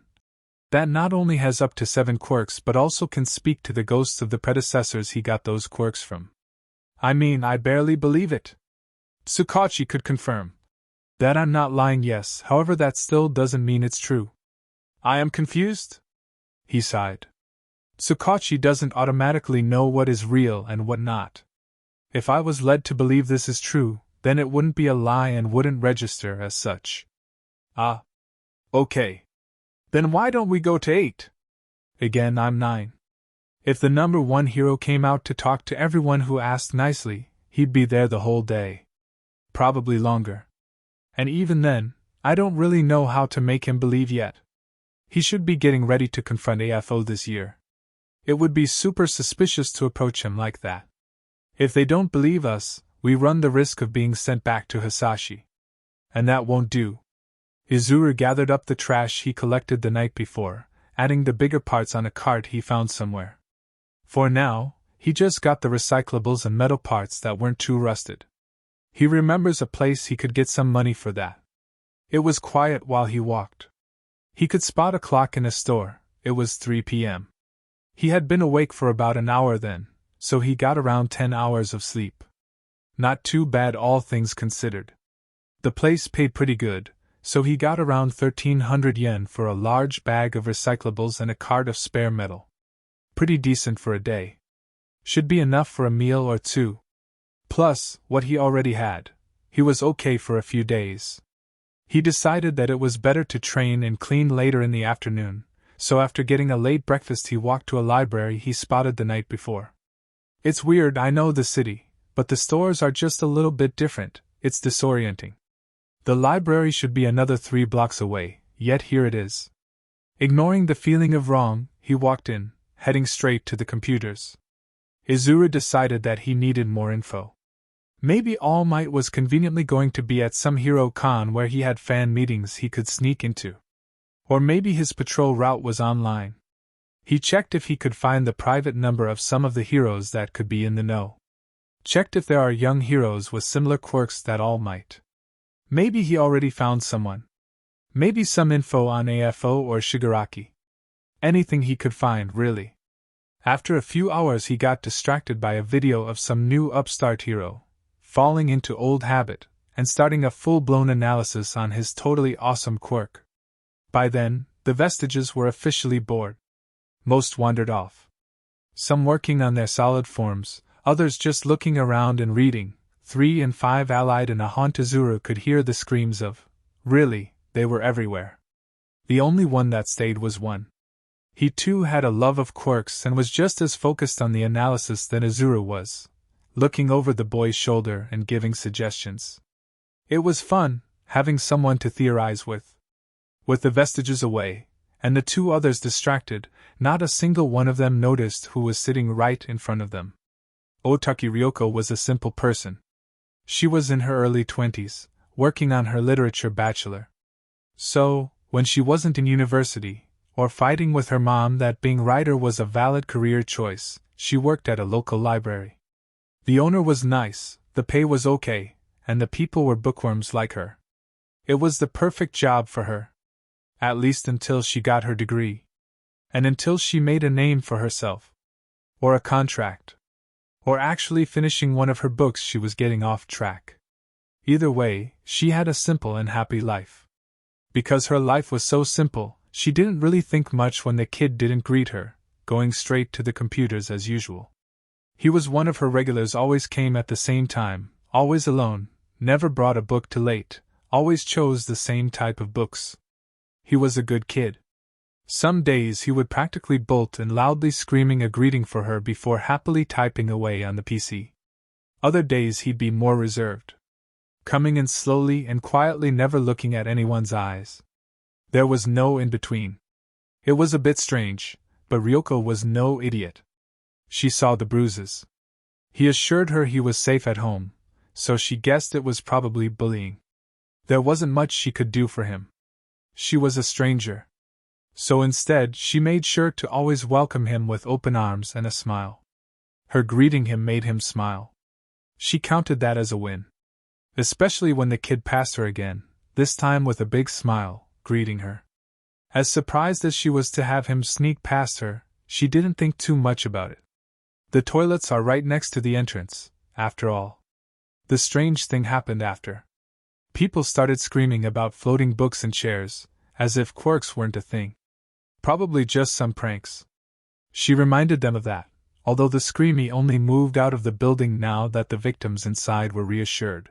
That not only has up to 7 quirks but also can speak to the ghosts of the predecessors he got those quirks from. I mean, I barely believe it. Tsukachi could confirm. That I'm not lying, yes, however that still doesn't mean it's true. I am confused? He sighed. Tsukachi doesn't automatically know what is real and what not. If I was led to believe this is true, then it wouldn't be a lie and wouldn't register as such. Ah. Okay. Then why don't we go to 8? Again, I'm 9. If the number 1 hero came out to talk to everyone who asked nicely, he'd be there the whole day. Probably longer. And even then, I don't really know how to make him believe yet. He should be getting ready to confront AFO this year. It would be super suspicious to approach him like that. If they don't believe us, we run the risk of being sent back to Hisashi. And that won't do. Izuru gathered up the trash he collected the night before, adding the bigger parts on a cart he found somewhere. For now, he just got the recyclables and metal parts that weren't too rusted. He remembers a place he could get some money for that. It was quiet while he walked. He could spot a clock in a store. It was 3 p.m. He had been awake for about an hour then, so he got around 10 hours of sleep. Not too bad, all things considered. The place paid pretty good, so he got around 1,300 yen for a large bag of recyclables and a cart of spare metal. Pretty decent for a day. Should be enough for a meal or two. Plus, what he already had. He was okay for a few days. He decided that it was better to train and clean later in the afternoon, so after getting a late breakfast he walked to a library he spotted the night before. It's weird, I know the city, but the stores are just a little bit different. It's disorienting. The library should be another 3 blocks away, yet here it is. Ignoring the feeling of wrong, he walked in, heading straight to the computers. Izuru decided that he needed more info. Maybe All Might was conveniently going to be at some hero con where he had fan meetings he could sneak into. Or maybe his patrol route was online. He checked if he could find the private number of some of the heroes that could be in the know. Checked if there are young heroes with similar quirks that All Might. Maybe he already found someone. Maybe some info on AFO or Shigaraki. Anything he could find, really. After a few hours he got distracted by a video of some new upstart hero, falling into old habit, and starting a full-blown analysis on his totally awesome quirk. By then, the vestiges were officially bored. Most wandered off. Some working on their solid forms, others just looking around and reading. 3 and 5 allied in a haunt. Izuru could hear the screams of, really, they were everywhere. The only one that stayed was one. He too had a love of quirks and was just as focused on the analysis than Izuru was, looking over the boy's shoulder and giving suggestions. It was fun, having someone to theorize with. With the vestiges away, and the 2 others distracted, not a single one of them noticed who was sitting right in front of them. Otaki Ryoko was a simple person. She was in her early 20s, working on her literature bachelor. So, when she wasn't in university, or fighting with her mom that being writer was a valid career choice, she worked at a local library. The owner was nice, the pay was okay, and the people were bookworms like her. It was the perfect job for her. At least until she got her degree. And until she made a name for herself. Or a contract. Or actually finishing one of her books. She was getting off track. Either way, she had a simple and happy life. Because her life was so simple, she didn't really think much when the kid didn't greet her, going straight to the computers as usual. He was one of her regulars, always came at the same time, always alone, never brought a book too late, always chose the same type of books. He was a good kid. Some days he would practically bolt and loudly screaming a greeting for her before happily typing away on the PC. Other days he'd be more reserved. Coming in slowly and quietly, never looking at anyone's eyes. There was no in-between. It was a bit strange, but Ryoko was no idiot. She saw the bruises. He assured her he was safe at home, so she guessed it was probably bullying. There wasn't much she could do for him. She was a stranger. So instead, she made sure to always welcome him with open arms and a smile. Her greeting him made him smile. She counted that as a win. Especially when the kid passed her again, this time with a big smile, greeting her. As surprised as she was to have him sneak past her, she didn't think too much about it. The toilets are right next to the entrance, after all. The strange thing happened after. People started screaming about floating books and chairs, as if quirks weren't a thing. Probably just some pranks. She reminded them of that, although the screamy only moved out of the building now that the victims inside were reassured.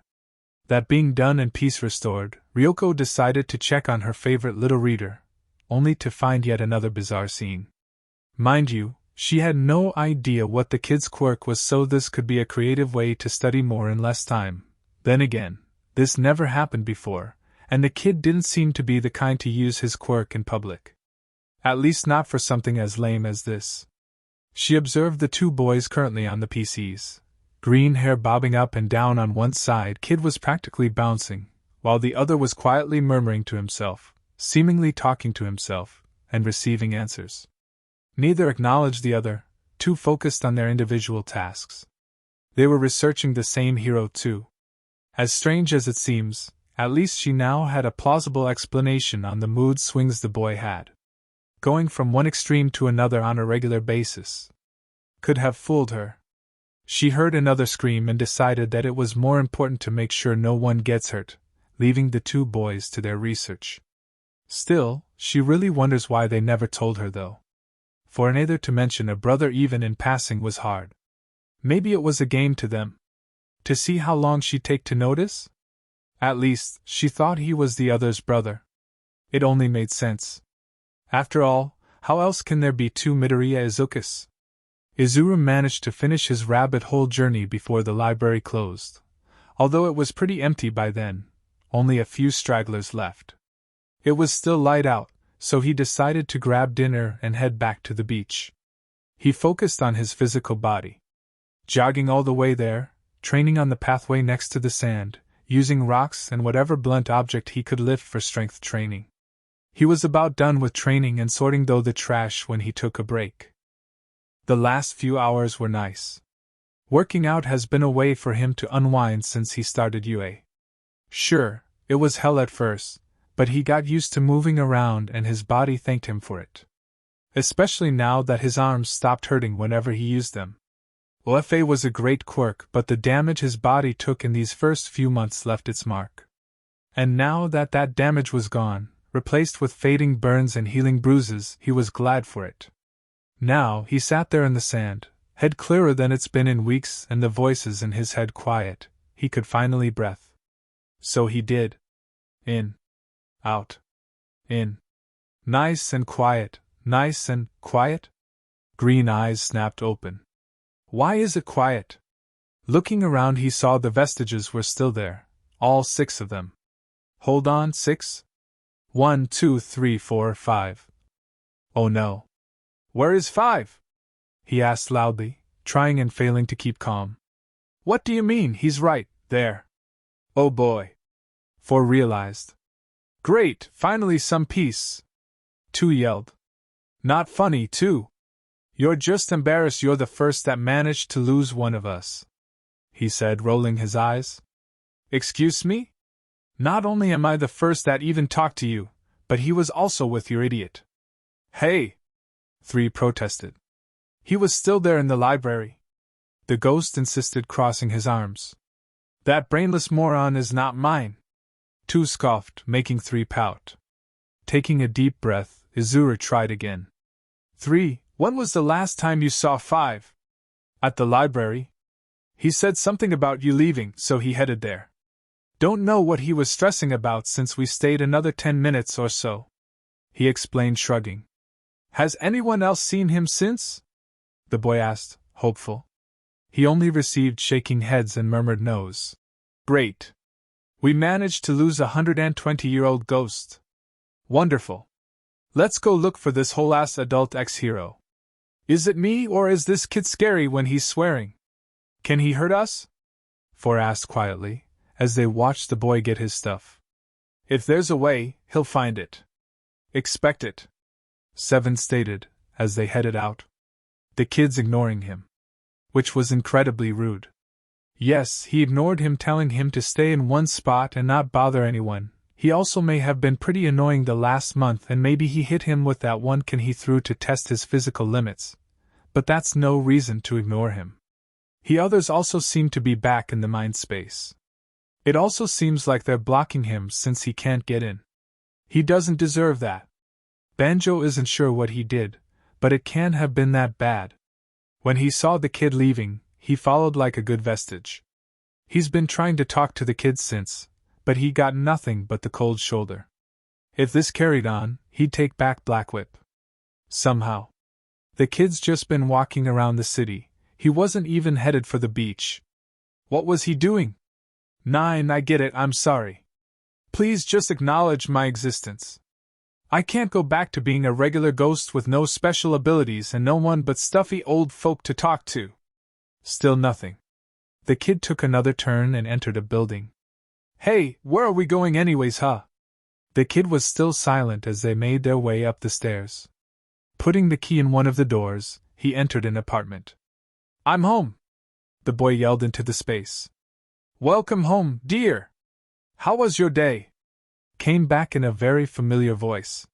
That being done and peace restored, Ryoko decided to check on her favorite little reader, only to find yet another bizarre scene. Mind you, she had no idea what the kid's quirk was, so this could be a creative way to study more in less time. Then again, this never happened before, and the kid didn't seem to be the kind to use his quirk in public. At least not for something as lame as this. She observed the 2 boys currently on the PCs, green hair bobbing up and down on one side. Kid was practically bouncing, while the other was quietly murmuring to himself, seemingly talking to himself, and receiving answers. Neither acknowledged the other, too focused on their individual tasks. They were researching the same hero too. As strange as it seems, at least she now had a plausible explanation on the mood swings the boy had. Going from one extreme to another on a regular basis could have fooled her. She heard another scream and decided that it was more important to make sure no one gets hurt, leaving the two boys to their research. Still, she really wonders why they never told her though. For another to mention a brother even in passing was hard. Maybe it was a game to them. To see how long she'd take to notice? At least, she thought he was the other's brother. It only made sense. After all, how else can there be two Midoriya Izukus? Izuru managed to finish his rabbit hole journey before the library closed. Although it was pretty empty by then, only a few stragglers left. It was still light out, so he decided to grab dinner and head back to the beach. He focused on his physical body. Jogging all the way there, training on the pathway next to the sand, using rocks and whatever blunt object he could lift for strength training. He was about done with training and sorting through the trash when he took a break. The last few hours were nice. Working out has been a way for him to unwind since he started UA. Sure, it was hell at first, but he got used to moving around and his body thanked him for it. Especially now that his arms stopped hurting whenever he used them. OFA was a great quirk, but the damage his body took in these first few months left its mark. And now that that damage was gone, replaced with fading burns and healing bruises, he was glad for it. Now he sat there in the sand, head clearer than it's been in weeks and the voices in his head quiet. He could finally breathe. So he did. In. Out. In. Nice and quiet, nice and quiet? Green eyes snapped open. Why is it quiet? Looking around he saw the vestiges were still there, all 6 of them. Hold on, 6? 1, 2, 3, 4, 5. Oh no. Where is 5? He asked loudly, trying and failing to keep calm. What do you mean, he's right, there? Oh boy. 4 realized. Great, finally some peace. 2 yelled. Not funny, 2. You're just embarrassed you're the first that managed to lose one of us, he said, rolling his eyes. Excuse me? Not only am I the first that even talked to you, but he was also with your idiot. Hey! 3 protested. He was still there in the library. The ghost insisted, crossing his arms. That brainless moron is not mine. 2 scoffed, making 3 pout. Taking a deep breath, Izuru tried again. 3. When was the last time you saw 5? At the library. He said something about you leaving, so he headed there. Don't know what he was stressing about since we stayed another 10 minutes or so, he explained, shrugging. Has anyone else seen him since? The boy asked, hopeful. He only received shaking heads and murmured no's. Great. We managed to lose a 120-year-old ghost. Wonderful. Let's go look for this whole-ass adult ex-hero. Is it me or is this kid scary when he's swearing? Can he hurt us? 4 asked quietly, as they watched the boy get his stuff. If there's a way, he'll find it. Expect it. 7 stated, as they headed out. The kids ignoring him. Which was incredibly rude. Yes, he ignored him, telling him to stay in one spot and not bother anyone. He also may have been pretty annoying the last month, and maybe he hit him with that one can he threw to test his physical limits. But that's no reason to ignore him. He others also seem to be back in the mind space. It also seems like they're blocking him since he can't get in. He doesn't deserve that. Banjo isn't sure what he did, but it can't have been that bad. When he saw the kid leaving, he followed like a good vestige. He's been trying to talk to the kid since, but he got nothing but the cold shoulder. If this carried on, he'd take back Black Whip. Somehow. The kid's just been walking around the city. He wasn't even headed for the beach. What was he doing? 9, I get it, I'm sorry. Please just acknowledge my existence. I can't go back to being a regular ghost with no special abilities and no one but stuffy old folk to talk to. Still nothing. The kid took another turn and entered a building. Hey, where are we going anyways, huh? The kid was still silent as they made their way up the stairs. Putting the key in one of the doors, he entered an apartment. I'm home, the boy yelled into the space. Welcome home, dear. How was your day? Came back in a very familiar voice.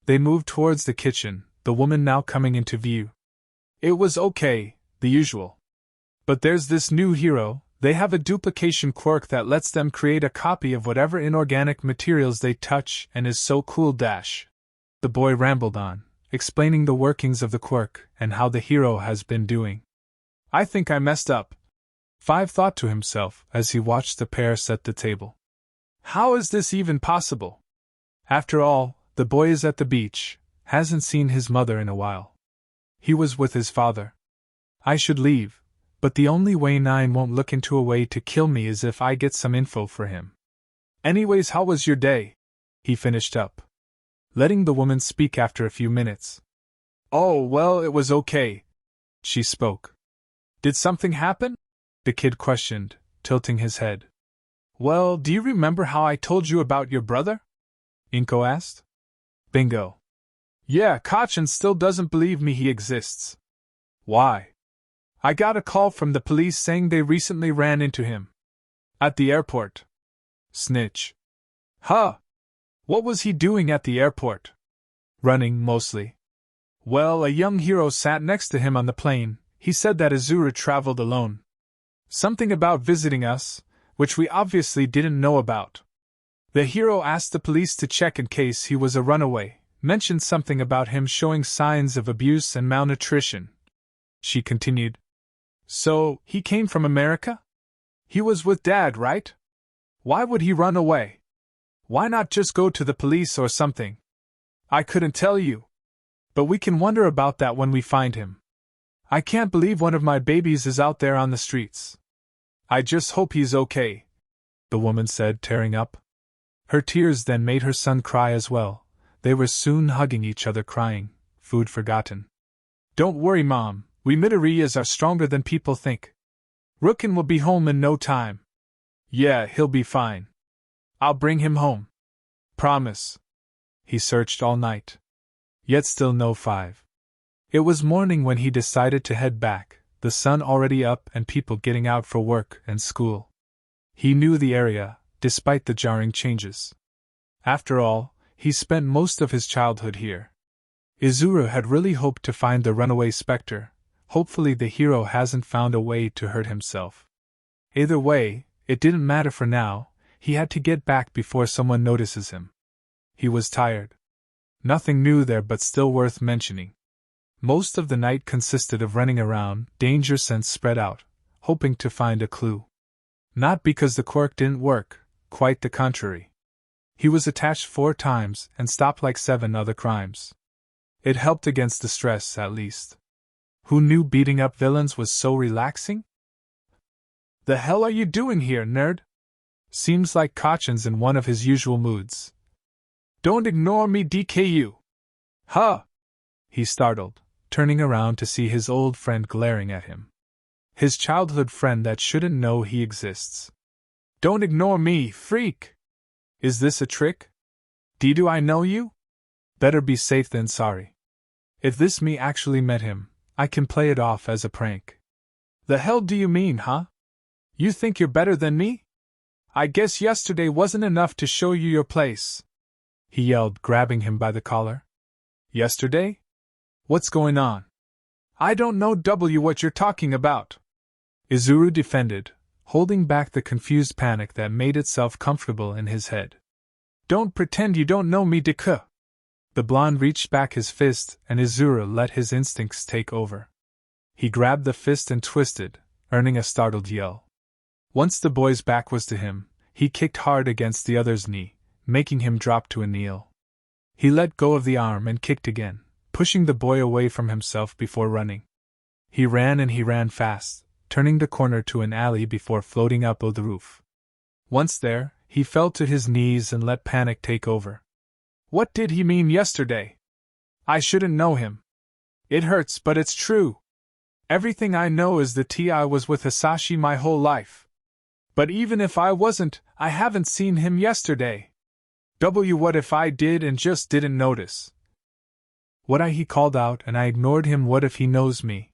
They moved towards the kitchen, the woman now coming into view. It was okay, the usual. But there's this new hero. They have a duplication quirk that lets them create a copy of whatever inorganic materials they touch and is so cool dash. The boy rambled on, explaining the workings of the quirk and how the hero has been doing. I think I messed up, Five thought to himself as he watched the pair set the table. How is this even possible? After all, the boy is at the beach, hasn't seen his mother in a while. He was with his father. I should leave, but the only way Nine won't look into a way to kill me is if I get some info for him. Anyways, how was your day? He finished up, letting the woman speak after a few minutes. Oh, well, it was okay, she spoke. Did something happen? The kid questioned, tilting his head. Well, do you remember how I told you about your brother? Inko asked. Bingo. Yeah, Kachin still doesn't believe me he exists. Why? I got a call from the police saying they recently ran into him. At the airport. Snitch. Huh? What was he doing at the airport? Running, mostly. Well, a young hero sat next to him on the plane. He said that Izuru traveled alone. Something about visiting us, which we obviously didn't know about. The hero asked the police to check in case he was a runaway, mentioned something about him showing signs of abuse and malnutrition. She continued. So, he came from America? He was with Dad, right? Why would he run away? Why not just go to the police or something? I couldn't tell you. But we can wonder about that when we find him. I can't believe one of my babies is out there on the streets. I just hope he's okay, the woman said, tearing up. Her tears then made her son cry as well. They were soon hugging each other, crying, food forgotten. Don't worry, Mom, we Midoriyas are stronger than people think. Rookin will be home in no time. Yeah, he'll be fine. I'll bring him home. Promise. He searched all night. Yet still no Five. It was morning when he decided to head back, the sun already up and people getting out for work and school. He knew the area, despite the jarring changes. After all, he spent most of his childhood here. Izuru had really hoped to find the runaway specter. Hopefully the hero hasn't found a way to hurt himself. Either way, it didn't matter for now. He had to get back before someone notices him. He was tired. Nothing new there, but still worth mentioning. Most of the night consisted of running around, danger sense spread out, hoping to find a clue. Not because the quirk didn't work, quite the contrary. He was attached 4 times and stopped like 7 other crimes. It helped against the stress, at least. Who knew beating up villains was so relaxing? The hell are you doing here, nerd? Seems like Kachin's in one of his usual moods. Don't ignore me, DKU. Huh? He startled, turning around to see his old friend glaring at him. His childhood friend that shouldn't know he exists. Don't ignore me, freak! Is this a trick? Do I know you? Better be safe than sorry. If this me actually met him, I can play it off as a prank. The hell do you mean, huh? You think you're better than me? I guess yesterday wasn't enough to show you your place. He yelled, grabbing him by the collar. Yesterday? What's going on? I don't know what you're talking about. Izuru defended, holding back the confused panic that made itself comfortable in his head. Don't pretend you don't know me, Deku. The blonde reached back his fist and Izuru let his instincts take over. He grabbed the fist and twisted, earning a startled yell. Once the boy's back was to him, he kicked hard against the other's knee, making him drop to a kneel. He let go of the arm and kicked again, pushing the boy away from himself before running. He ran fast, turning the corner to an alley before floating up the roof. Once there, he fell to his knees and let panic take over. What did he mean yesterday? I shouldn't know him. It hurts, but it's true. Everything I know is that I was with Hisashi my whole life. But even if I wasn't, I haven't seen him yesterday. What if I did and just didn't notice? He called out, and I ignored him. What if he knows me?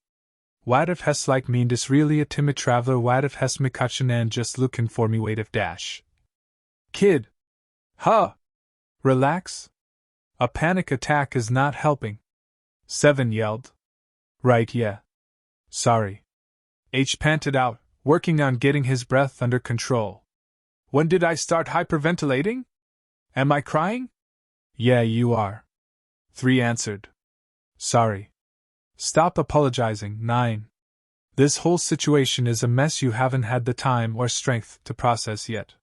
What if hes like me this really a timid traveler? What if hes mikachin and just looking for me? Wait if dash. Kid. Huh. Relax. A panic attack is not helping. 7 yelled. Right, yeah. Sorry. H panted out, working on getting his breath under control. When did I start hyperventilating? Am I crying? Yeah, you are. 3 answered. Sorry. Stop apologizing. 9. This whole situation is a mess you haven't had the time or strength to process yet.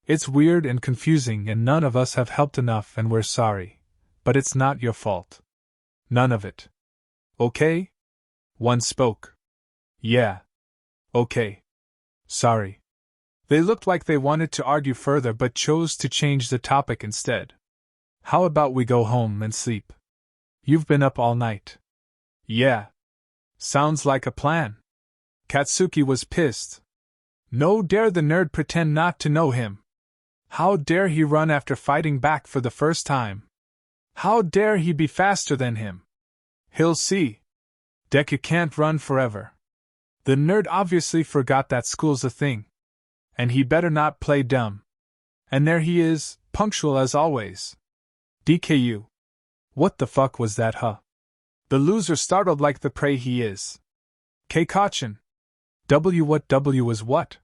It's weird and confusing and none of us have helped enough and we're sorry. But it's not your fault. None of it. Okay? One spoke. Yeah. Okay. Sorry. They looked like they wanted to argue further but chose to change the topic instead. How about we go home and sleep? You've been up all night. Yeah. Sounds like a plan. Katsuki was pissed. No dare the nerd pretend not to know him. How dare he run after fighting back for the first time? How dare he be faster than him? He'll see. Deku can't run forever. The nerd obviously forgot that school's a thing. And he better not play dumb. And there he is, punctual as always. DKU. What the fuck was that, huh? The loser startled like the prey he is. Keikachin. What W was what?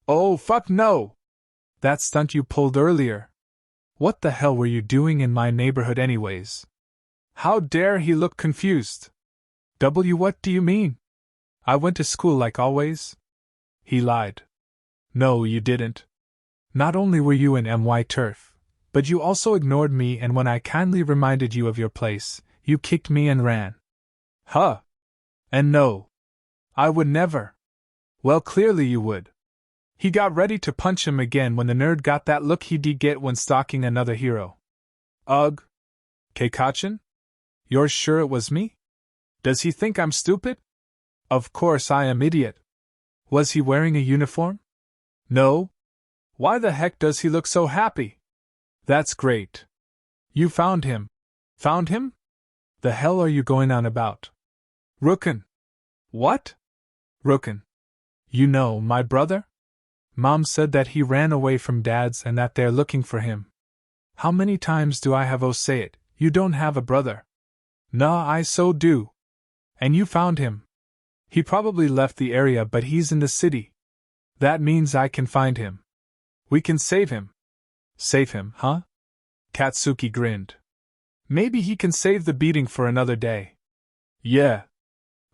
Oh fuck no! That stunt you pulled earlier. What the hell were you doing in my neighborhood anyways? How dare he look confused? What do you mean? I went to school like always. He lied. No, you didn't. Not only were you in MY turf, but you also ignored me, and when I kindly reminded you of your place, you kicked me and ran. Huh. And no. I would never. Well, clearly you would. He got ready to punch him again when the nerd got that look he'd get when stalking another hero. Ugh. Keikachin? You're sure it was me? Does he think I'm stupid? Of course I am, idiot. Was he wearing a uniform? No. Why the heck does he look so happy? That's great. You found him. Found him? The hell are you going on about? Rookin. What? Rookin. You know, my brother? Mom said that he ran away from Dad's and that they're looking for him. How many times do I have say it, you don't have a brother? Nah, I so do. And you found him. He probably left the area, but he's in the city. That means I can find him. We can save him. Save him, huh? Katsuki grinned. Maybe he can save the beating for another day. Yeah.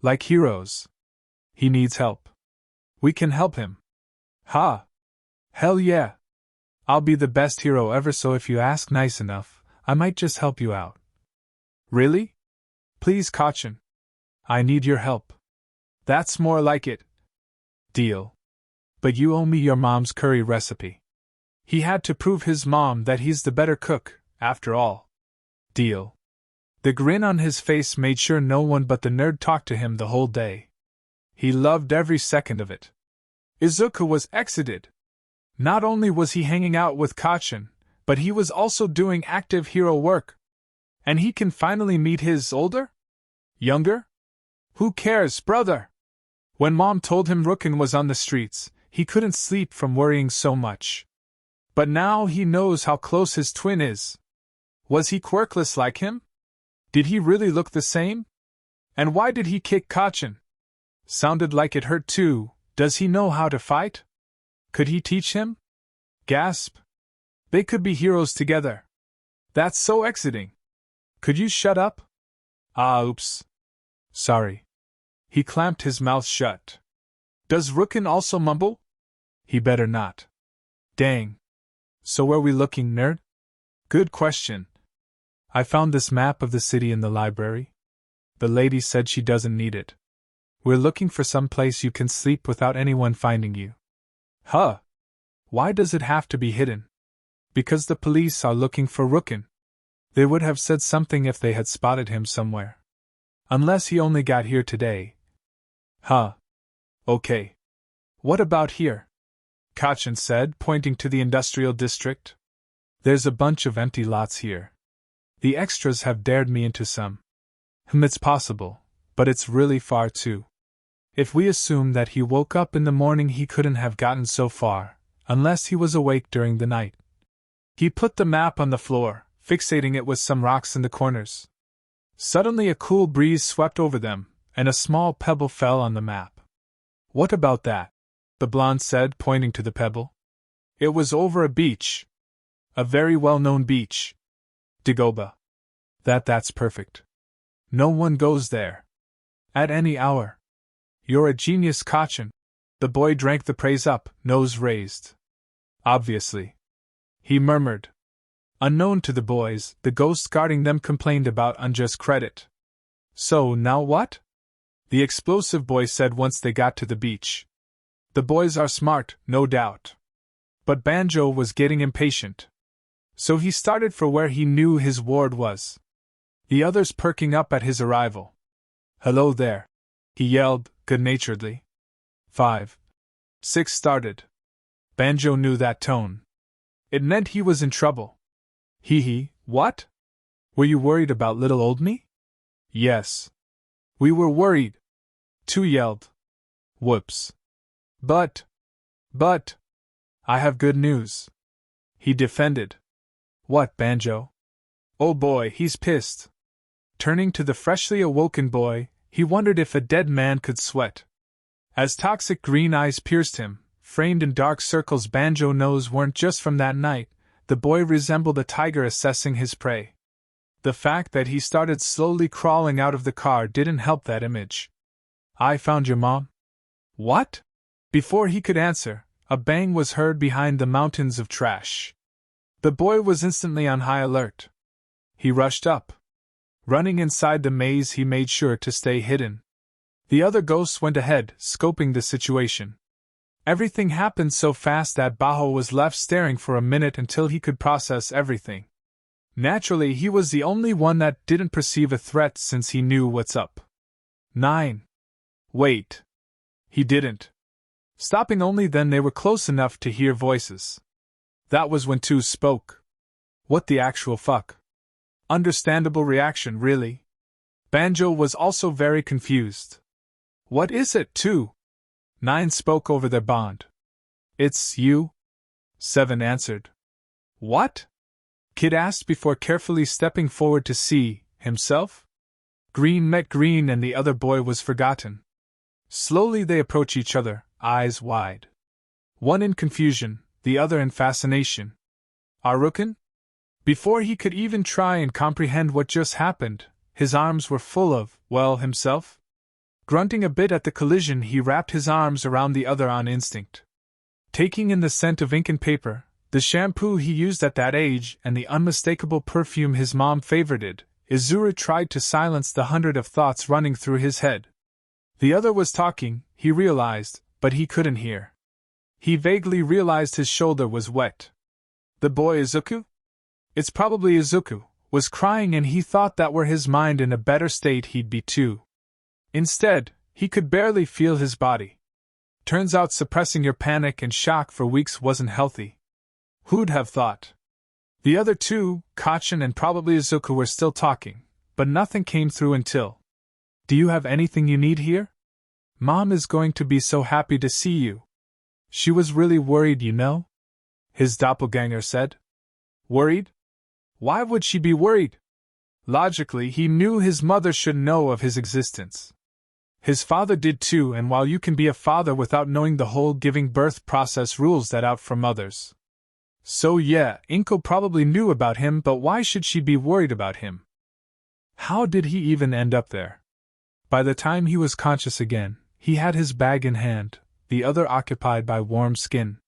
Like heroes. He needs help. We can help him. Ha! Hell yeah! I'll be the best hero ever, so if you ask nice enough, I might just help you out. Really? Please, Kachin. I need your help. That's more like it. Deal. But you owe me your mom's curry recipe. He had to prove his mom that he's the better cook, after all. Deal. The grin on his face made sure no one but the nerd talked to him the whole day. He loved every second of it. Izuku was exited. Not only was he hanging out with Kachin, but he was also doing active hero work. And he can finally meet his older? Younger? Who cares, brother? When Mom told him Rookin was on the streets, he couldn't sleep from worrying so much. But now he knows how close his twin is. Was he quirkless like him? Did he really look the same? And why did he kick Kachin? Sounded like it hurt too. Does he know how to fight? Could he teach him? Gasp. They could be heroes together. That's so exciting. Could you shut up? Oops. Sorry. He clamped his mouth shut. Does Rookin also mumble? He better not. Dang. So where we looking, nerd? Good question. I found this map of the city in the library. The lady said she doesn't need it. We're looking for some place you can sleep without anyone finding you. Huh? Why does it have to be hidden? Because the police are looking for Rookin. They would have said something if they had spotted him somewhere. Unless he only got here today. Huh. Okay. What about here? Kachin said, pointing to the industrial district. There's a bunch of empty lots here. The extras have dared me into some. It's possible, but it's really far too. If we assume that he woke up in the morning, he couldn't have gotten so far, unless he was awake during the night. He put the map on the floor, fixating it with some rocks in the corners. Suddenly a cool breeze swept over them, and a small pebble fell on the map. What about that? The blonde said, pointing to the pebble. It was over a beach. A very well-known beach. Dagoba. That's perfect. No one goes there. At any hour. You're a genius, Kachin. The boy drank the praise up, nose raised. Obviously. He murmured. Unknown to the boys, the ghost guarding them complained about unjust credit. So, now what? The explosive boy said once they got to the beach. The boys are smart, no doubt. But Banjo was getting impatient. So he started for where he knew his ward was. The others perking up at his arrival. Hello there, he yelled, good-naturedly. 5. 6 started. Banjo knew that tone. It meant he was in trouble. Hee, what? Were you worried about little old me? Yes. We were worried. 2 yelled. Whoops. But, I have good news. He defended. What, Banjo? Oh boy, he's pissed. Turning to the freshly awoken boy, he wondered if a dead man could sweat. As toxic green eyes pierced him, framed in dark circles Banjo knows weren't just from that night, the boy resembled a tiger assessing his prey. The fact that he started slowly crawling out of the car didn't help that image. I found your mom. What? Before he could answer, a bang was heard behind the mountains of trash. The boy was instantly on high alert. He rushed up. Running inside the maze, he made sure to stay hidden. The other ghosts went ahead, scoping the situation. Everything happened so fast that Baho was left staring for a minute until he could process everything. Naturally, he was the only one that didn't perceive a threat since he knew what's up. 9. Wait. He didn't. Stopping only then they were close enough to hear voices. That was when 2 spoke. What the actual fuck? Understandable reaction, really. Banjo was also very confused. What is it, 2? 9 spoke over their bond. It's you? 7 answered. What? Kid asked before carefully stepping forward to see himself. Green met green and the other boy was forgotten. Slowly they approach each other, eyes wide. One in confusion, the other in fascination. Aruken? Before he could even try and comprehend what just happened, his arms were full of, well, himself. Grunting a bit at the collision, he wrapped his arms around the other on instinct. Taking in the scent of ink and paper, the shampoo he used at that age, and the unmistakable perfume his mom favorited, Izuru tried to silence the 100 of thoughts running through his head. The other was talking, he realized, but he couldn't hear. He vaguely realized his shoulder was wet. The boy Izuku? It's probably Izuku, was crying, and he thought that were his mind in a better state he'd be too. Instead, he could barely feel his body. Turns out suppressing your panic and shock for weeks wasn't healthy. Who'd have thought? The other 2, Kachin and probably Izuku, were still talking, but nothing came through until. Do you have anything you need here? Mom is going to be so happy to see you. She was really worried, you know? His doppelganger said. Worried? Why would she be worried? Logically, he knew his mother should know of his existence. His father did too, and while you can be a father without knowing the whole giving birth process, rules that out for mothers. So yeah, Inko probably knew about him, but why should she be worried about him? How did he even end up there? By the time he was conscious again, he had his bag in hand, the other occupied by warm skin.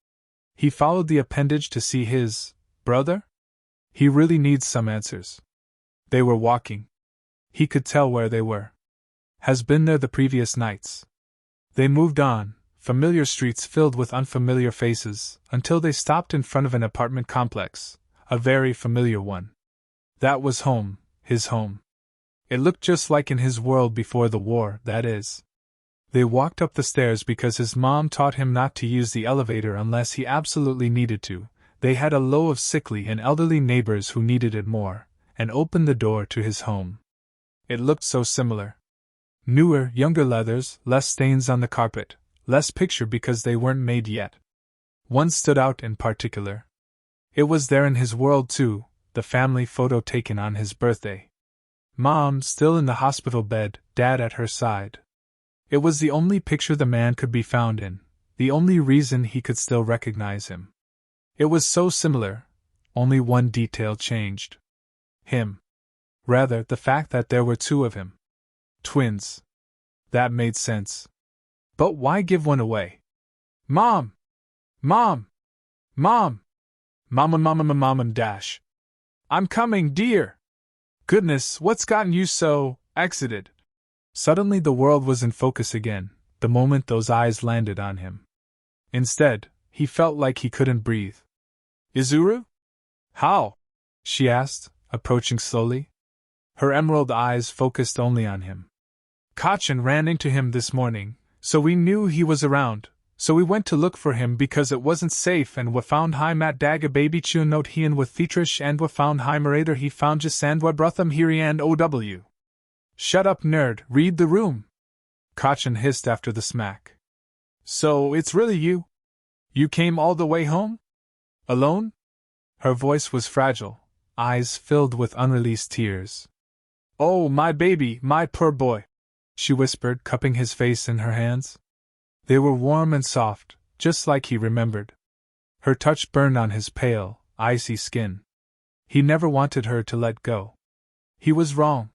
He followed the appendage to see his brother? He really needs some answers. They were walking. He could tell where they were. Has been there the previous nights. They moved on, familiar streets filled with unfamiliar faces, until they stopped in front of an apartment complex, a very familiar one. That was home, his home. It looked just like in his world before the war, that is. They walked up the stairs because his mom taught him not to use the elevator unless he absolutely needed to. They had a row of sickly and elderly neighbors who needed it more, and opened the door to his home. It looked so similar. Newer, younger leathers, less stains on the carpet, less picture because they weren't made yet. One stood out in particular. It was there in his world too, the family photo taken on his birthday. Mom still in the hospital bed, Dad at her side. It was the only picture the man could be found in, the only reason he could still recognize him. It was so similar, only one detail changed. Him. Rather, the fact that there were two of him. Twins. That made sense. But why give one away? Mom! Mom! Mom! Mama dash. I'm coming, dear! Goodness, what's gotten you so exited? Suddenly the world was in focus again, the moment those eyes landed on him. Instead, he felt like he couldn't breathe. Izuru? How? She asked, approaching slowly. Her emerald eyes focused only on him. Kachin ran into him this morning, so we knew he was around, so we went to look for him because it wasn't safe and we found hi mat daga baby chun note hian with thetrish and we found hi marader he found jasandwa brutham hiri and ow. Shut up nerd, read the room. Kachin hissed after the smack. So it's really you? You came all the way home? Alone? Her voice was fragile, eyes filled with unreleased tears. Oh, my baby, my poor boy, she whispered, cupping his face in her hands. They were warm and soft, just like he remembered. Her touch burned on his pale, icy skin. He never wanted her to let go. He was wrong.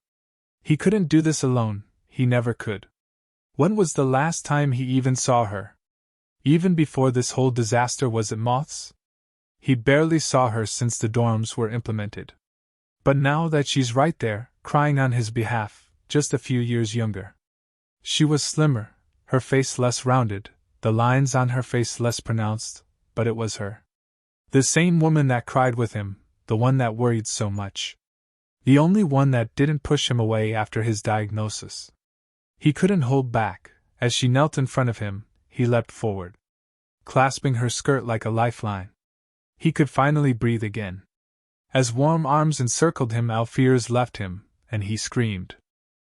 He couldn't do this alone, he never could. When was the last time he even saw her? Even before this whole disaster, was it moths? He barely saw her since the dorms were implemented. But now that she's right there, crying on his behalf, just a few years younger. She was slimmer, her face less rounded, the lines on her face less pronounced, but it was her. The same woman that cried with him, the one that worried so much. The only one that didn't push him away after his diagnosis. He couldn't hold back. As she knelt in front of him, he leapt forward, clasping her skirt like a lifeline. He could finally breathe again. As warm arms encircled him, all fears left him, and he screamed.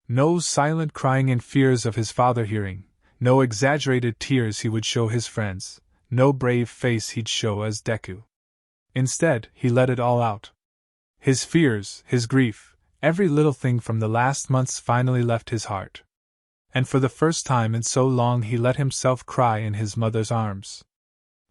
No silent crying in fears of his father hearing, no exaggerated tears he would show his friends, no brave face he'd show as Deku. Instead, he let it all out. His fears, his grief, every little thing from the last months finally left his heart. And for the first time in so long he let himself cry in his mother's arms.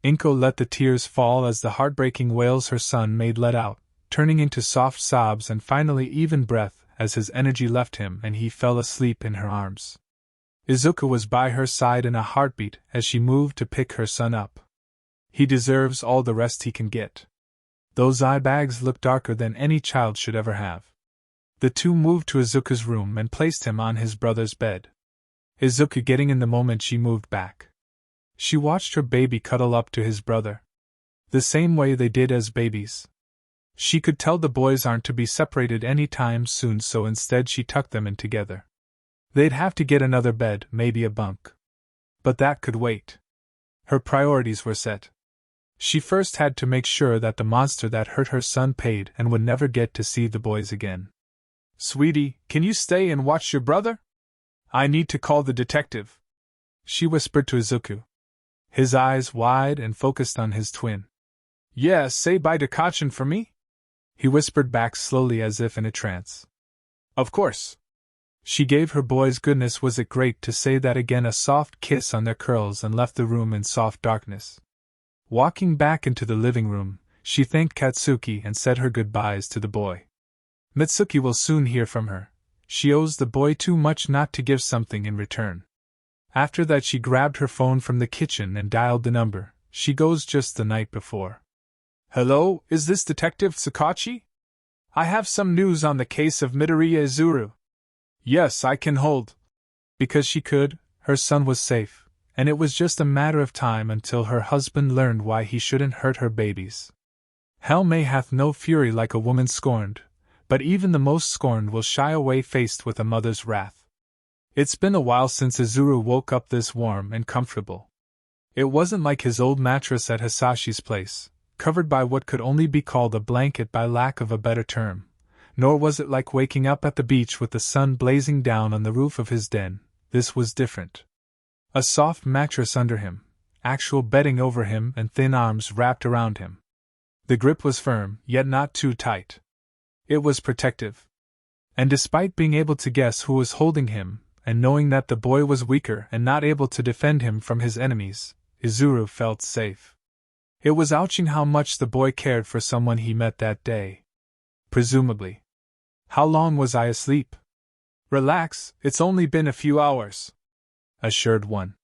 Inko let the tears fall as the heartbreaking wails her son made let out, turning into soft sobs and finally even breath as his energy left him and he fell asleep in her arms. Izuku was by her side in a heartbeat as she moved to pick her son up. He deserves all the rest he can get. Those eye bags look darker than any child should ever have. The two moved to Izuku's room and placed him on his brother's bed. Izuku getting in the moment she moved back. She watched her baby cuddle up to his brother. The same way they did as babies. She could tell the boys aren't to be separated any time soon, so instead she tucked them in together. They'd have to get another bed, maybe a bunk. But that could wait. Her priorities were set. She first had to make sure that the monster that hurt her son paid and would never get to see the boys again. Sweetie, can you stay and watch your brother? I need to call the detective, she whispered to Izuku. His eyes wide and focused on his twin. Yeah, say bye to Kachin for me? He whispered back slowly as if in a trance. Of course. She gave her boys goodness was it great to say that again, a soft kiss on their curls, and left the room in soft darkness. Walking back into the living room, she thanked Katsuki and said her goodbyes to the boy. Mitsuki will soon hear from her. She owes the boy too much not to give something in return. After that she grabbed her phone from the kitchen and dialed the number. She goes just the night before. Hello, is this Detective Sakachi? I have some news on the case of Midoriya Izuru. Yes, I can hold. Because she could, her son was safe, and it was just a matter of time until her husband learned why he shouldn't hurt her babies. Hell may hath no fury like a woman scorned, but even the most scorned will shy away faced with a mother's wrath. It's been a while since Izuru woke up this warm and comfortable. It wasn't like his old mattress at Hisashi's place, covered by what could only be called a blanket by lack of a better term, nor was it like waking up at the beach with the sun blazing down on the roof of his den. This was different. A soft mattress under him, actual bedding over him, and thin arms wrapped around him. The grip was firm, yet not too tight. It was protective. And despite being able to guess who was holding him, and knowing that the boy was weaker and not able to defend him from his enemies, Izuru felt safe. It was ouching how much the boy cared for someone he met that day. Presumably. How long was I asleep? Relax, it's only been a few hours, assured one.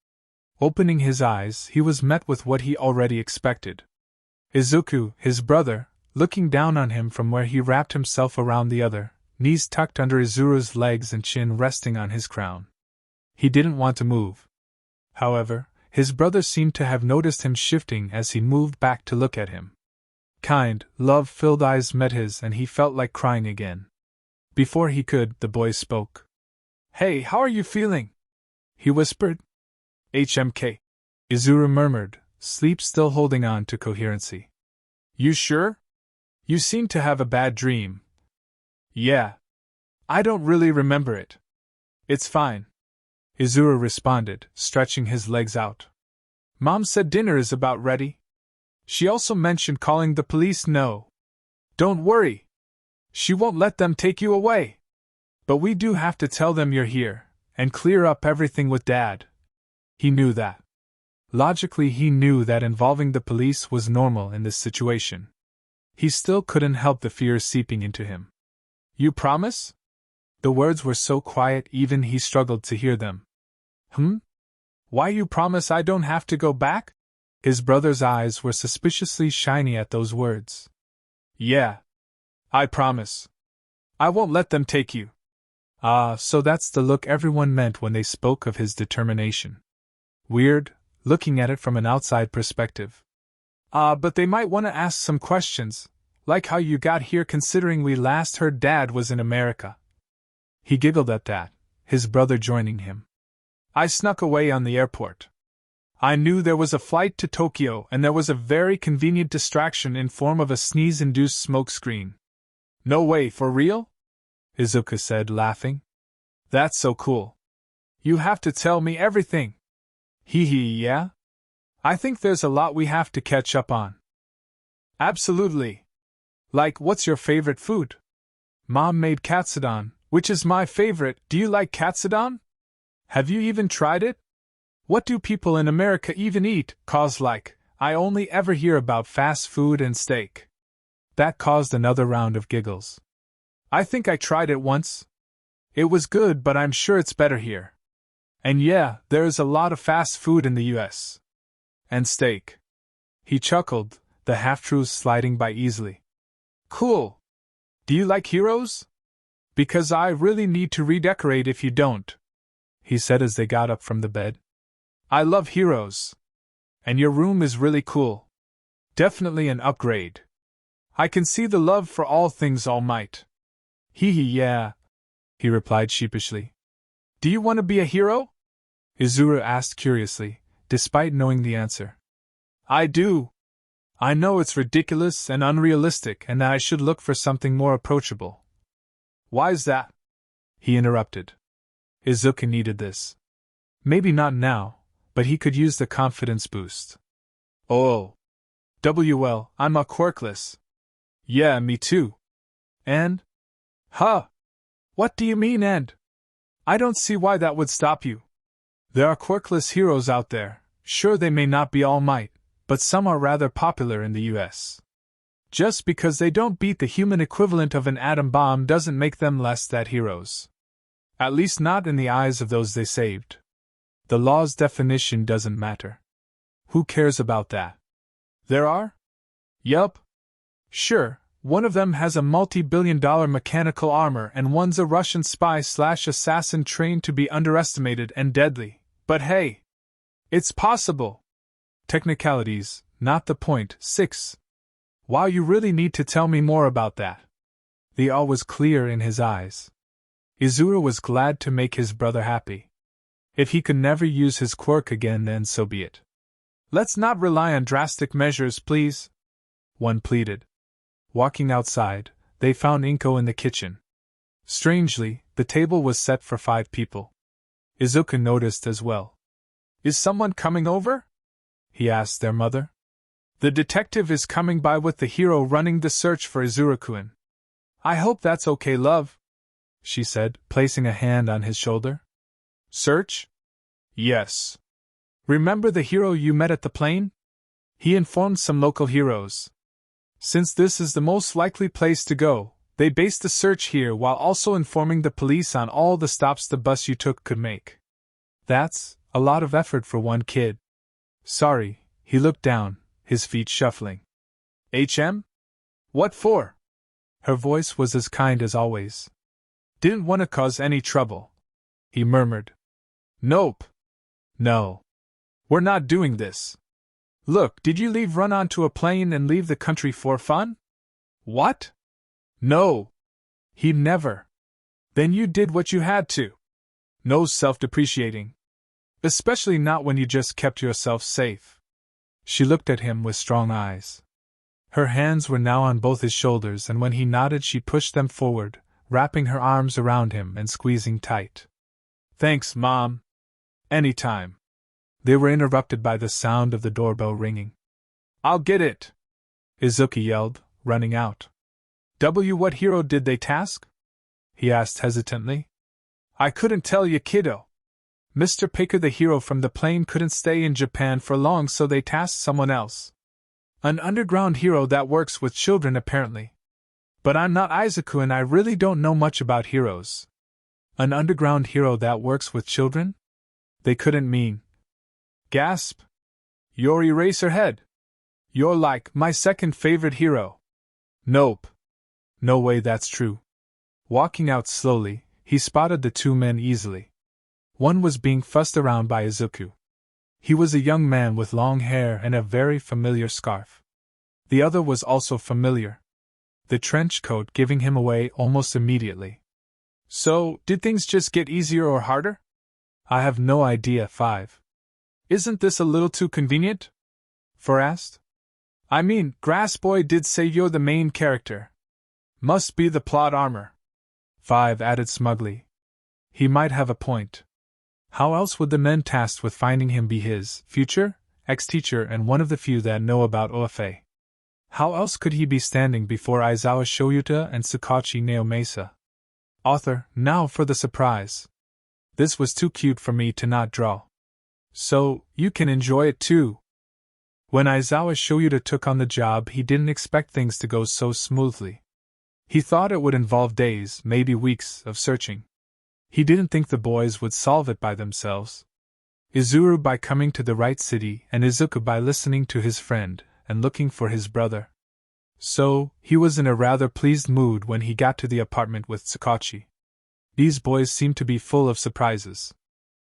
Opening his eyes, he was met with what he already expected. Izuku, his brother, looking down on him from where he wrapped himself around the other, knees tucked under Izuru's legs and chin resting on his crown. He didn't want to move. However, his brother seemed to have noticed him shifting as he moved back to look at him. Kind, love-filled eyes met his and he felt like crying again. Before he could, the boy spoke. "Hey, how are you feeling?" he whispered. "HMK," Izuru murmured, sleep still holding on to coherency. "You sure? You seem to have a bad dream." "Yeah. I don't really remember it." "It's fine," Izuru responded, stretching his legs out. "Mom said dinner is about ready. She also mentioned calling the police. No. Don't worry. She won't let them take you away. But we do have to tell them you're here, and clear up everything with Dad." He knew that. Logically, he knew that involving the police was normal in this situation. He still couldn't help the fear seeping into him. "You promise?" The words were so quiet even he struggled to hear them. Why you promise I don't have to go back?" His brother's eyes were suspiciously shiny at those words. "Yeah. I promise. I won't let them take you." Ah, so that's the look everyone meant when they spoke of his determination. Weird, looking at it from an outside perspective. But they might want to ask some questions, like how you got here considering we last heard Dad was in America. He giggled at that, his brother joining him. "I snuck away on the airport. I knew there was a flight to Tokyo and there was a very convenient distraction in form of a sneeze-induced smoke screen." "No way, for real?" Izuku said, laughing. "That's so cool. You have to tell me everything." Hee, yeah? I think there's a lot we have to catch up on." "Absolutely. Like, what's your favorite food?" "Mom made katsudon, which is my favorite. Do you like katsudon? Have you even tried it? What do people in America even eat? 'Cause like, I only ever hear about fast food and steak." That caused another round of giggles. "I think I tried it once. It was good, but I'm sure it's better here. And yeah, there is a lot of fast food in the US. And steak." He chuckled, the half-truths sliding by easily. "Cool. Do you like heroes? Because I really need to redecorate if you don't," he said as they got up from the bed. "I love heroes. And your room is really cool. Definitely an upgrade. I can see the love for all things All Might." Hee, yeah, he replied sheepishly. "Do you want to be a hero?" Izuru asked curiously, despite knowing the answer. "I do. I know it's ridiculous and unrealistic and that I should look for something more approachable." "Why's that?" he interrupted. Izuku needed this. Maybe not now, but he could use the confidence boost. "Oh. Well, I'm a quirkless." "Yeah, me too." "And?" "Huh? What do you mean and? I don't see why that would stop you. There are quirkless heroes out there. Sure, they may not be All Might, but some are rather popular in the US. Just because they don't beat the human equivalent of an atom bomb doesn't make them less that heroes. At least not in the eyes of those they saved. The law's definition doesn't matter. Who cares about that? There are? Yup. Sure, one of them has a multi-billion-dollar mechanical armor and one's a Russian spy/assassin trained to be underestimated and deadly. But hey! It's possible! Technicalities, not the point. 6. Wow, you really need to tell me more about that. The awe was clear in his eyes. Izuru was glad to make his brother happy. If he could never use his quirk again, then so be it. Let's not rely on drastic measures, please, one pleaded. Walking outside, they found Inko in the kitchen. Strangely, the table was set for 5 people. Izuku noticed as well. Is someone coming over? He asked their mother. The detective is coming by with the hero running the search for Izuru-kun. I hope that's okay, love, she said, placing a hand on his shoulder. Search? Yes. Remember the hero you met at the plane? He informed some local heroes. Since this is the most likely place to go, they based the search here while also informing the police on all the stops the bus you took could make. That's a lot of effort for one kid. Sorry, he looked down, his feet shuffling. HM? What for? Her voice was as kind as always. Didn't want to cause any trouble, he murmured. Nope. No. We're not doing this. Look, did you leave run onto a plane and leave the country for fun? What? No. He never. Then you did what you had to. No self-depreciating. Especially not when you just kept yourself safe. She looked at him with strong eyes. Her hands were now on both his shoulders, and when he nodded she pushed them forward, wrapping her arms around him and squeezing tight. Thanks, Mom. Anytime. They were interrupted by the sound of the doorbell ringing. I'll get it, Izuku yelled, running out. What hero did they task? He asked hesitantly. I couldn't tell you, kiddo. Mr. Picker, the hero from the plane, couldn't stay in Japan for long, so they tasked someone else. An underground hero that works with children, apparently. But I'm not Izuku and I really don't know much about heroes. An underground hero that works with children? They couldn't mean. Gasp. You're Eraserhead. You're like my second favorite hero. Nope. No way that's true. Walking out slowly, he spotted the 2 men easily. One was being fussed around by Izuku. He was a young man with long hair and a very familiar scarf. The other was also familiar. The trench coat giving him away almost immediately. So, did things just get easier or harder? I have no idea. 5. Isn't this a little too convenient? 4 asked. I mean, Grass Boy did say you're the main character. Must be the plot armor. 5 added smugly. He might have a point. How else would the men tasked with finding him be his future ex-teacher and one of the few that know about OFA? How else could he be standing before Aizawa Shoyuta and Tsukachi Naomasa? Author, now for the surprise. This was too cute for me to not draw. So, you can enjoy it too. When Aizawa Shoyuta took on the job, he didn't expect things to go so smoothly. He thought it would involve days, maybe weeks, of searching. He didn't think the boys would solve it by themselves. Izuru by coming to the right city, and Izuku by listening to his friend and looking for his brother. So, he was in a rather pleased mood when he got to the apartment with Tsukachi. These boys seemed to be full of surprises.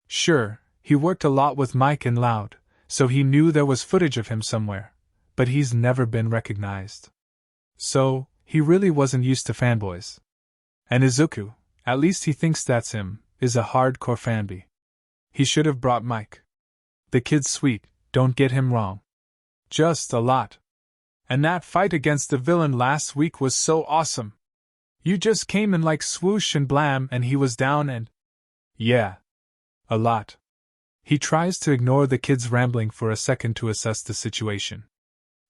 Sure, he worked a lot with Mike and Loud, so he knew there was footage of him somewhere, but he's never been recognized. So, he really wasn't used to fanboys. And Izuku, at least he thinks that's him, is a hardcore fanboy. He should have brought Mike. The kid's sweet, don't get him wrong. Just a lot. And that fight against the villain last week was so awesome. You just came in like swoosh and blam and he was down and… Yeah. A lot. He tries to ignore the kid's rambling for a second to assess the situation.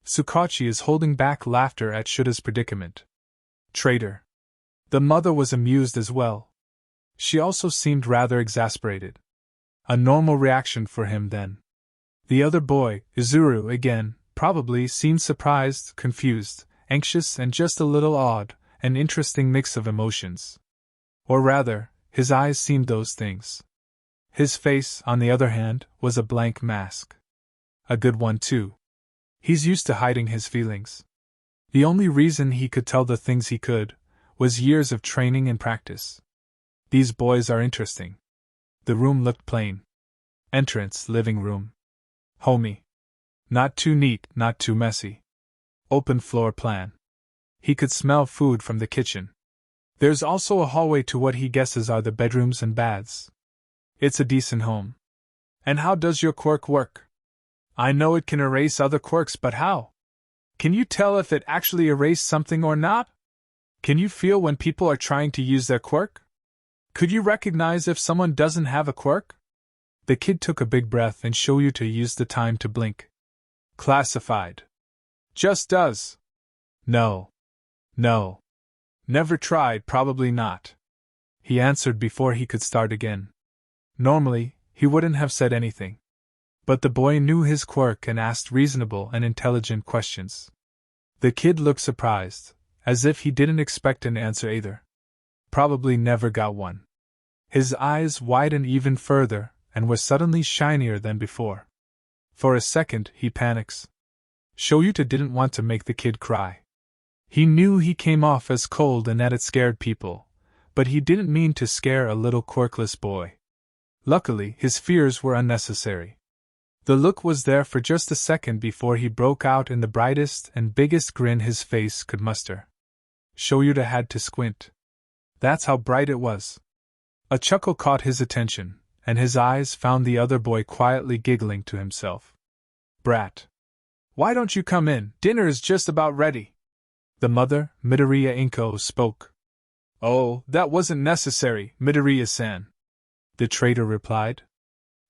Tsukachi is holding back laughter at Shuta's predicament. Traitor. The mother was amused as well. She also seemed rather exasperated. A normal reaction for him then. The other boy, Izuru again, probably seemed surprised, confused, anxious and just a little awed, an interesting mix of emotions. Or rather, his eyes seemed those things. His face, on the other hand, was a blank mask. A good one too. He's used to hiding his feelings. The only reason he could tell the things he could was years of training and practice. These boys are interesting. The room looked plain. Entrance, living room. Homey. Not too neat, not too messy. Open floor plan. He could smell food from the kitchen. There's also a hallway to what he guesses are the bedrooms and baths. It's a decent home. And how does your quirk work? I know it can erase other quirks, but how? Can you tell if it actually erased something or not? Can you feel when people are trying to use their quirk? Could you recognize if someone doesn't have a quirk? The kid took a big breath and Shoyuta used the time to blink. Classified. Just does. No. No. Never tried, probably not. He answered before he could start again. Normally, he wouldn't have said anything. But the boy knew his quirk and asked reasonable and intelligent questions. The kid looked surprised, as if he didn't expect an answer either. Probably never got one. His eyes widened even further and were suddenly shinier than before. For a second, he panics. Shoyuta didn't want to make the kid cry. He knew he came off as cold and that it scared people, but he didn't mean to scare a little quirkless boy. Luckily, his fears were unnecessary. The look was there for just a second before he broke out in the brightest and biggest grin his face could muster. Shoyuta had to squint. That's how bright it was. A chuckle caught his attention, and his eyes found the other boy quietly giggling to himself. Brat. Why don't you come in? Dinner is just about ready. The mother, Midoriya Inko, spoke. Oh, that wasn't necessary, Midoriya-san. The traitor replied.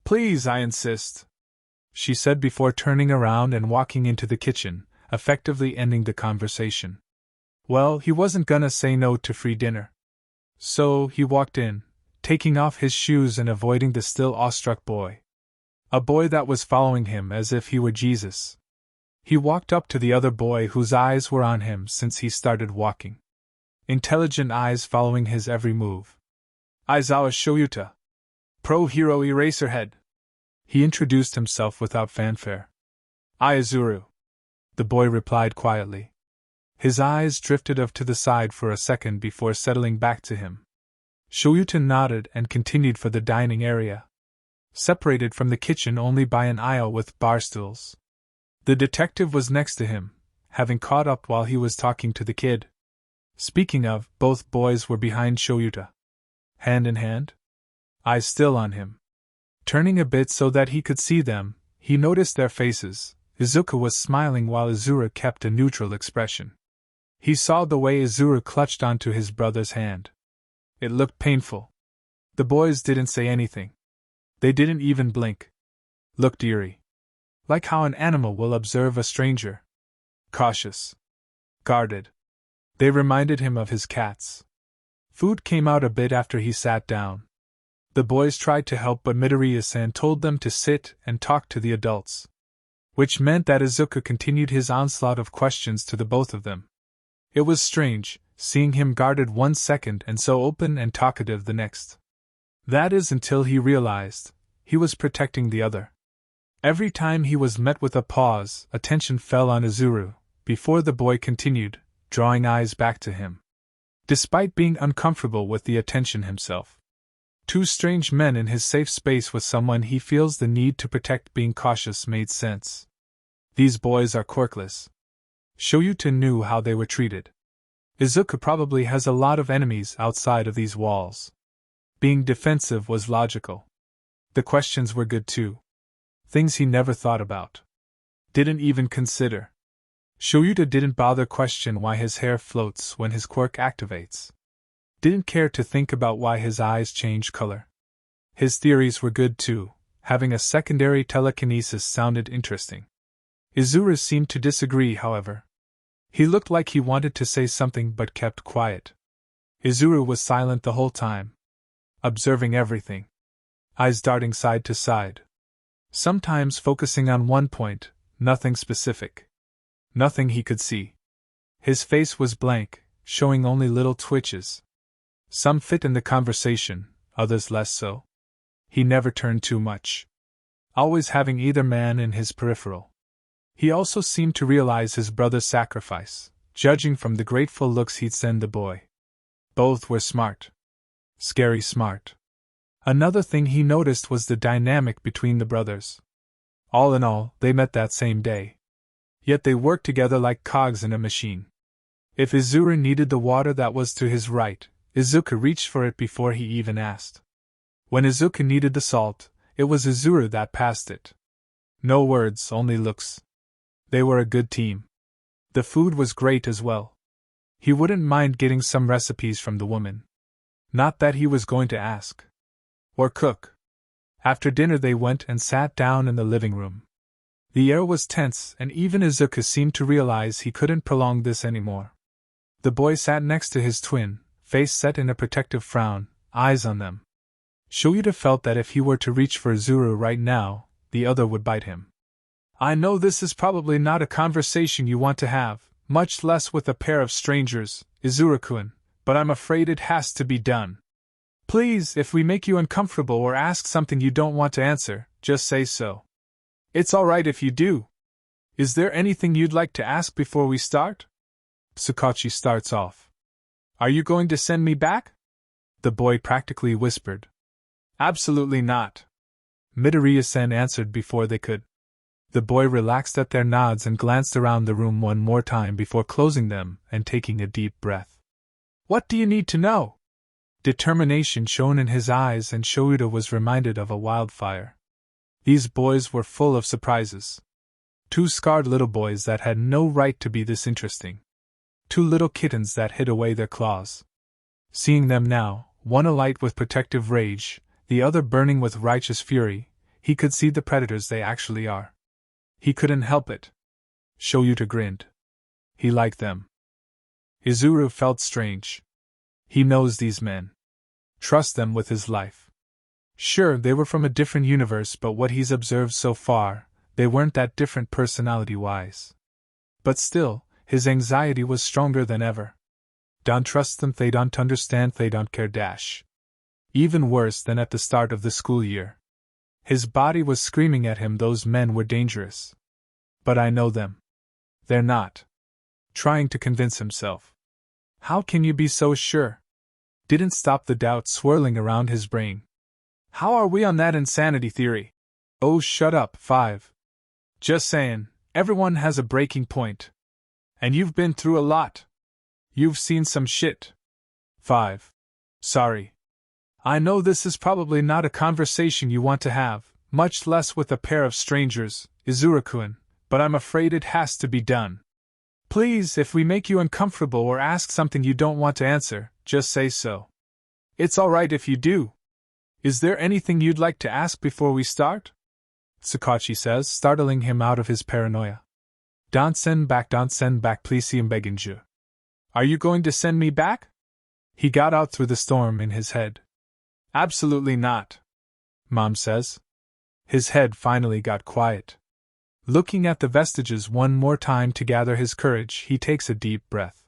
Please, I insist, she said before turning around and walking into the kitchen, effectively ending the conversation. Well, he wasn't gonna say no to free dinner. So he walked in, taking off his shoes and avoiding the still awestruck boy. A boy that was following him as if he were Jesus. He walked up to the other boy whose eyes were on him since he started walking. Intelligent eyes following his every move. Aizawa Shoyuta. Pro Hero Eraserhead. He introduced himself without fanfare. Izuru. The boy replied quietly. His eyes drifted off to the side for a second before settling back to him. Shoyuta nodded and continued for the dining area, separated from the kitchen only by an aisle with bar stools. The detective was next to him, having caught up while he was talking to the kid. Speaking of, both boys were behind Shoyuta. Hand in hand? Eyes still on him. Turning a bit so that he could see them, he noticed their faces. Izuku was smiling while Izuru kept a neutral expression. He saw the way Izuru clutched onto his brother's hand. It looked painful. The boys didn't say anything. They didn't even blink. Looked eerie. Like how an animal will observe a stranger. Cautious. Guarded. They reminded him of his cats. Food came out a bit after he sat down. The boys tried to help, but Midoriya-san told them to sit and talk to the adults. Which meant that Izuku continued his onslaught of questions to the both of them. It was strange, seeing him guarded one second and so open and talkative the next. That is, until he realized he was protecting the other. Every time he was met with a pause, attention fell on Izuru, before the boy continued, drawing eyes back to him. Despite being uncomfortable with the attention himself. Two strange men in his safe space with someone he feels the need to protect, being cautious made sense. These boys are quirkless. Shoyuta knew how they were treated. Izuku probably has a lot of enemies outside of these walls. Being defensive was logical. The questions were good too. Things he never thought about. Didn't even consider. Shoyuta didn't bother question why his hair floats when his quirk activates. Didn't care to think about why his eyes change color. His theories were good too. Having a secondary telekinesis sounded interesting. Izuru seemed to disagree, however. He looked like he wanted to say something but kept quiet. Izuru was silent the whole time, observing everything, eyes darting side to side. Sometimes focusing on one point, nothing specific. Nothing he could see. His face was blank, showing only little twitches. Some fit in the conversation, others less so. He never turned too much. Always having either man in his peripheral. He also seemed to realize his brother's sacrifice, judging from the grateful looks he'd send the boy. Both were smart. Scary smart. Another thing he noticed was the dynamic between the brothers. All in all, they met that same day. Yet they worked together like cogs in a machine. If Izuru needed the water that was to his right, Izuku reached for it before he even asked. When Izuku needed the salt, it was Izuru that passed it. No words, only looks. They were a good team. The food was great as well. He wouldn't mind getting some recipes from the woman. Not that he was going to ask. Or cook. After dinner they went and sat down in the living room. The air was tense, and even Izuku seemed to realize he couldn't prolong this anymore. The boy sat next to his twin, face set in a protective frown, eyes on them. Shoyuta felt that if he were to reach for Izuru right now, the other would bite him. I know this is probably not a conversation you want to have, much less with a pair of strangers, Izuru-kun, but I'm afraid it has to be done. Please, if we make you uncomfortable or ask something you don't want to answer, just say so. It's alright if you do. Is there anything you'd like to ask before we start? Tsukachi starts off. Are you going to send me back? The boy practically whispered. Absolutely not. Midoriya-sen answered before they could. The boy relaxed at their nods and glanced around the room one more time before closing them and taking a deep breath. What do you need to know? Determination shone in his eyes, and Shoyuta was reminded of a wildfire. These boys were full of surprises. 2 scarred little boys that had no right to be this interesting. 2 little kittens that hid away their claws. Seeing them now, one alight with protective rage, the other burning with righteous fury, he could see the predators they actually are. He couldn't help it. Shoyuta grinned. He liked them. Izuru felt strange. He knows these men. Trust them with his life. Sure, they were from a different universe, but what he's observed so far, they weren't that different personality-wise. But still, his anxiety was stronger than ever. Don't trust them, they don't understand, they don't care dash. Even worse than at the start of the school year. His body was screaming at him those men were dangerous. But I know them. They're not. Trying to convince himself. How can you be so sure? Didn't stop the doubt swirling around his brain. How are we on that insanity theory? Oh, shut up, 5. Just saying, everyone has a breaking point. And you've been through a lot. You've seen some shit. 5. Sorry. I know this is probably not a conversation you want to have, much less with a pair of strangers, Izuru-kun, but I'm afraid it has to be done. Please, if we make you uncomfortable or ask something you don't want to answer, just say so. It's alright if you do. Is there anything you'd like to ask before we start? Tsukachi says, startling him out of his paranoia. Don't send back, please, Beginju. Are you going to send me back? He got out through the storm in his head. Absolutely not. Mom says. His head finally got quiet. Looking at the vestiges one more time to gather his courage, he takes a deep breath.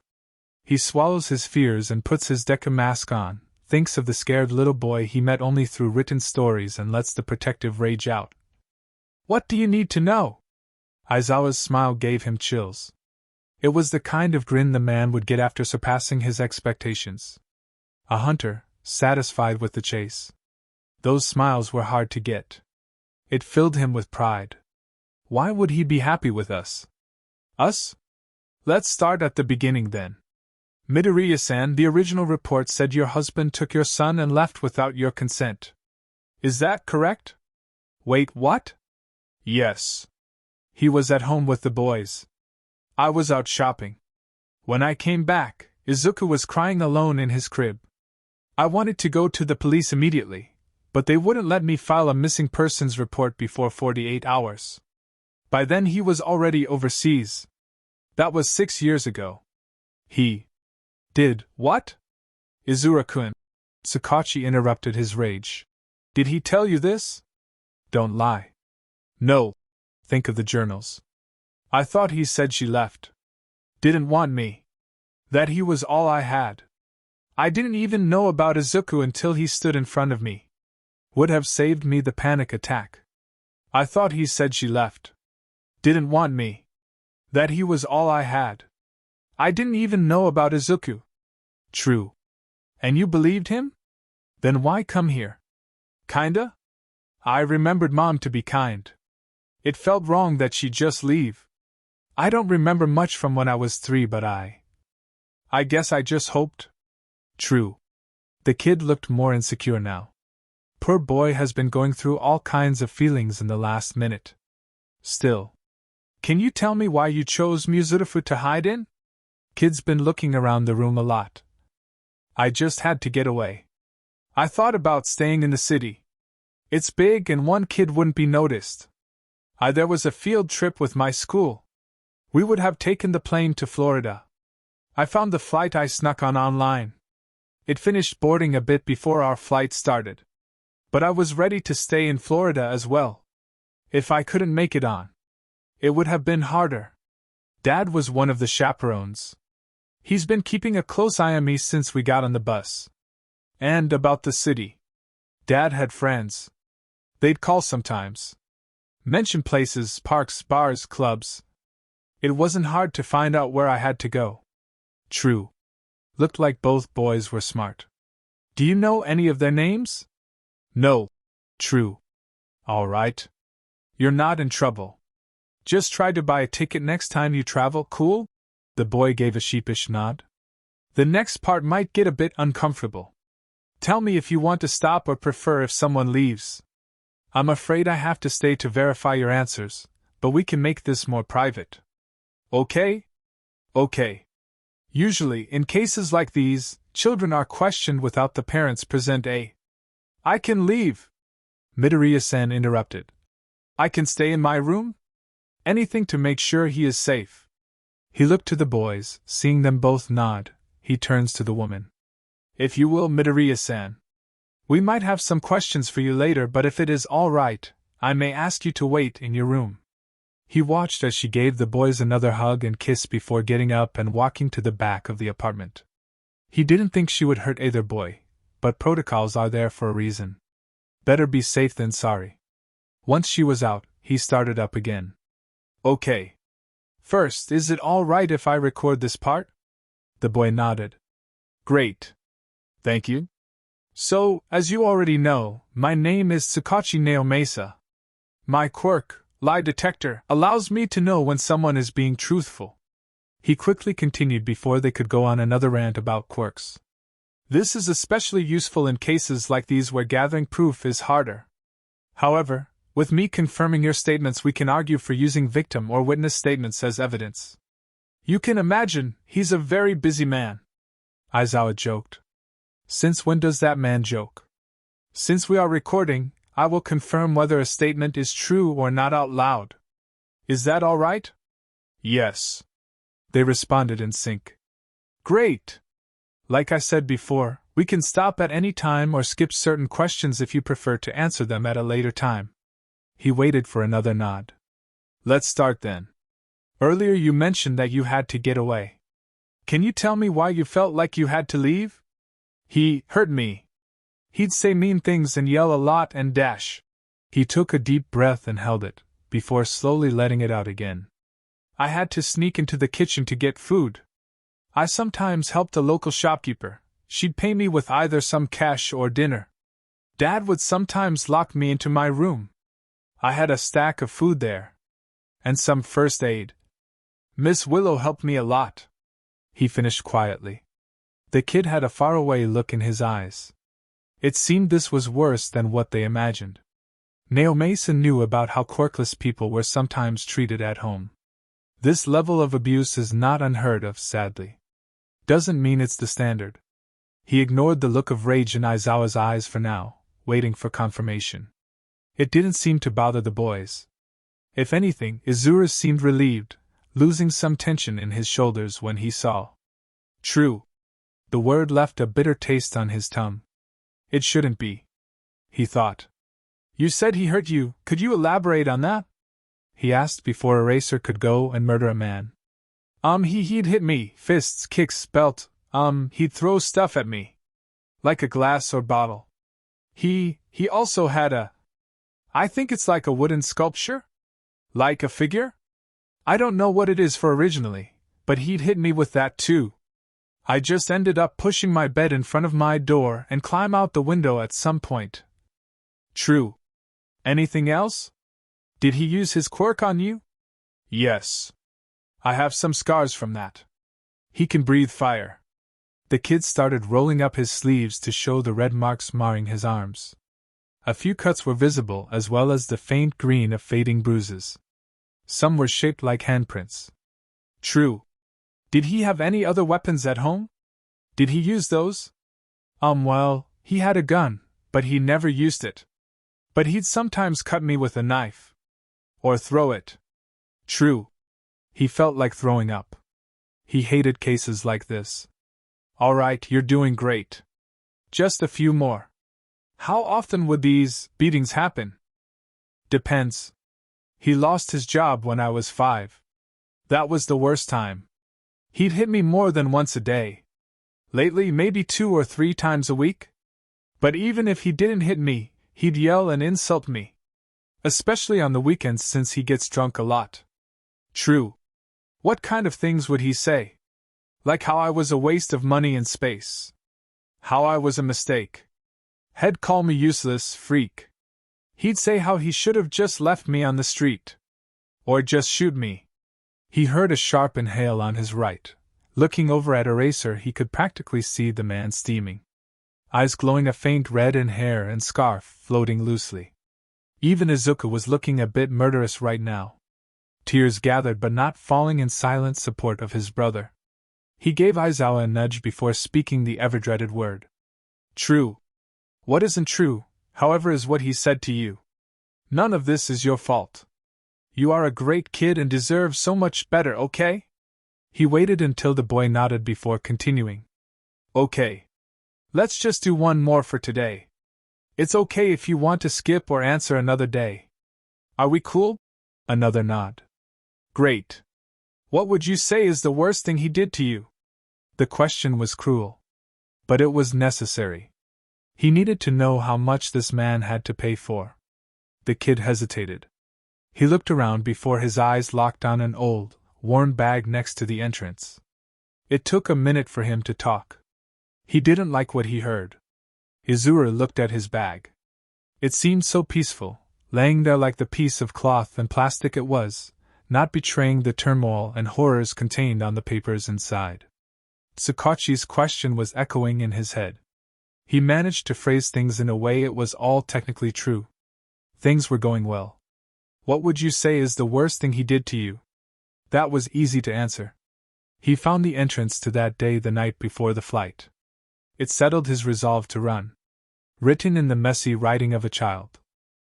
He swallows his fears and puts his Deku mask on, thinks of the scared little boy he met only through written stories, and lets the protective rage out. What do you need to know? Aizawa's smile gave him chills. It was the kind of grin the man would get after surpassing his expectations. A hunter, satisfied with the chase. Those smiles were hard to get. It filled him with pride. Why would he be happy with us? Us? Let's start at the beginning then. Midoriya-san, the original report said your husband took your son and left without your consent. Is that correct? Wait, what? Yes. He was at home with the boys. I was out shopping. When I came back, Izuku was crying alone in his crib. I wanted to go to the police immediately, but they wouldn't let me file a missing persons report before 48 hours. By then he was already overseas. That was 6 years ago. He did what? Izuru-kun. Tsukachi interrupted his rage. Did he tell you this? Don't lie. No. Think of the journals. I thought he said she left. Didn't want me. That he was all I had. I didn't even know about Izuku until he stood in front of me. Would have saved me the panic attack. I thought he said she left. Didn't want me. That he was all I had. I didn't even know about Izuku. True. And you believed him? Then why come here? Kinda? I remembered Mom to be kind. It felt wrong that she'd just leave. I don't remember much from when I was 3, but I guess I just hoped. True. The kid looked more insecure now. Poor boy has been going through all kinds of feelings in the last minute. Still. Can you tell me why you chose Muzurifu to hide in? Kid's been looking around the room a lot. I just had to get away. I thought about staying in the city. It's big and one kid wouldn't be noticed. There was a field trip with my school. We would have taken the plane to Florida. I found the flight I snuck on online. It finished boarding a bit before our flight started. But I was ready to stay in Florida as well. If I couldn't make it on, it would have been harder. Dad was one of the chaperones. He's been keeping a close eye on me since we got on the bus. And about the city. Dad had friends. They'd call sometimes. Mention places, parks, bars, clubs. It wasn't hard to find out where I had to go. True. Looked like both boys were smart. Do you know any of their names? No. True. All right. You're not in trouble. Just try to buy a ticket next time you travel, cool? The boy gave a sheepish nod. The next part might get a bit uncomfortable. Tell me if you want to stop or prefer if someone leaves. I'm afraid I have to stay to verify your answers, but we can make this more private. Okay? Okay. Usually, in cases like these, children are questioned without the parents present a. I can leave. Midoriya-san interrupted. I can stay in my room? Anything to make sure he is safe. He looked to the boys, seeing them both nod. He turns to the woman. If you will, Midoriya-san. We might have some questions for you later, but if it is all right, I may ask you to wait in your room. He watched as she gave the boys another hug and kiss before getting up and walking to the back of the apartment. He didn't think she would hurt either boy, but protocols are there for a reason. Better be safe than sorry. Once she was out, he started up again. Okay. First, is it all right if I record this part? The boy nodded. Great. Thank you. So, as you already know, my name is Tsukachi Naomasa. My quirk, lie detector, allows me to know when someone is being truthful. He quickly continued before they could go on another rant about quirks. This is especially useful in cases like these where gathering proof is harder. However, with me confirming your statements, we can argue for using victim or witness statements as evidence. You can imagine, he's a very busy man. Aizawa joked. Since when does that man joke? Since we are recording, I will confirm whether a statement is true or not out loud. Is that all right? Yes. They responded in sync. Great! Like I said before, we can stop at any time or skip certain questions if you prefer to answer them at a later time. He waited for another nod. Let's start then. Earlier you mentioned that you had to get away. Can you tell me why you felt like you had to leave? He hurt me. He'd say mean things and yell a lot and dash. He took a deep breath and held it, before slowly letting it out again. I had to sneak into the kitchen to get food. I sometimes helped the local shopkeeper. She'd pay me with either some cash or dinner. Dad would sometimes lock me into my room. I had a stack of food there. And some first aid. Miss Willow helped me a lot. He finished quietly. The kid had a faraway look in his eyes. It seemed this was worse than what they imagined. Naomasa knew about how quirkless people were sometimes treated at home. This level of abuse is not unheard of, sadly. Doesn't mean it's the standard. He ignored the look of rage in Aizawa's eyes for now, waiting for confirmation. It didn't seem to bother the boys. If anything, Izuru seemed relieved, losing some tension in his shoulders when he saw. True. The word left a bitter taste on his tongue. It shouldn't be. He thought. You said he hurt you, could you elaborate on that? He asked before Eraser could go and murder a man. He'd hit me, fists, kicks, belt, he'd throw stuff at me. Like a glass or bottle. He also had I think it's like a wooden sculpture? Like a figure? I don't know what it is for originally, but he'd hit me with that too. I just ended up pushing my bed in front of my door and climb out the window at some point. True. Anything else? Did he use his quirk on you? Yes. I have some scars from that. He can breathe fire. The kid started rolling up his sleeves to show the red marks marring his arms. A few cuts were visible, as well as the faint green of fading bruises. Some were shaped like handprints. True. Did he have any other weapons at home? Did he use those? Well, he had a gun, but he never used it. But he'd sometimes cut me with a knife. Or throw it. True. He felt like throwing up. He hated cases like this. All right, you're doing great. Just a few more. How often would these beatings happen? Depends. He lost his job when I was 5. That was the worst time. He'd hit me more than once a day. Lately, maybe 2 or 3 times a week. But even if he didn't hit me, he'd yell and insult me. Especially on the weekends since he gets drunk a lot. True. What kind of things would he say? Like how I was a waste of money and space. How I was a mistake. He'd call me useless freak. He'd say how he should have just left me on the street. Or just shoot me. He heard a sharp inhale on his right. Looking over at Eraser, he could practically see the man steaming. Eyes glowing a faint red and hair and scarf floating loosely. Even Izuku was looking a bit murderous right now. Tears gathered but not falling in silent support of his brother. He gave Aizawa a nudge before speaking the ever-dreaded word. True. What isn't true, however, is what he said to you. None of this is your fault. You are a great kid and deserve so much better, okay? He waited until the boy nodded before continuing. Okay. Let's just do one more for today. It's okay if you want to skip or answer another day. Are we cool? Another nod. Great. What would you say is the worst thing he did to you? The question was cruel. But it was necessary. He needed to know how much this man had to pay for. The kid hesitated. He looked around before his eyes locked on an old, worn bag next to the entrance. It took a minute for him to talk. He didn't like what he heard. Izuru looked at his bag. It seemed so peaceful, laying there like the piece of cloth and plastic it was, not betraying the turmoil and horrors contained on the papers inside. Tsukachi's question was echoing in his head. He managed to phrase things in a way it was all technically true. Things were going well. What would you say is the worst thing he did to you? That was easy to answer. He found the entrance to that day the night before the flight. It settled his resolve to run. Written in the messy writing of a child.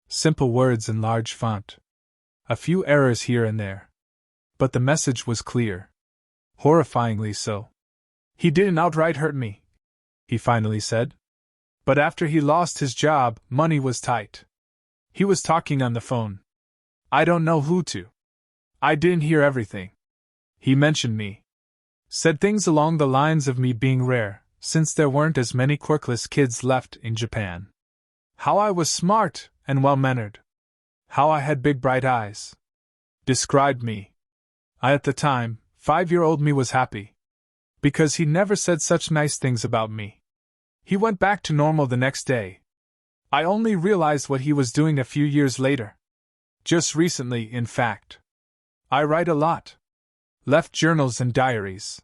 Simple words in large font. A few errors here and there. But the message was clear. Horrifyingly so. He didn't outright hurt me, he finally said. But after he lost his job, money was tight. He was talking on the phone. I don't know who to. I didn't hear everything. He mentioned me. Said things along the lines of me being rare, since there weren't as many quirkless kids left in Japan. How I was smart and well-mannered. How I had big bright eyes. Described me. At the time, 5-year-old me was happy. Because he never said such nice things about me. He went back to normal the next day. I only realized what he was doing a few years later. Just recently, in fact. I write a lot. Left journals and diaries.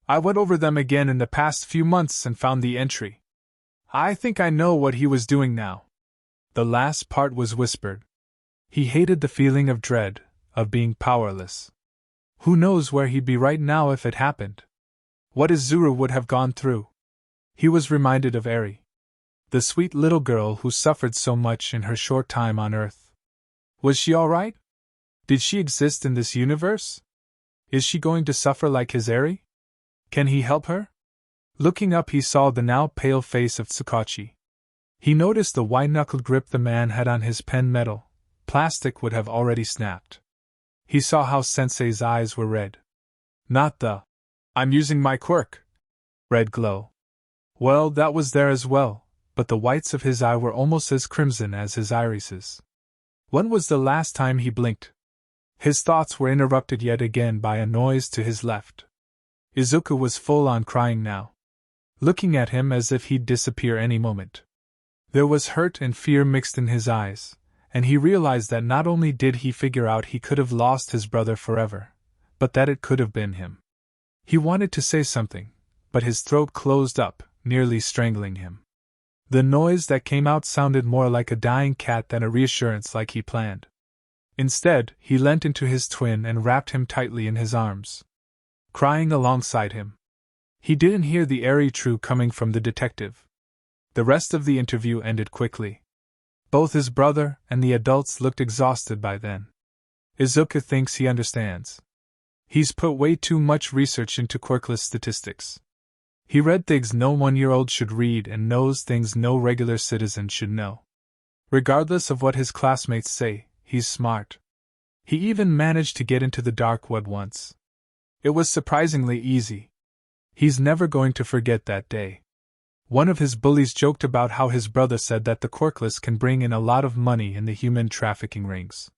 I went over them again in the past few months and found the entry. I think I know what he was doing now. The last part was whispered. He hated the feeling of dread, of being powerless. Who knows where he'd be right now if it happened? What Izuru would have gone through? He was reminded of Eri. The sweet little girl who suffered so much in her short time on Earth. Was she all right? Did she exist in this universe? Is she going to suffer like his Eri? Can he help her? Looking up, he saw the now pale face of Tsukachi. He noticed the white-knuckled grip the man had on his pen. Metal, plastic would have already snapped. He saw how Sensei's eyes were red. Not the, I'm using my quirk, red glow. Well, that was there as well, but the whites of his eye were almost as crimson as his irises. When was the last time he blinked? His thoughts were interrupted yet again by a noise to his left. Izuku was full on crying now. Looking at him as if he'd disappear any moment. There was hurt and fear mixed in his eyes, and he realized that not only did he figure out he could have lost his brother forever, but that it could have been him. He wanted to say something, but his throat closed up, nearly strangling him. The noise that came out sounded more like a dying cat than a reassurance like he planned. Instead, he leant into his twin and wrapped him tightly in his arms, crying alongside him. He didn't hear the airy true coming from the detective. The rest of the interview ended quickly. Both his brother and the adults looked exhausted by then. Izuku thinks he understands. He's put way too much research into quirkless statistics. He read things no 1-year-old should read and knows things no regular citizen should know. Regardless of what his classmates say, he's smart. He even managed to get into the dark web once. It was surprisingly easy. He's never going to forget that day. One of his bullies joked about how his brother said that the quirkless can bring in a lot of money in the human trafficking rings.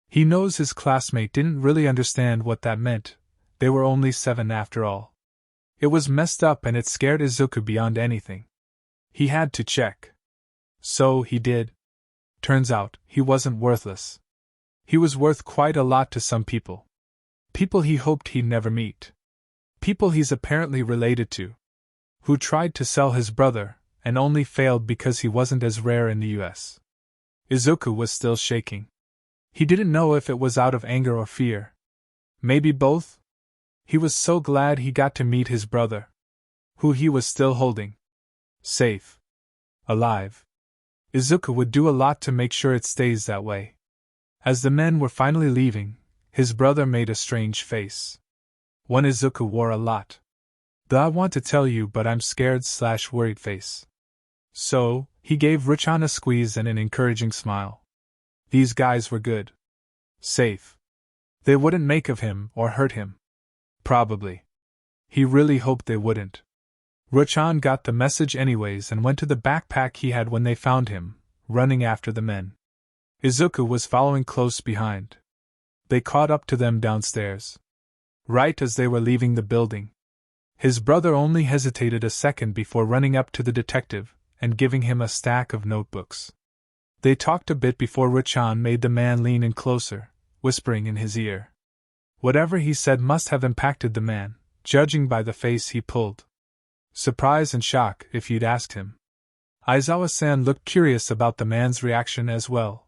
He knows his classmate didn't really understand what that meant. They were only 7 after all. It was messed up and it scared Izuku beyond anything. He had to check. So he did. Turns out, he wasn't worthless. He was worth quite a lot to some people. People he hoped he'd never meet. People he's apparently related to. Who tried to sell his brother, and only failed because he wasn't as rare in the US. Izuku was still shaking. He didn't know if it was out of anger or fear. Maybe both? He was so glad he got to meet his brother. Who he was still holding. Safe. Alive. Izuku would do a lot to make sure it stays that way. As the men were finally leaving, his brother made a strange face. One Izuku wore a lot. The I want to tell you but I'm scared/worried face. So, he gave Richan a squeeze and an encouraging smile. These guys were good. Safe. They wouldn't make of him or hurt him. Probably. He really hoped they wouldn't. Richan got the message anyways and went to the backpack he had when they found him, running after the men. Izuku was following close behind. They caught up to them downstairs. Right as they were leaving the building. His brother only hesitated a second before running up to the detective and giving him a stack of notebooks. They talked a bit before Richan made the man lean in closer, whispering in his ear. Whatever he said must have impacted the man, judging by the face he pulled. Surprise and shock, if you'd asked him. Aizawa-san looked curious about the man's reaction as well.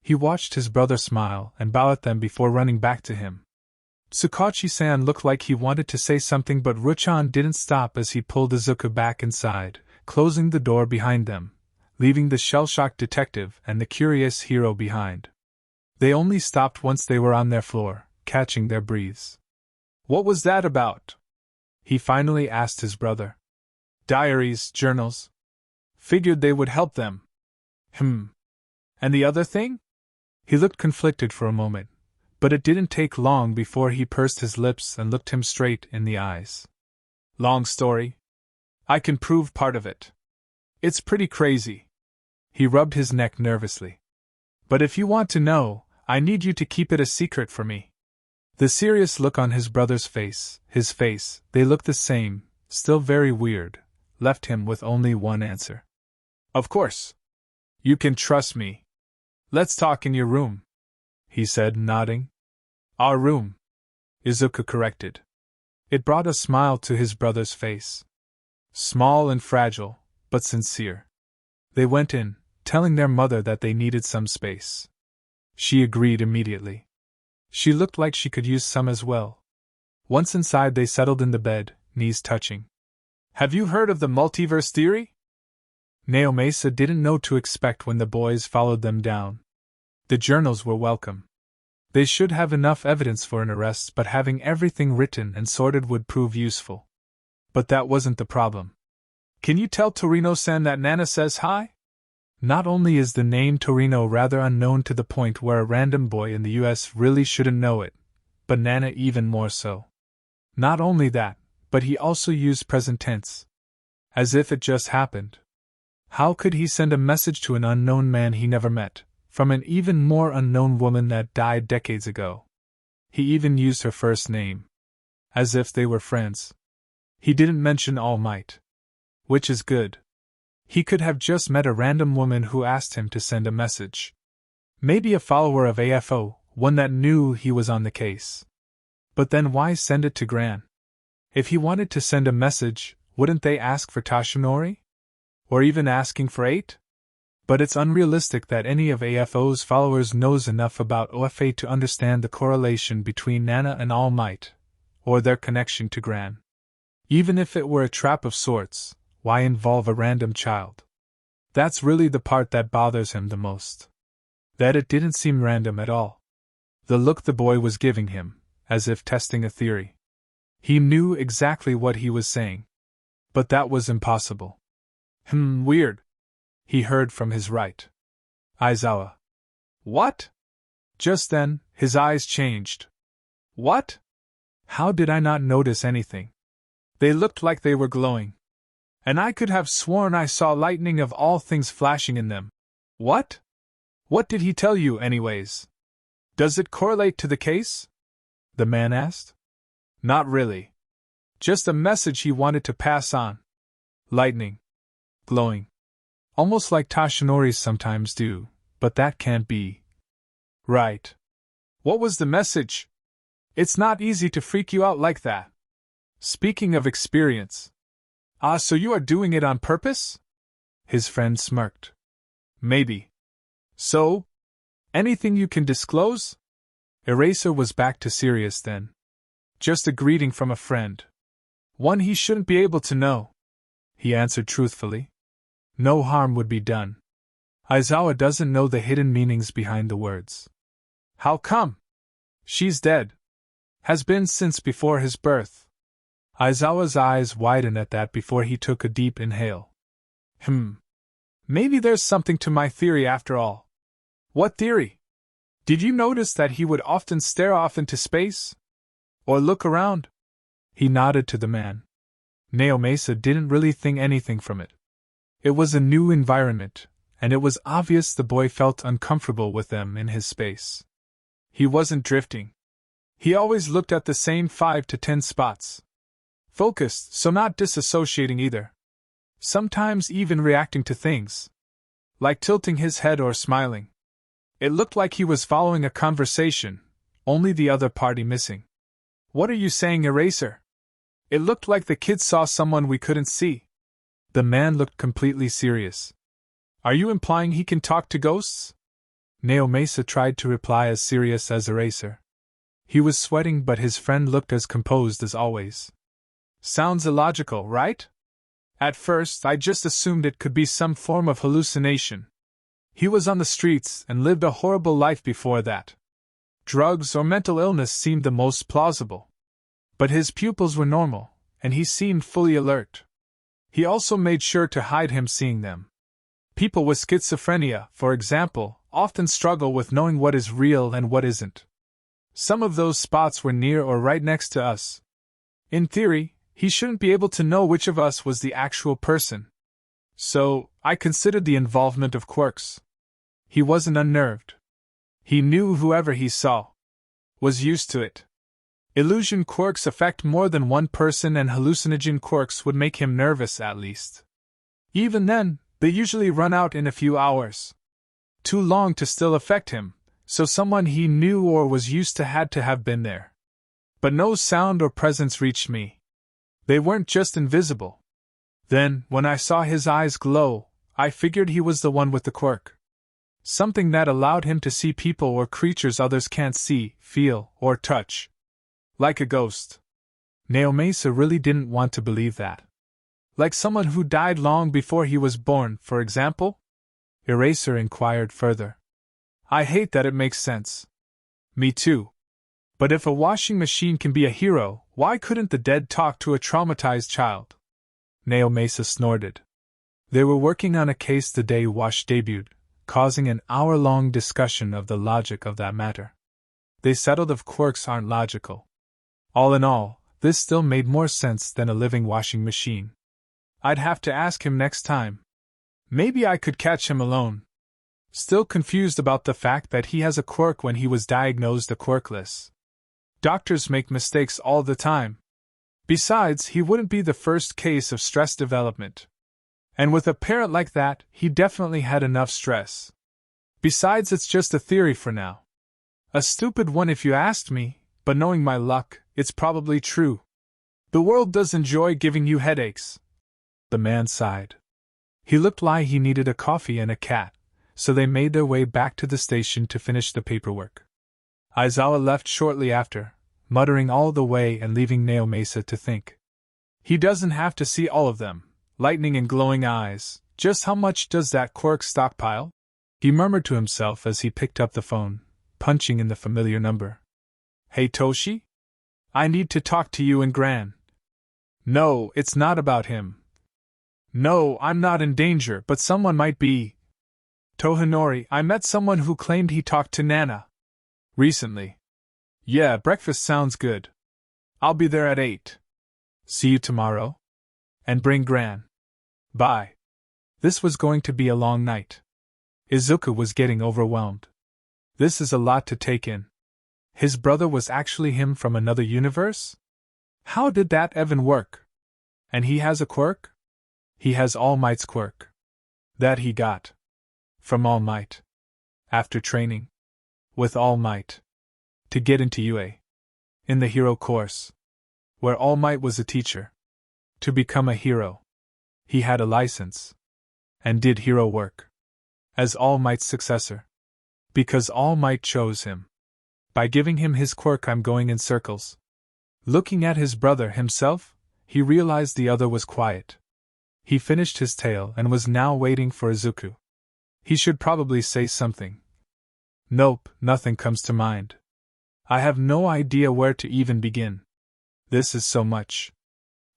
He watched his brother smile and bow at them before running back to him. Tsukachi-san looked like he wanted to say something but Richan didn't stop as he pulled Izuku back inside, closing the door behind them, leaving the shell-shocked detective and the curious hero behind. They only stopped once they were on their floor, catching their breaths. What was that about? He finally asked his brother. Diaries, journals. Figured they would help them. And the other thing? He looked conflicted for a moment, but it didn't take long before he pursed his lips and looked him straight in the eyes. Long story. I can prove part of it. It's pretty crazy. He rubbed his neck nervously. But if you want to know, I need you to keep it a secret for me. The serious look on his brother's face, they looked the same, still very weird, left him with only one answer. Of course. You can trust me. Let's talk in your room, he said, nodding. Our room, Izuku corrected. It brought a smile to his brother's face. Small and fragile, but sincere. They went in, telling their mother that they needed some space. She agreed immediately. She looked like she could use some as well. Once inside they settled in the bed, knees touching. Have you heard of the multiverse theory? Naomasa didn't know what to expect when the boys followed them down. The journals were welcome. They should have enough evidence for an arrest, but having everything written and sorted would prove useful. But that wasn't the problem. Can you tell Torino-san that Nana says hi? Not only is the name Torino rather unknown to the point where a random boy in the US really shouldn't know it, but Nana even more so. Not only that, but he also used present tense. As if it just happened. How could he send a message to an unknown man he never met, from an even more unknown woman that died decades ago? He even used her first name. As if they were friends. He didn't mention All Might. Which is good. He could have just met a random woman who asked him to send a message. Maybe a follower of AFO, one that knew he was on the case. But then why send it to Gran? If he wanted to send a message, wouldn't they ask for Tashinori? Or even asking for 8? But it's unrealistic that any of AFO's followers knows enough about OFA to understand the correlation between Nana and All Might, or their connection to Gran. Even if it were a trap of sorts, why involve a random child? That's really the part that bothers him the most. That it didn't seem random at all. The look the boy was giving him, as if testing a theory. He knew exactly what he was saying. But that was impossible. Weird. He heard from his right. Aizawa. What? Just then, his eyes changed. What? How did I not notice anything? They looked like they were glowing. And I could have sworn I saw lightning of all things flashing in them. What? What did he tell you, anyways? Does it correlate to the case? The man asked. Not really. Just a message he wanted to pass on. Lightning. Glowing. Almost like Tashinori's sometimes do, but that can't be. Right. What was the message? It's not easy to freak you out like that. Speaking of experience. Ah, so you are doing it on purpose? His friend smirked. Maybe. So? Anything you can disclose? Eraser was back to serious then. Just a greeting from a friend. One he shouldn't be able to know. He answered truthfully. No harm would be done. Aizawa doesn't know the hidden meanings behind the words. How come? She's dead. Has been since before his birth. Aizawa's eyes widened at that before he took a deep inhale. Maybe there's something to my theory after all. What theory? Did you notice that he would often stare off into space? Or look around? He nodded to the man. Naomasa didn't really think anything from it. It was a new environment, and it was obvious the boy felt uncomfortable with them in his space. He wasn't drifting. He always looked at the same 5 to 10 spots. Focused, so not disassociating either. Sometimes even reacting to things. Like tilting his head or smiling. It looked like he was following a conversation, only the other party missing. What are you saying, Eraser? It looked like the kid saw someone we couldn't see. The man looked completely serious. Are you implying he can talk to ghosts? Naomasa tried to reply as serious as Eraser. He was sweating, but his friend looked as composed as always. Sounds illogical, right? At first, I just assumed it could be some form of hallucination. He was on the streets and lived a horrible life before that. Drugs or mental illness seemed the most plausible. But his pupils were normal, and he seemed fully alert. He also made sure to hide him seeing them. People with schizophrenia, for example, often struggle with knowing what is real and what isn't. Some of those spots were near or right next to us. In theory, he shouldn't be able to know which of us was the actual person. So, I considered the involvement of quirks. He wasn't unnerved. He knew whoever he saw was used to it. Illusion quirks affect more than one person, and hallucinogen quirks would make him nervous at least. Even then, they usually run out in a few hours. Too long to still affect him, so someone he knew or was used to had to have been there. But no sound or presence reached me. They weren't just invisible. Then, when I saw his eyes glow, I figured he was the one with the quirk. Something that allowed him to see people or creatures others can't see, feel, or touch. Like a ghost. Naomasa really didn't want to believe that. Like someone who died long before he was born, for example? Eraser inquired further. I hate that it makes sense. Me too. But if a washing machine can be a hero, why couldn't the dead talk to a traumatized child? Naomasa snorted. They were working on a case the day Wash debuted, causing an hour-long discussion of the logic of that matter. They settled if quirks aren't logical. All in all, this still made more sense than a living washing machine. I'd have to ask him next time. Maybe I could catch him alone. Still confused about the fact that he has a quirk when he was diagnosed a quirkless. Doctors make mistakes all the time. Besides, he wouldn't be the first case of stress development. And with a parent like that, he definitely had enough stress. Besides, it's just a theory for now. A stupid one if you asked me, but knowing my luck, it's probably true. The world does enjoy giving you headaches. The man sighed. He looked like he needed a coffee and a cat, so they made their way back to the station to finish the paperwork. Aizawa left shortly after, muttering all the way and leaving Naomasa to think. He doesn't have to see all of them, lightning and glowing eyes. Just how much does that Quirk stockpile? He murmured to himself as he picked up the phone, punching in the familiar number. Hey Toshi? I need to talk to you and Gran. No, it's not about him. No, I'm not in danger, but someone might be. Tohinori, I met someone who claimed he talked to Nana. Recently. Yeah, breakfast sounds good. I'll be there at 8. See you tomorrow? And bring Gran. Bye. This was going to be a long night. Izuku was getting overwhelmed. This is a lot to take in. His brother was actually him from another universe? How did that even work? And he has a quirk? He has All Might's quirk. That he got. From All Might. After training. With All Might. To get into UA. In the hero course. Where All Might was a teacher. To become a hero. He had a license. And did hero work. As All Might's successor. Because All Might chose him. By giving him his quirk, I'm going in circles. Looking at his brother himself, he realized the other was quiet. He finished his tale and was now waiting for Izuku. He should probably say something. Nope, nothing comes to mind. I have no idea where to even begin. This is so much.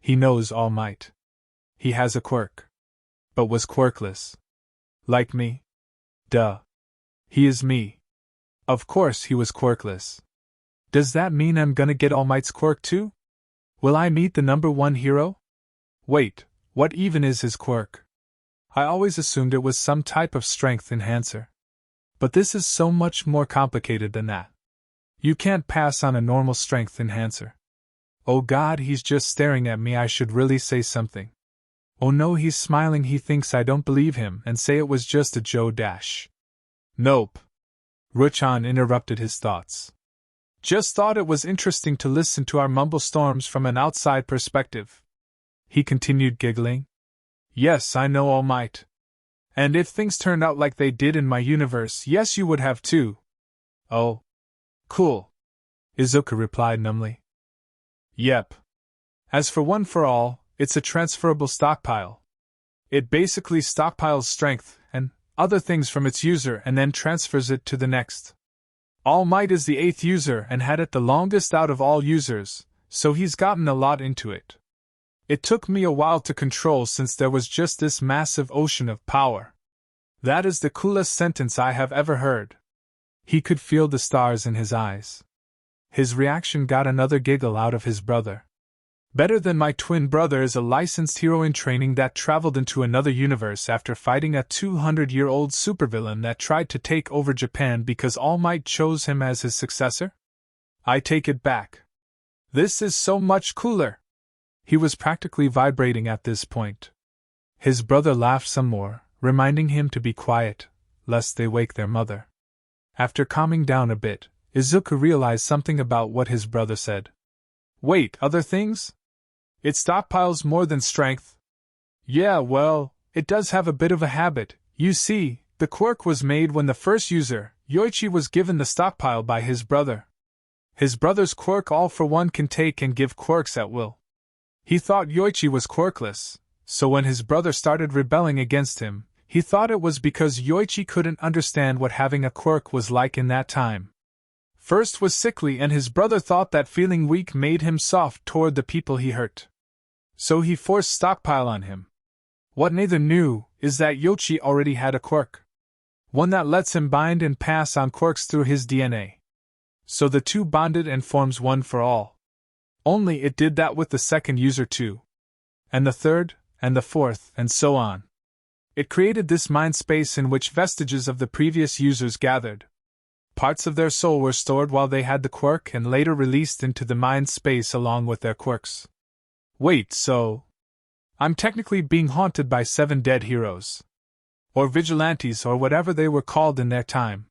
He knows All Might. He has a quirk. But was quirkless. Like me? Duh. He is me. Of course he was quirkless. Does that mean I'm gonna get All Might's quirk too? Will I meet the #1 hero? Wait, what even is his quirk? I always assumed it was some type of strength enhancer. But this is so much more complicated than that. You can't pass on a normal strength enhancer. Oh God, he's just staring at me. I should really say something. Oh no, he's smiling. He thinks I don't believe him and say it was just a Joe dash. Nope. Ruchan interrupted his thoughts. Just thought it was interesting to listen to our mumble storms from an outside perspective. He continued giggling. Yes, I know All Might. And if things turned out like they did in my universe, yes, you would have too. Oh. Cool. Izuku replied numbly. Yep. As for One for All, it's a transferable stockpile. It basically stockpiles strength and other things from its user and then transfers it to the next. All Might is the 8th user and had it the longest out of all users, so he's gotten a lot into it. It took me a while to control since there was just this massive ocean of power. That is the coolest sentence I have ever heard. He could feel the stars in his eyes. His reaction got another giggle out of his brother. Better than my twin brother is a licensed hero in training that traveled into another universe after fighting a 200-year-old supervillain that tried to take over Japan because All Might chose him as his successor? I take it back. This is so much cooler. He was practically vibrating at this point. His brother laughed some more, reminding him to be quiet, lest they wake their mother. After calming down a bit, Izuku realized something about what his brother said. Wait, other things? It stockpiles more than strength. Yeah, well, it does have a bit of a habit. You see, the quirk was made when the first user, Yoichi, was given the stockpile by his brother. His brother's quirk All for One can take and give quirks at will. He thought Yoichi was quirkless, so when his brother started rebelling against him, he thought it was because Yoichi couldn't understand what having a quirk was like in that time. First was sickly, and his brother thought that feeling weak made him soft toward the people he hurt. So he forced stockpile on him. What neither knew is that Yoichi already had a quirk. One that lets him bind and pass on quirks through his DNA. So the two bonded and forms One for All. Only it did that with the second user too. And the third, and the fourth, and so on. It created this mind space in which vestiges of the previous users gathered. Parts of their soul were stored while they had the quirk and later released into the mind space along with their quirks. Wait, so I'm technically being haunted by 7 dead heroes. Or vigilantes or whatever they were called in their time.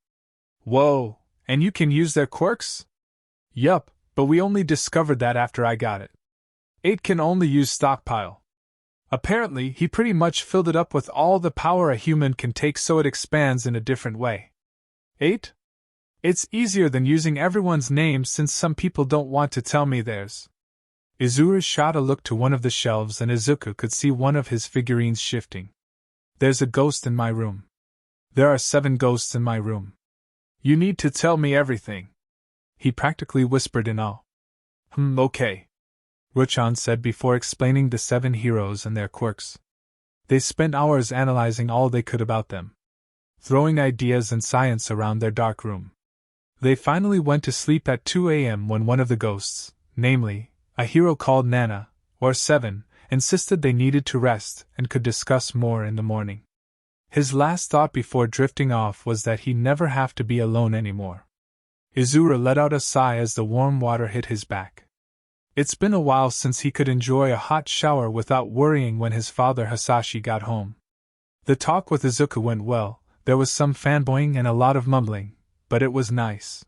Whoa, and you can use their quirks? Yup, but we only discovered that after I got it. 8 can only use stockpile. Apparently, he pretty much filled it up with all the power a human can take, so it expands in a different way. 8? It's easier than using everyone's names since some people don't want to tell me theirs. Izuru shot a look to one of the shelves and Izuku could see one of his figurines shifting. There's a ghost in my room. There are 7 ghosts in my room. You need to tell me everything. He practically whispered in awe. Okay. Ruchan said before explaining the 7 heroes and their quirks. They spent hours analyzing all they could about them, throwing ideas and science around their dark room. They finally went to sleep at 2 a.m. when one of the ghosts, namely, a hero called Nana, or 7, insisted they needed to rest and could discuss more in the morning. His last thought before drifting off was that he'd never have to be alone anymore. Izuru let out a sigh as the warm water hit his back. It's been a while since he could enjoy a hot shower without worrying when his father Hasashi got home. The talk with Izuku went well, there was some fanboying and a lot of mumbling, but it was nice.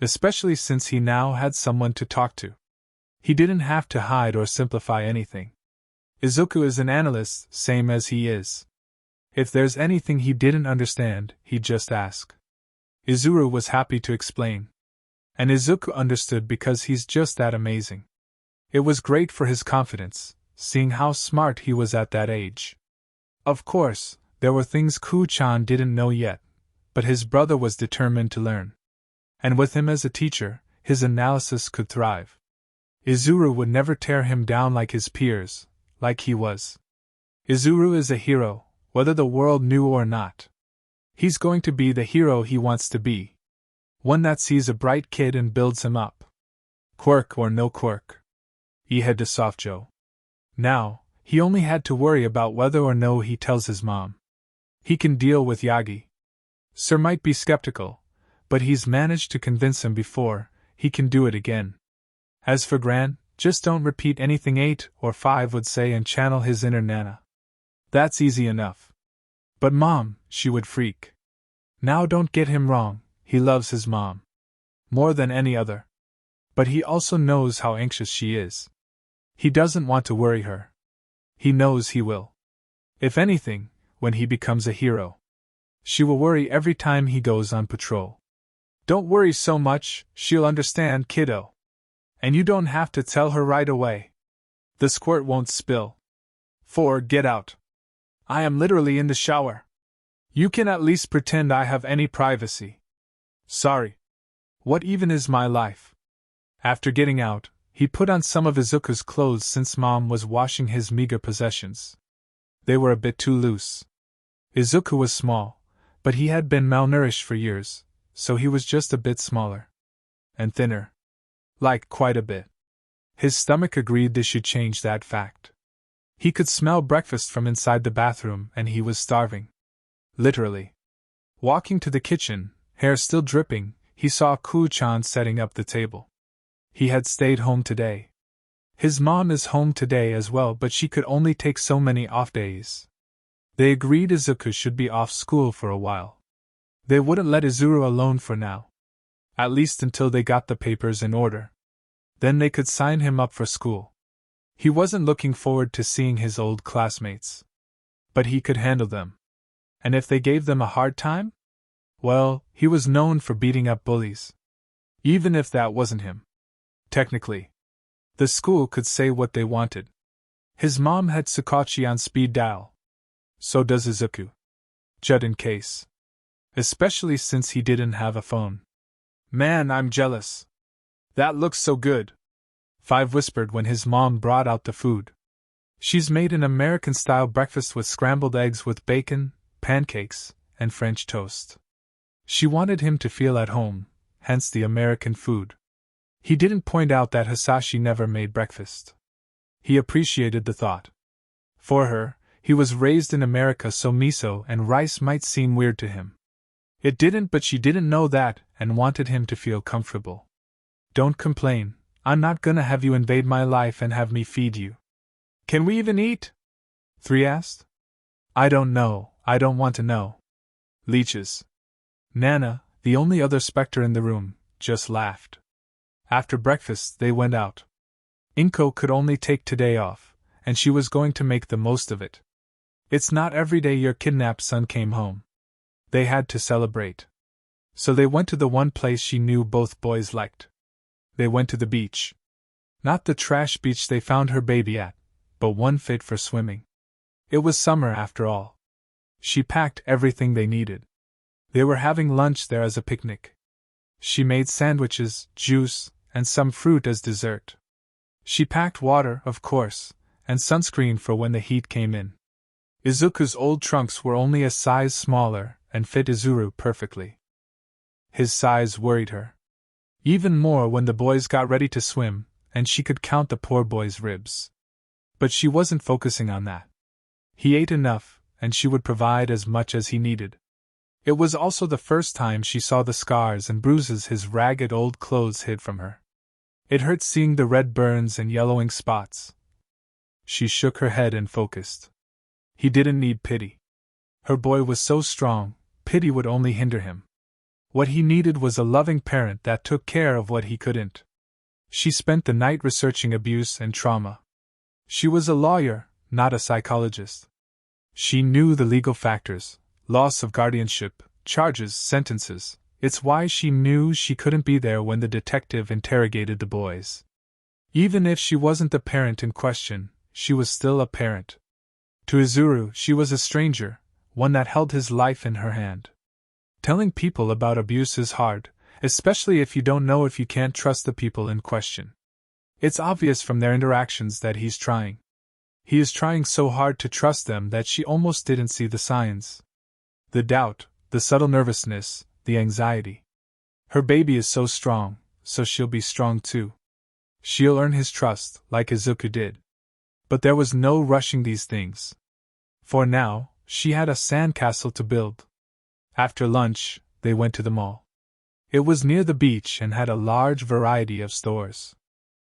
Especially since he now had someone to talk to. He didn't have to hide or simplify anything. Izuku is an analyst, same as he is. If there's anything he didn't understand, he'd just ask. Izuru was happy to explain. And Izuku understood because he's just that amazing. It was great for his confidence, seeing how smart he was at that age. Of course, there were things Ku-chan didn't know yet, but his brother was determined to learn. And with him as a teacher, his analysis could thrive. Izuru would never tear him down like his peers, like he was. Izuru is a hero, whether the world knew or not. He's going to be the hero he wants to be. One that sees a bright kid and builds him up. Quirk or no quirk. He had to soft Joe. Now, he only had to worry about whether or no he tells his mom. He can deal with Yagi. Sir might be skeptical, but he's managed to convince him before, he can do it again. As for Gran, just don't repeat anything 8 or 5 would say and channel his inner Nana. That's easy enough. But Mom, she would freak. Now don't get him wrong, he loves his mom. More than any other. But he also knows how anxious she is. He doesn't want to worry her. He knows he will. If anything, when he becomes a hero, she will worry every time he goes on patrol. Don't worry so much, she'll understand, kiddo. And you don't have to tell her right away. The squirt won't spill. 4. Get out. I am literally in the shower. You can at least pretend I have any privacy. Sorry. What even is my life? After getting out, he put on some of Izuku's clothes since Mom was washing his meager possessions. They were a bit too loose. Izuku was small, but he had been malnourished for years, so he was just a bit smaller. And thinner. Like, quite a bit. His stomach agreed they should change that fact. He could smell breakfast from inside the bathroom and he was starving. Literally. Walking to the kitchen, hair still dripping, he saw Ku-chan setting up the table. He had stayed home today. His mom is home today as well, but she could only take so many off days. They agreed Izuku should be off school for a while. They wouldn't let Izuru alone for now. At least until they got the papers in order. Then they could sign him up for school. He wasn't looking forward to seeing his old classmates. But he could handle them. And if they gave them a hard time? Well, he was known for beating up bullies. Even if that wasn't him. Technically. The school could say what they wanted. His mom had Tsukachi on speed dial. So does Izuku. Just in case. Especially since he didn't have a phone. Man, I'm jealous. That looks so good. 5 whispered when his mom brought out the food. She's made an American-style breakfast with scrambled eggs with bacon, pancakes, and French toast. She wanted him to feel at home, hence the American food. He didn't point out that Hasashi never made breakfast. He appreciated the thought. For her, he was raised in America, so miso and rice might seem weird to him. It didn't, but she didn't know that and wanted him to feel comfortable. Don't complain, I'm not gonna have you invade my life and have me feed you. Can we even eat? 3 asked. I don't know, I don't want to know. Leeches. Nana, the only other specter in the room, just laughed. After breakfast, they went out. Inko could only take today off, and she was going to make the most of it. It's not every day your kidnapped son came home. They had to celebrate. So they went to the one place she knew both boys liked. They went to the beach. Not the trash beach they found her baby at, but one fit for swimming. It was summer after all. She packed everything they needed. They were having lunch there as a picnic. She made sandwiches, juice, and some fruit as dessert. She packed water, of course, and sunscreen for when the heat came in. Izuku's old trunks were only a size smaller and fit Izuru perfectly. His size worried her. Even more when the boys got ready to swim, and she could count the poor boy's ribs. But she wasn't focusing on that. He ate enough, and she would provide as much as he needed. It was also the first time she saw the scars and bruises his ragged old clothes hid from her. It hurt seeing the red burns and yellowing spots. She shook her head and focused. He didn't need pity. Her boy was so strong, pity would only hinder him. What he needed was a loving parent that took care of what he couldn't. She spent the night researching abuse and trauma. She was a lawyer, not a psychologist. She knew the legal factors, loss of guardianship, charges, sentences. It's why she knew she couldn't be there when the detective interrogated the boys. Even if she wasn't the parent in question, she was still a parent. To Izuru, she was a stranger, one that held his life in her hand. Telling people about abuse is hard, especially if you don't know if you can't trust the people in question. It's obvious from their interactions that he's trying. He is trying so hard to trust them that she almost didn't see the signs. The doubt, the subtle nervousness, the anxiety. Her baby is so strong, so she'll be strong too. She'll earn his trust, like Izuku did. But there was no rushing these things. For now, she had a sandcastle to build. After lunch, they went to the mall. It was near the beach and had a large variety of stores.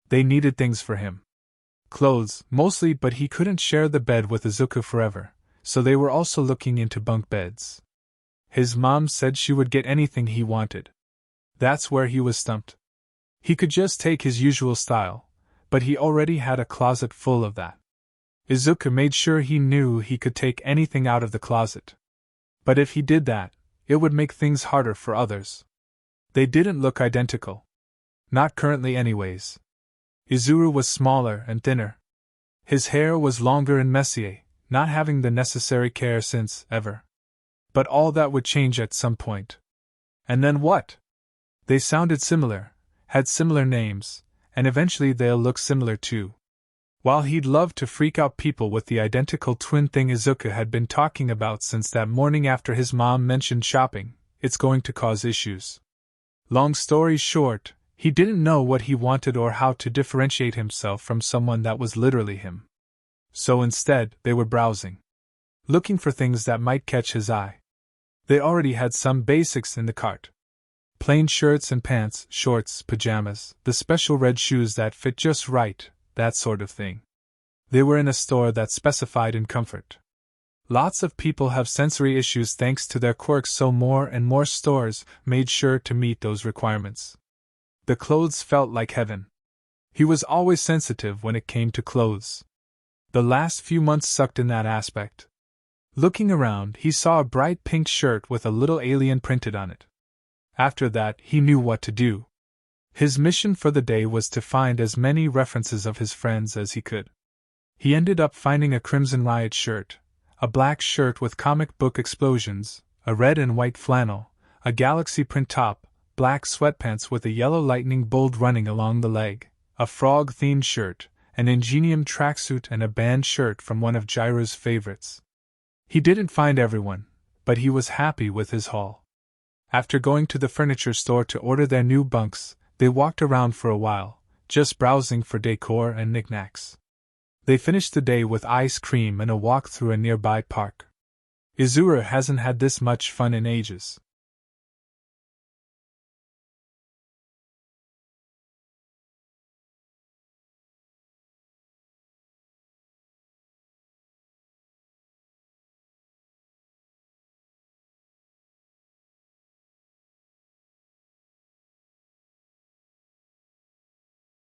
They needed things for him. Clothes, mostly, but he couldn't share the bed with Izuku forever, so they were also looking into bunk beds. His mom said she would get anything he wanted. That's where he was stumped. He could just take his usual style, but he already had a closet full of that. Izuku made sure he knew he could take anything out of the closet. But if he did that, it would make things harder for others. They didn't look identical. Not currently anyways. Izuru was smaller and thinner. His hair was longer and messier, not having the necessary care since ever. But all that would change at some point. And then what? They sounded similar, had similar names, and eventually they'll look similar too. While he'd love to freak out people with the identical twin thing Izuku had been talking about since that morning after his mom mentioned shopping, it's going to cause issues. Long story short, he didn't know what he wanted or how to differentiate himself from someone that was literally him. So instead, they were browsing. Looking for things that might catch his eye. They already had some basics in the cart. Plain shirts and pants, shorts, pajamas, the special red shoes that fit just right, that sort of thing. They were in a store that specified in comfort. Lots of people have sensory issues thanks to their quirks, so more and more stores made sure to meet those requirements. The clothes felt like heaven. He was always sensitive when it came to clothes. The last few months sucked in that aspect. Looking around, he saw a bright pink shirt with a little alien printed on it. After that, he knew what to do. His mission for the day was to find as many references of his friends as he could. He ended up finding a Crimson Riot shirt, a black shirt with comic book explosions, a red and white flannel, a galaxy print top, black sweatpants with a yellow lightning bolt running along the leg, a frog-themed shirt, an Ingenium tracksuit and a band shirt from one of Jiro's favorites. He didn't find everyone, but he was happy with his haul. After going to the furniture store to order their new bunks, they walked around for a while, just browsing for decor and knickknacks. They finished the day with ice cream and a walk through a nearby park. Izuru hasn't had this much fun in ages.